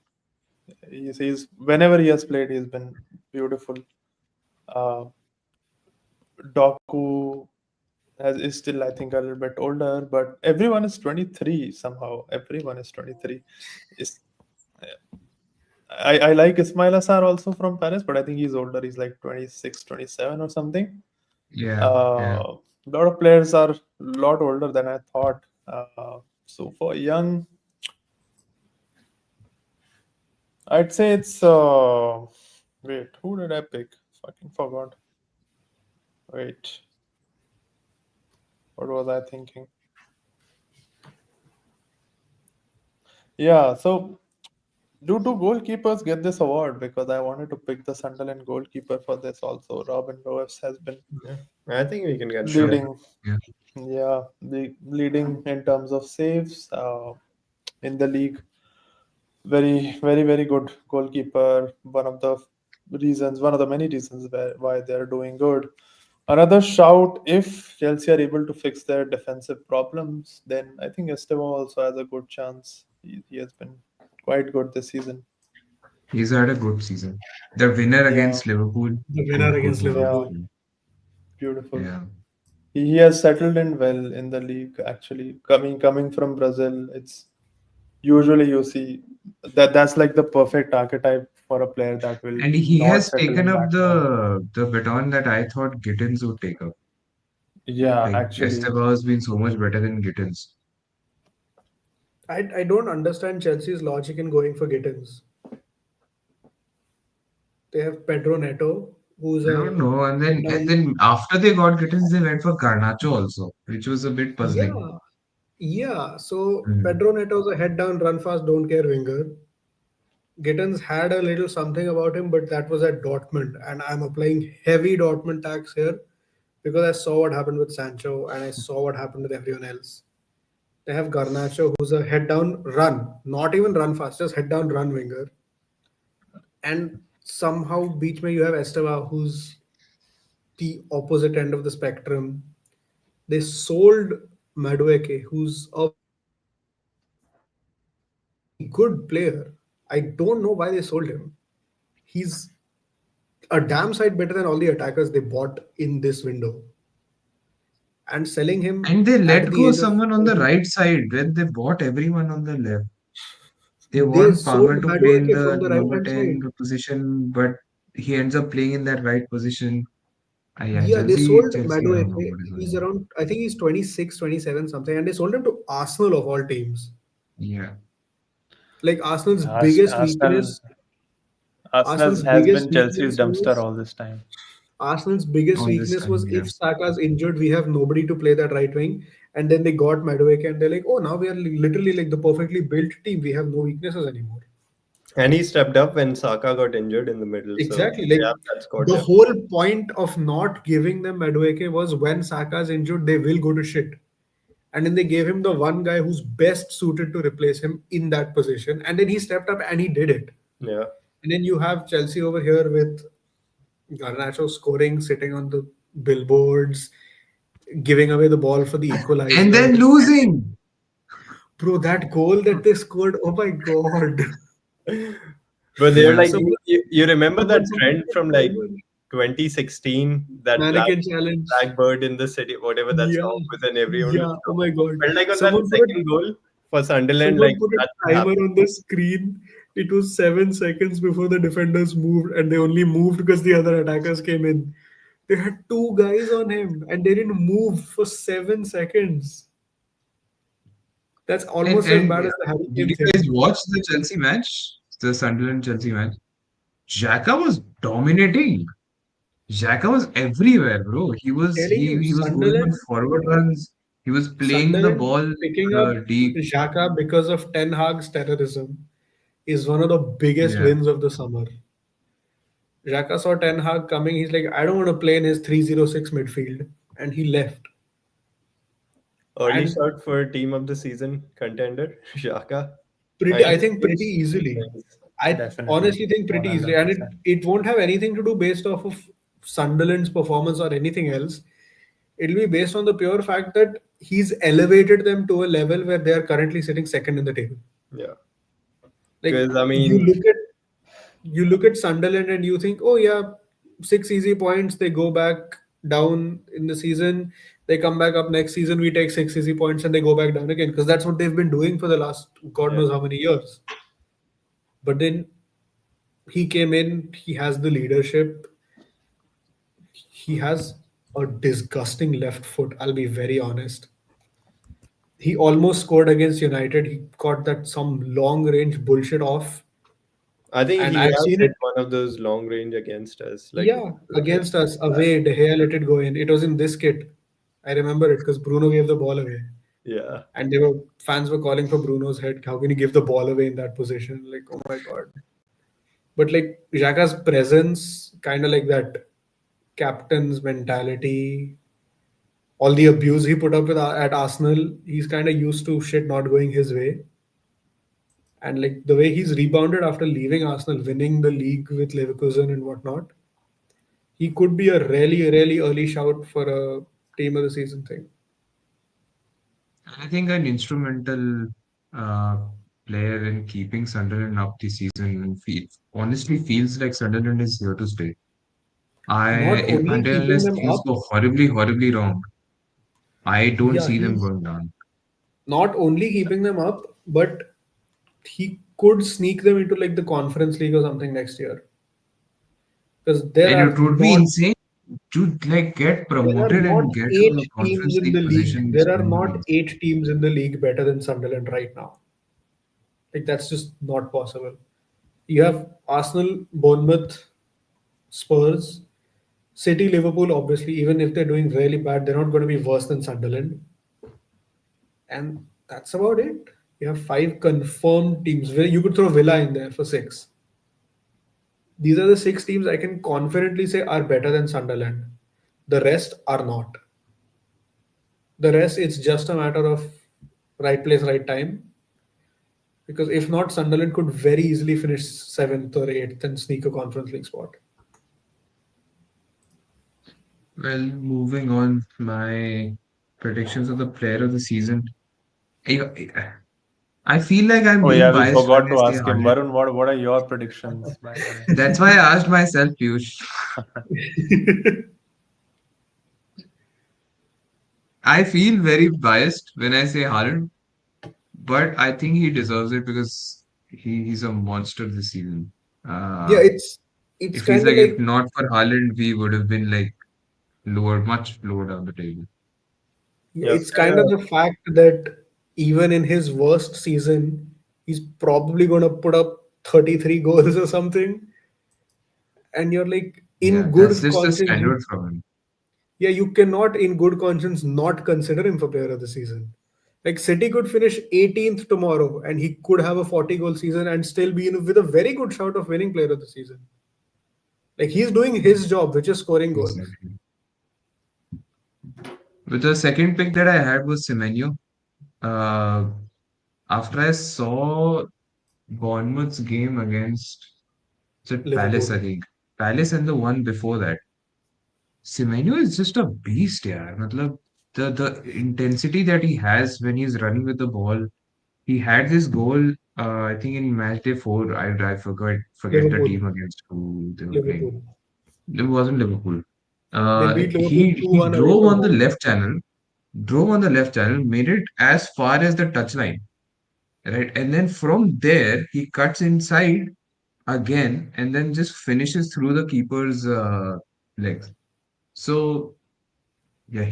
Speaker 4: He's whenever he has played, he's been beautiful. Uh, Doku is still, I think, a little bit older, but everyone is 23 somehow. Everyone is 23. Is I like Ismail Assar also from Paris, but I think he's older. He's like 26, 27 or something.
Speaker 1: Yeah, yeah.
Speaker 4: A lot of players are a lot older than I thought. So for young, I'd say it's wait, who did I pick? Fucking forgot. Wait, what was I thinking? Yeah, so do two goalkeepers get this award? Because I wanted to pick the Sunderland goalkeeper for this also. Robin Lewis has been
Speaker 3: Yeah, I think we can get that.
Speaker 1: Sure.
Speaker 4: leading,
Speaker 1: Yeah.
Speaker 4: yeah, leading in terms of saves in the league. Very, very, very good goalkeeper. One of the many reasons why they're doing good. Another shout, if Chelsea are able to fix their defensive problems, then I think Esteban also has a good chance. He has been quite good this season.
Speaker 1: He's had a good season. The winner
Speaker 4: Yeah,
Speaker 1: against Liverpool,
Speaker 2: The winner
Speaker 1: good, good
Speaker 2: against
Speaker 1: move.
Speaker 4: yeah,
Speaker 2: Liverpool.
Speaker 4: beautiful.
Speaker 1: Yeah.
Speaker 4: He has settled in well in the league. Actually, coming from Brazil, it's usually you see that's like the perfect archetype for a player that will
Speaker 1: And he
Speaker 4: not
Speaker 1: has
Speaker 4: settle
Speaker 1: taken
Speaker 4: in
Speaker 1: up
Speaker 4: that well.
Speaker 1: the baton that I thought Gittins would take up.
Speaker 4: Yeah,
Speaker 1: Like
Speaker 4: actually,
Speaker 1: Esteban has been so much better than Gittins.
Speaker 2: I don't understand Chelsea's logic in going for Gittins. They have Pedro Neto, who's
Speaker 1: I don't
Speaker 2: a
Speaker 1: know. And
Speaker 2: head
Speaker 1: then
Speaker 2: down.
Speaker 1: after they got Gittins, they went for Garnacho also, which was a bit puzzling.
Speaker 2: Yeah, yeah. So
Speaker 1: Hmm.
Speaker 2: Pedro Neto's a head down, run fast, don't care winger. Gittins had a little something about him, but that was at Dortmund, and I'm applying heavy Dortmund tax here because I saw what happened with Sancho and I saw what happened with everyone else. They have Garnacho, who's a head down run, not even run fast, just head down run winger. And somehow beach mein you have Esteva, who's the opposite end of the spectrum. They sold Madueke, who's a very good player. I don't know why they sold him. He's a damn sight better than all the attackers they bought in this window. And selling him
Speaker 1: And they
Speaker 2: at
Speaker 1: let
Speaker 2: the
Speaker 1: go
Speaker 2: age of
Speaker 1: someone on the
Speaker 2: 40,
Speaker 1: right side when they bought everyone on the left. They
Speaker 2: they
Speaker 1: want
Speaker 2: sold
Speaker 1: Palmer to play in
Speaker 2: Madueke
Speaker 1: the
Speaker 2: from the right
Speaker 1: number
Speaker 2: hand
Speaker 1: 10
Speaker 2: side.
Speaker 1: position, but he ends up playing in that right position. Yeah,
Speaker 2: Yeah, they sold
Speaker 1: Chelsea, I don't know
Speaker 2: Madueke.
Speaker 1: what is going
Speaker 2: He's
Speaker 1: on.
Speaker 2: around, I think he's 26, 27 something, and they sold him to Arsenal of all teams.
Speaker 1: Yeah.
Speaker 2: Like Arsenal's
Speaker 4: Ars-
Speaker 2: biggest
Speaker 4: Arsenal
Speaker 2: weakness,
Speaker 4: Arsenal
Speaker 2: Arsenal's
Speaker 4: has
Speaker 2: biggest
Speaker 4: been Chelsea's
Speaker 2: weakness
Speaker 4: dumpster
Speaker 2: was
Speaker 4: all this time.
Speaker 2: Arsenal's biggest
Speaker 1: All this
Speaker 2: weakness
Speaker 1: time,
Speaker 2: was
Speaker 1: yeah.
Speaker 2: if Saka's injured, we have nobody to play that right wing. And then they got Madueke, and they're like, oh, now we are literally like the perfectly built team. We have no weaknesses anymore.
Speaker 3: And he stepped up when Saka got injured in the middle. So
Speaker 2: Exactly. Like
Speaker 3: yeah, that scored
Speaker 2: the
Speaker 3: depth.
Speaker 2: whole point of not giving them Madueke was when Saka's injured, they will go to shit. And then they gave him the one guy who's best suited to replace him in that position. And then he stepped up and he did it.
Speaker 3: Yeah.
Speaker 2: And then you have Chelsea over here with Garnacho scoring, sitting on the billboards, giving away the ball for the
Speaker 1: And
Speaker 2: equalizer.
Speaker 1: then losing.
Speaker 2: Bro, that goal that they scored, oh my god.
Speaker 3: But they're
Speaker 1: Yeah.
Speaker 3: like,
Speaker 2: Someone,
Speaker 3: you remember that
Speaker 2: someone
Speaker 3: trend
Speaker 2: put
Speaker 3: from
Speaker 2: a
Speaker 3: like
Speaker 2: timer.
Speaker 3: 2016, that
Speaker 2: Mannequin challenge.
Speaker 3: black bird in the city, whatever that
Speaker 2: Yeah.
Speaker 3: song was, and everyone
Speaker 2: Yeah.
Speaker 3: was
Speaker 2: Oh
Speaker 3: so,
Speaker 2: my god.
Speaker 3: felt like on that
Speaker 2: Someone put a
Speaker 3: second goal for Sunderland,
Speaker 2: someone
Speaker 3: like
Speaker 2: put a
Speaker 3: that would
Speaker 2: timer
Speaker 3: happen.
Speaker 2: on the screen. It was 7 seconds before the defenders moved, and they only moved because the other attackers came in. They had two guys on him, and they didn't move for 7 seconds. That's almost as
Speaker 1: And
Speaker 2: bad as the Harry
Speaker 1: did
Speaker 2: Kane
Speaker 1: you guys
Speaker 2: thing.
Speaker 1: watch the Chelsea match? The Sunderland Chelsea match? Xhaka was dominating. Xhaka was everywhere, bro. He was
Speaker 2: Telling
Speaker 1: he
Speaker 2: you,
Speaker 1: he was going on
Speaker 2: Sunderland,
Speaker 1: forward runs. He was playing the
Speaker 2: Sunderland
Speaker 1: ball
Speaker 2: picking up
Speaker 1: deep.
Speaker 2: Xhaka because of Ten Hag's terrorism is one of the biggest
Speaker 1: Yeah.
Speaker 2: wins of the summer. Xhaka saw Ten Hag coming. He's like, I don't want to play in his 306 midfield. And he left.
Speaker 3: Early
Speaker 2: And
Speaker 3: start for team of the season contender, Xhaka. I
Speaker 2: I
Speaker 3: mean,
Speaker 2: think pretty easily. I
Speaker 4: Definitely,
Speaker 2: honestly think pretty easily. And
Speaker 4: 100%.
Speaker 2: it won't have anything to do based off of Sunderland's performance or anything else. It'll be based on the pure fact that he's elevated them to a level where they are currently sitting second in the table.
Speaker 3: yeah,
Speaker 2: Like
Speaker 3: because I
Speaker 2: you
Speaker 3: mean,
Speaker 2: look at you look at Sunderland and you think, oh yeah, 6 easy points. They go back down in the season. They come back up next season. We take 6 easy points and they go back down again because that's what they've been doing for the last God
Speaker 3: yeah,
Speaker 2: knows how many years. But then he came in. He has the leadership. He has a disgusting left foot. I'll be very honest. He almost scored against United. He got that some long range bullshit off.
Speaker 3: I think
Speaker 2: And
Speaker 3: he
Speaker 2: I've
Speaker 3: has
Speaker 2: seen
Speaker 3: hit
Speaker 2: it,
Speaker 3: one of those long range against us, like
Speaker 2: yeah, against us away. De Gea let it go in. It was in this kit. I remember it because Bruno gave the ball away.
Speaker 3: yeah.
Speaker 2: And fans were calling for Bruno's head. How can you give the ball away in that position? Like, oh my god. But like Xhaka's presence, kind of like that captain's mentality, all the abuse he put up with at Arsenal, he's kind of used to shit not going his way. And like the way he's rebounded after leaving Arsenal, winning the league with Leverkusen and whatnot, he could be a really, really early shout for a team of the season thing.
Speaker 1: I think an instrumental uh, player in keeping Sunderland up this season and honestly feels like Sunderland is here to stay.
Speaker 2: Not
Speaker 1: If
Speaker 2: only
Speaker 1: until
Speaker 2: keeping
Speaker 1: unless
Speaker 2: them
Speaker 1: things
Speaker 2: up,
Speaker 1: go horribly, horribly wrong, I don't
Speaker 2: yeah,
Speaker 1: see them
Speaker 2: he's
Speaker 1: going down.
Speaker 2: not only keeping them up, but he could sneak them into like the Conference League or something next year. Because
Speaker 1: And it would be insane to like get
Speaker 2: there are
Speaker 1: promoted
Speaker 2: not
Speaker 1: and get
Speaker 2: eight
Speaker 1: a
Speaker 2: teams
Speaker 1: Conference
Speaker 2: in
Speaker 1: League
Speaker 2: the league.
Speaker 1: position
Speaker 2: There are
Speaker 1: in the
Speaker 2: not
Speaker 1: league.
Speaker 2: 8 teams in the league better than Sunderland right now. Like that's just not possible. You have Arsenal, Bournemouth, Spurs, City, Liverpool. Obviously, even if they're doing really bad, they're not going to be worse than Sunderland. And that's about it. You have 5 confirmed teams. Where you could throw Villa in there for 6. These are the 6 teams I can confidently say are better than Sunderland. The rest are not. The rest, it's just a matter of right place, right time. Because if not, Sunderland could very easily finish 7th or 8th and sneak a Conference League spot.
Speaker 1: Well, moving on, my predictions of the player of the season. I I feel like I'm
Speaker 4: Oh
Speaker 1: being
Speaker 4: yeah, we
Speaker 1: biased when
Speaker 4: forgot
Speaker 1: I
Speaker 4: to
Speaker 1: say
Speaker 4: ask him.
Speaker 1: Haaland.
Speaker 4: Varun, what are your predictions, my friend?
Speaker 1: That's why I asked myself, Piyush. I feel very biased when I say Haaland, but I think he deserves it because he's a monster this season.
Speaker 2: Yeah,
Speaker 1: Uh,
Speaker 2: it's
Speaker 1: it feels
Speaker 2: kind of
Speaker 1: like if
Speaker 2: like,
Speaker 1: not for Haaland, we would have been like lower, much lower down the table.
Speaker 2: yeah,
Speaker 4: Yes.
Speaker 2: it's kind of the fact that even in his worst season, he's probably going to put up 33 goals or something. And you're like,
Speaker 1: Yeah,
Speaker 2: in
Speaker 1: that's
Speaker 2: good
Speaker 1: just the
Speaker 2: conscience,
Speaker 1: standard from him.
Speaker 2: yeah, you cannot, in good conscience, not consider him for player of the season. Like, City could finish 18th tomorrow, and he could have a 40-goal season and still be with a very good shot of winning player of the season. Like, he's doing his job, which is scoring goals.
Speaker 1: Exactly. But the second pick that I had was Semenyo. Uh, After I saw Bournemouth's game against is it Palace, I
Speaker 2: Liverpool.
Speaker 1: think. Palace and the one before that. Semenyo is just a beast, yeah. Matlab, the intensity that he has when he's running with the ball. He had this goal, I think in match day four. I forget the
Speaker 2: Liverpool.
Speaker 1: team against who they were playing.
Speaker 2: Liverpool.
Speaker 1: It wasn't Liverpool.
Speaker 2: They beat Liverpool
Speaker 1: He
Speaker 2: 2-1 away
Speaker 1: drove
Speaker 2: from
Speaker 1: on the
Speaker 2: home.
Speaker 1: left channel, made it as far as the touchline, right? And then from there, he cuts inside again and then just finishes through the keeper's legs. So, yeah,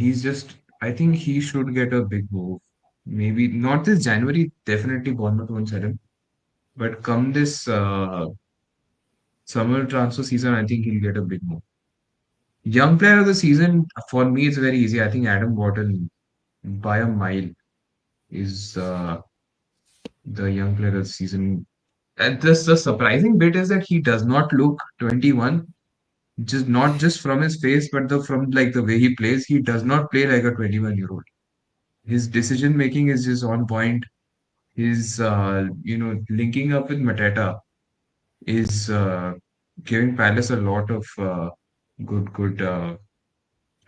Speaker 1: I think he should get a big move. Maybe not this January, definitely Bournemouth won't sell him. But come this summer transfer season, I think he'll get a big move. Young player of the season, for me, it's very easy. I think Adam Wharton, by a mile, is the young player of the season. And the surprising bit is that he does not look 21, just not just from his face, but from like the way he plays. He does not play like a 21-year-old. His decision making is just on point. His linking up with Mateta is giving Palace a lot of good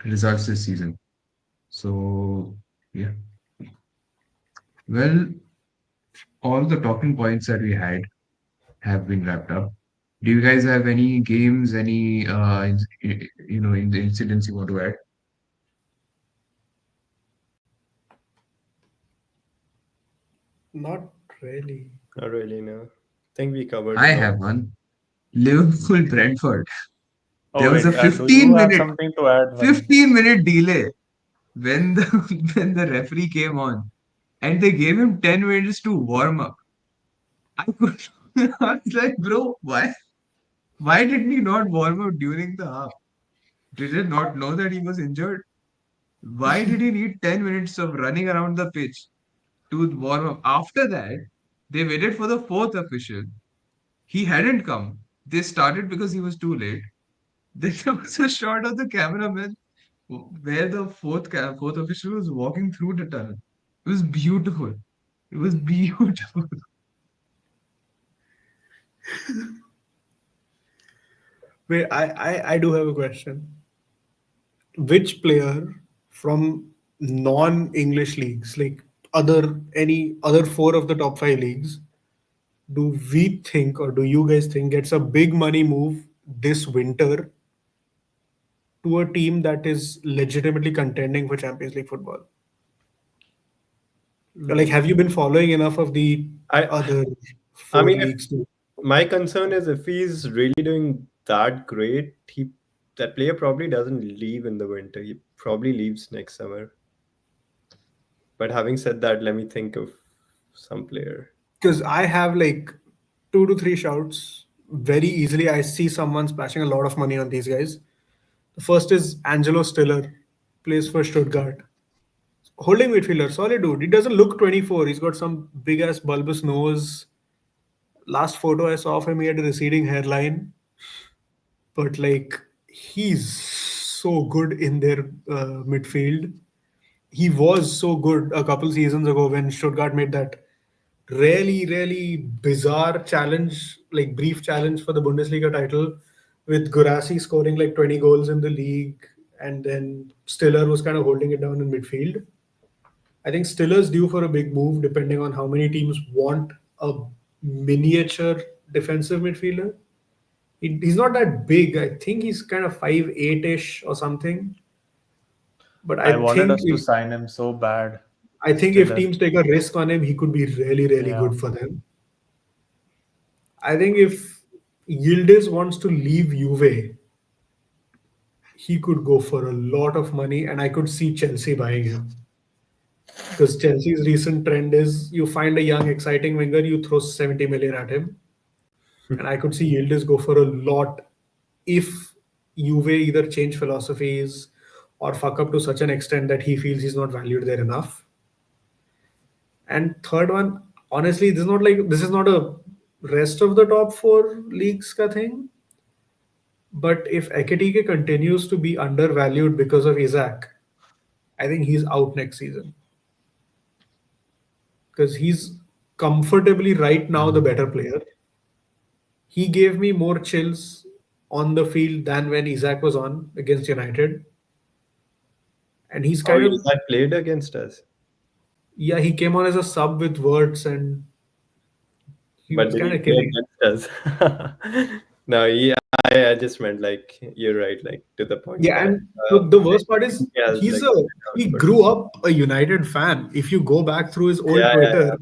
Speaker 1: results this season. So yeah, well, all the talking points that we had have been wrapped up. Do you guys have any games, any in the incidents you want to add?
Speaker 2: Not really.
Speaker 3: Not really, no. I think we covered
Speaker 1: I
Speaker 3: a lot.
Speaker 1: have one. Liverpool Brentford. There
Speaker 4: Oh
Speaker 1: was a
Speaker 4: wait, do you
Speaker 1: 15
Speaker 4: have
Speaker 1: minute
Speaker 4: something to add, Varun?
Speaker 1: 15 minute delay when the when the referee came on and they gave him 10 minutes to warm up. I could I was like, bro, why didn't he not warm up during the half? Did he not know that he was injured? Why did he need 10 minutes of running around the pitch to warm up? After that, they waited for the fourth official. He hadn't come. They started because he was too late. Then there was a shot of the cameraman where the fourth official was walking through the tunnel. It was beautiful. It was beautiful.
Speaker 2: Wait, I do have a question. Which player from non-English leagues, like any other four of the top five leagues, do we think or do you guys think gets a big money move this winter to a team that is legitimately contending for Champions League football? Like, have you been following enough of the
Speaker 3: I
Speaker 2: other
Speaker 3: I
Speaker 2: four
Speaker 3: mean, if
Speaker 2: leagues to?
Speaker 3: my concern is if he's really doing that great, that player probably doesn't leave in the winter. He probably leaves next summer. But having said that, let me think of some player.
Speaker 2: Because I have like two to three shouts very easily. I see someone splashing a lot of money on these guys. The first is Angelo Stiller, plays for Stuttgart. Holding midfielder, solid dude. He doesn't look 24. He's got some big ass bulbous nose. Last photo I saw of him, he had a receding hairline, but like he's so good in their midfield. He was so good a couple seasons ago when Stuttgart made that really bizarre challenge, like brief challenge for the Bundesliga title, with Gurasi scoring like 20 goals in the league and then Stiller was kind of holding it down in midfield. I think Stiller's due for a big move, depending on how many teams want a miniature defensive midfielder. He's not that big. I think he's kind of 5'8" ish or something. But
Speaker 4: I wanted us to sign him so bad.
Speaker 2: I think if
Speaker 4: Stiller.
Speaker 2: teams take a risk on him, he could be really, really
Speaker 4: Yeah.
Speaker 2: good for them. I think if Yildiz wants to leave Juve, he could go for a lot of money, and I could see Chelsea buying him. Because Chelsea's recent trend is you find a young, exciting winger, you throw 70 million at him. And I could see Yildiz go for a lot if Juve either change philosophies or fuck up to such an extent that he feels he's not valued there enough. And third one, honestly, this is not a rest of the top four leagues ka thing. But if Ekitike continues to be undervalued because of Isaac, I think he's out next season. Because he's comfortably right now the better player. He gave me more chills on the field than when Isaac was on against United. And he's
Speaker 3: Oh,
Speaker 2: kind of,
Speaker 3: I played against us.
Speaker 2: yeah, he came on as a sub with words and he
Speaker 3: But
Speaker 2: was
Speaker 3: did
Speaker 2: kind
Speaker 3: he
Speaker 2: of
Speaker 3: play
Speaker 2: killing.
Speaker 3: against us? No, I just meant like you're right, like to the point
Speaker 2: Yeah,
Speaker 3: that
Speaker 2: and the worst part is
Speaker 3: he has like
Speaker 2: he
Speaker 3: output.
Speaker 2: grew up a United fan. If you go back through his old
Speaker 3: Yeah,
Speaker 2: Twitter,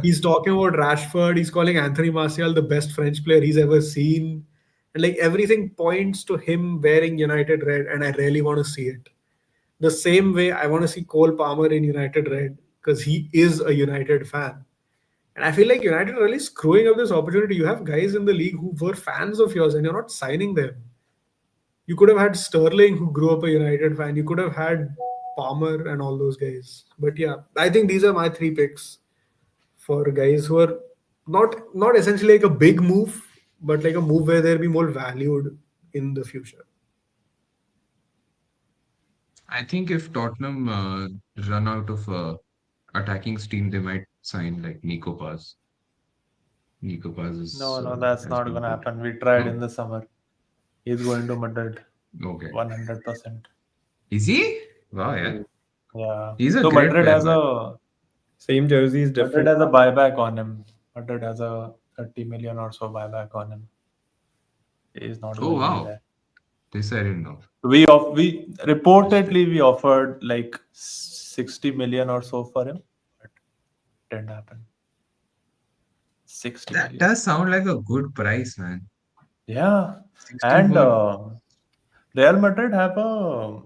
Speaker 2: he's talking about Rashford, he's calling Anthony Martial the best French player he's ever seen. And like everything points to him wearing United red, and I really want to see it. The same way I want to see Cole Palmer in United red because he is a United fan. And I feel like United are really screwing up this opportunity. You have guys in the league who were fans of yours and you're not signing them. You could have had Sterling, who grew up a United fan. You could have had Palmer and all those guys. But yeah, I think these are my three picks for guys who are not essentially like a big move, but like a move where they'll be more valued in the future.
Speaker 1: I think if Tottenham run out of attacking steam, they might sign like Nico Paz. Nico Paz
Speaker 4: No, that's
Speaker 1: has
Speaker 4: not
Speaker 1: been
Speaker 4: gonna
Speaker 1: good.
Speaker 4: happen. We tried
Speaker 1: No?
Speaker 4: in the summer. He's going to Madrid,
Speaker 1: Okay.
Speaker 4: 100%.
Speaker 1: Is he? Wow, yeah.
Speaker 4: Yeah.
Speaker 1: He's a
Speaker 4: So
Speaker 1: great
Speaker 4: Madrid
Speaker 1: player,
Speaker 4: has
Speaker 1: man.
Speaker 4: a
Speaker 3: same jerseys,
Speaker 4: Madrid
Speaker 3: different.
Speaker 4: has a buyback on him. Madrid has a 30 million or so buyback on him. He's not
Speaker 1: Oh,
Speaker 4: going
Speaker 1: wow.
Speaker 4: anywhere.
Speaker 1: This I didn't know.
Speaker 4: We reportedly we offered like 60 million or so for him, but didn't happen. 60
Speaker 1: That
Speaker 4: million.
Speaker 1: does sound like a good price, man.
Speaker 4: Yeah.
Speaker 1: 60
Speaker 4: And
Speaker 1: for
Speaker 4: Real Madrid have a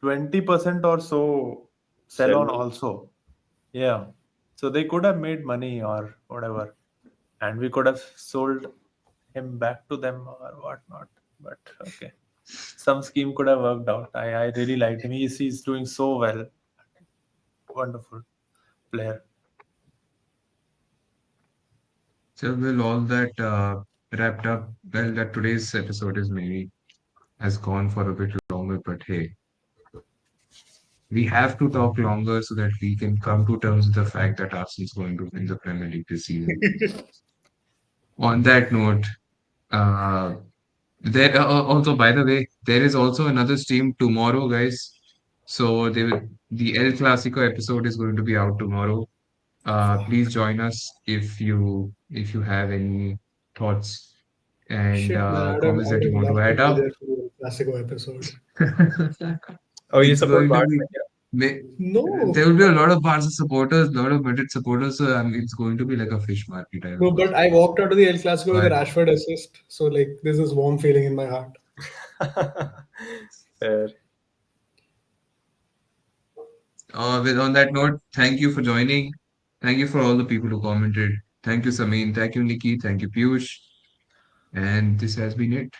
Speaker 4: 20% or so sell on
Speaker 3: Sell.
Speaker 4: also. Yeah. So they could have made money or whatever. And we could have sold him back to them or whatnot. But okay. Some scheme could have worked out. I really liked him. He's doing so well. Wonderful player.
Speaker 1: So will all that wrapped up? Well, that today's episode is maybe has gone for a bit longer, but hey, we have to talk longer so that we can come to terms with the fact that Arsenal's going to win the Premier League this season. On that note, uh, there also, by the way, there is also another stream tomorrow, guys. So the El Clasico episode is going to be out tomorrow. Please join us if you have any thoughts and
Speaker 2: Shit, man,
Speaker 1: comments
Speaker 2: I
Speaker 1: that
Speaker 2: would
Speaker 1: you
Speaker 2: have
Speaker 1: want to
Speaker 2: loved to
Speaker 1: add
Speaker 2: be
Speaker 1: up.
Speaker 2: there for the Classico episode.
Speaker 3: Oh, you
Speaker 1: It's
Speaker 3: support
Speaker 1: going to
Speaker 3: Barca?
Speaker 1: be.
Speaker 2: No,
Speaker 1: There will be a lot of Barca supporters, a lot of Madrid supporters. So it's going to be like a fish market, I
Speaker 2: no,
Speaker 1: would
Speaker 2: but
Speaker 1: say.
Speaker 2: I walked out of the El Clasico with a
Speaker 1: But
Speaker 2: Rashford assist. So like, there's this warm feeling in my heart.
Speaker 3: Fair.
Speaker 1: on that note, thank you for joining. Thank you for all the people who commented. Thank you, Samin. Thank you, Nikki. Thank you, Piyush. And this has been it.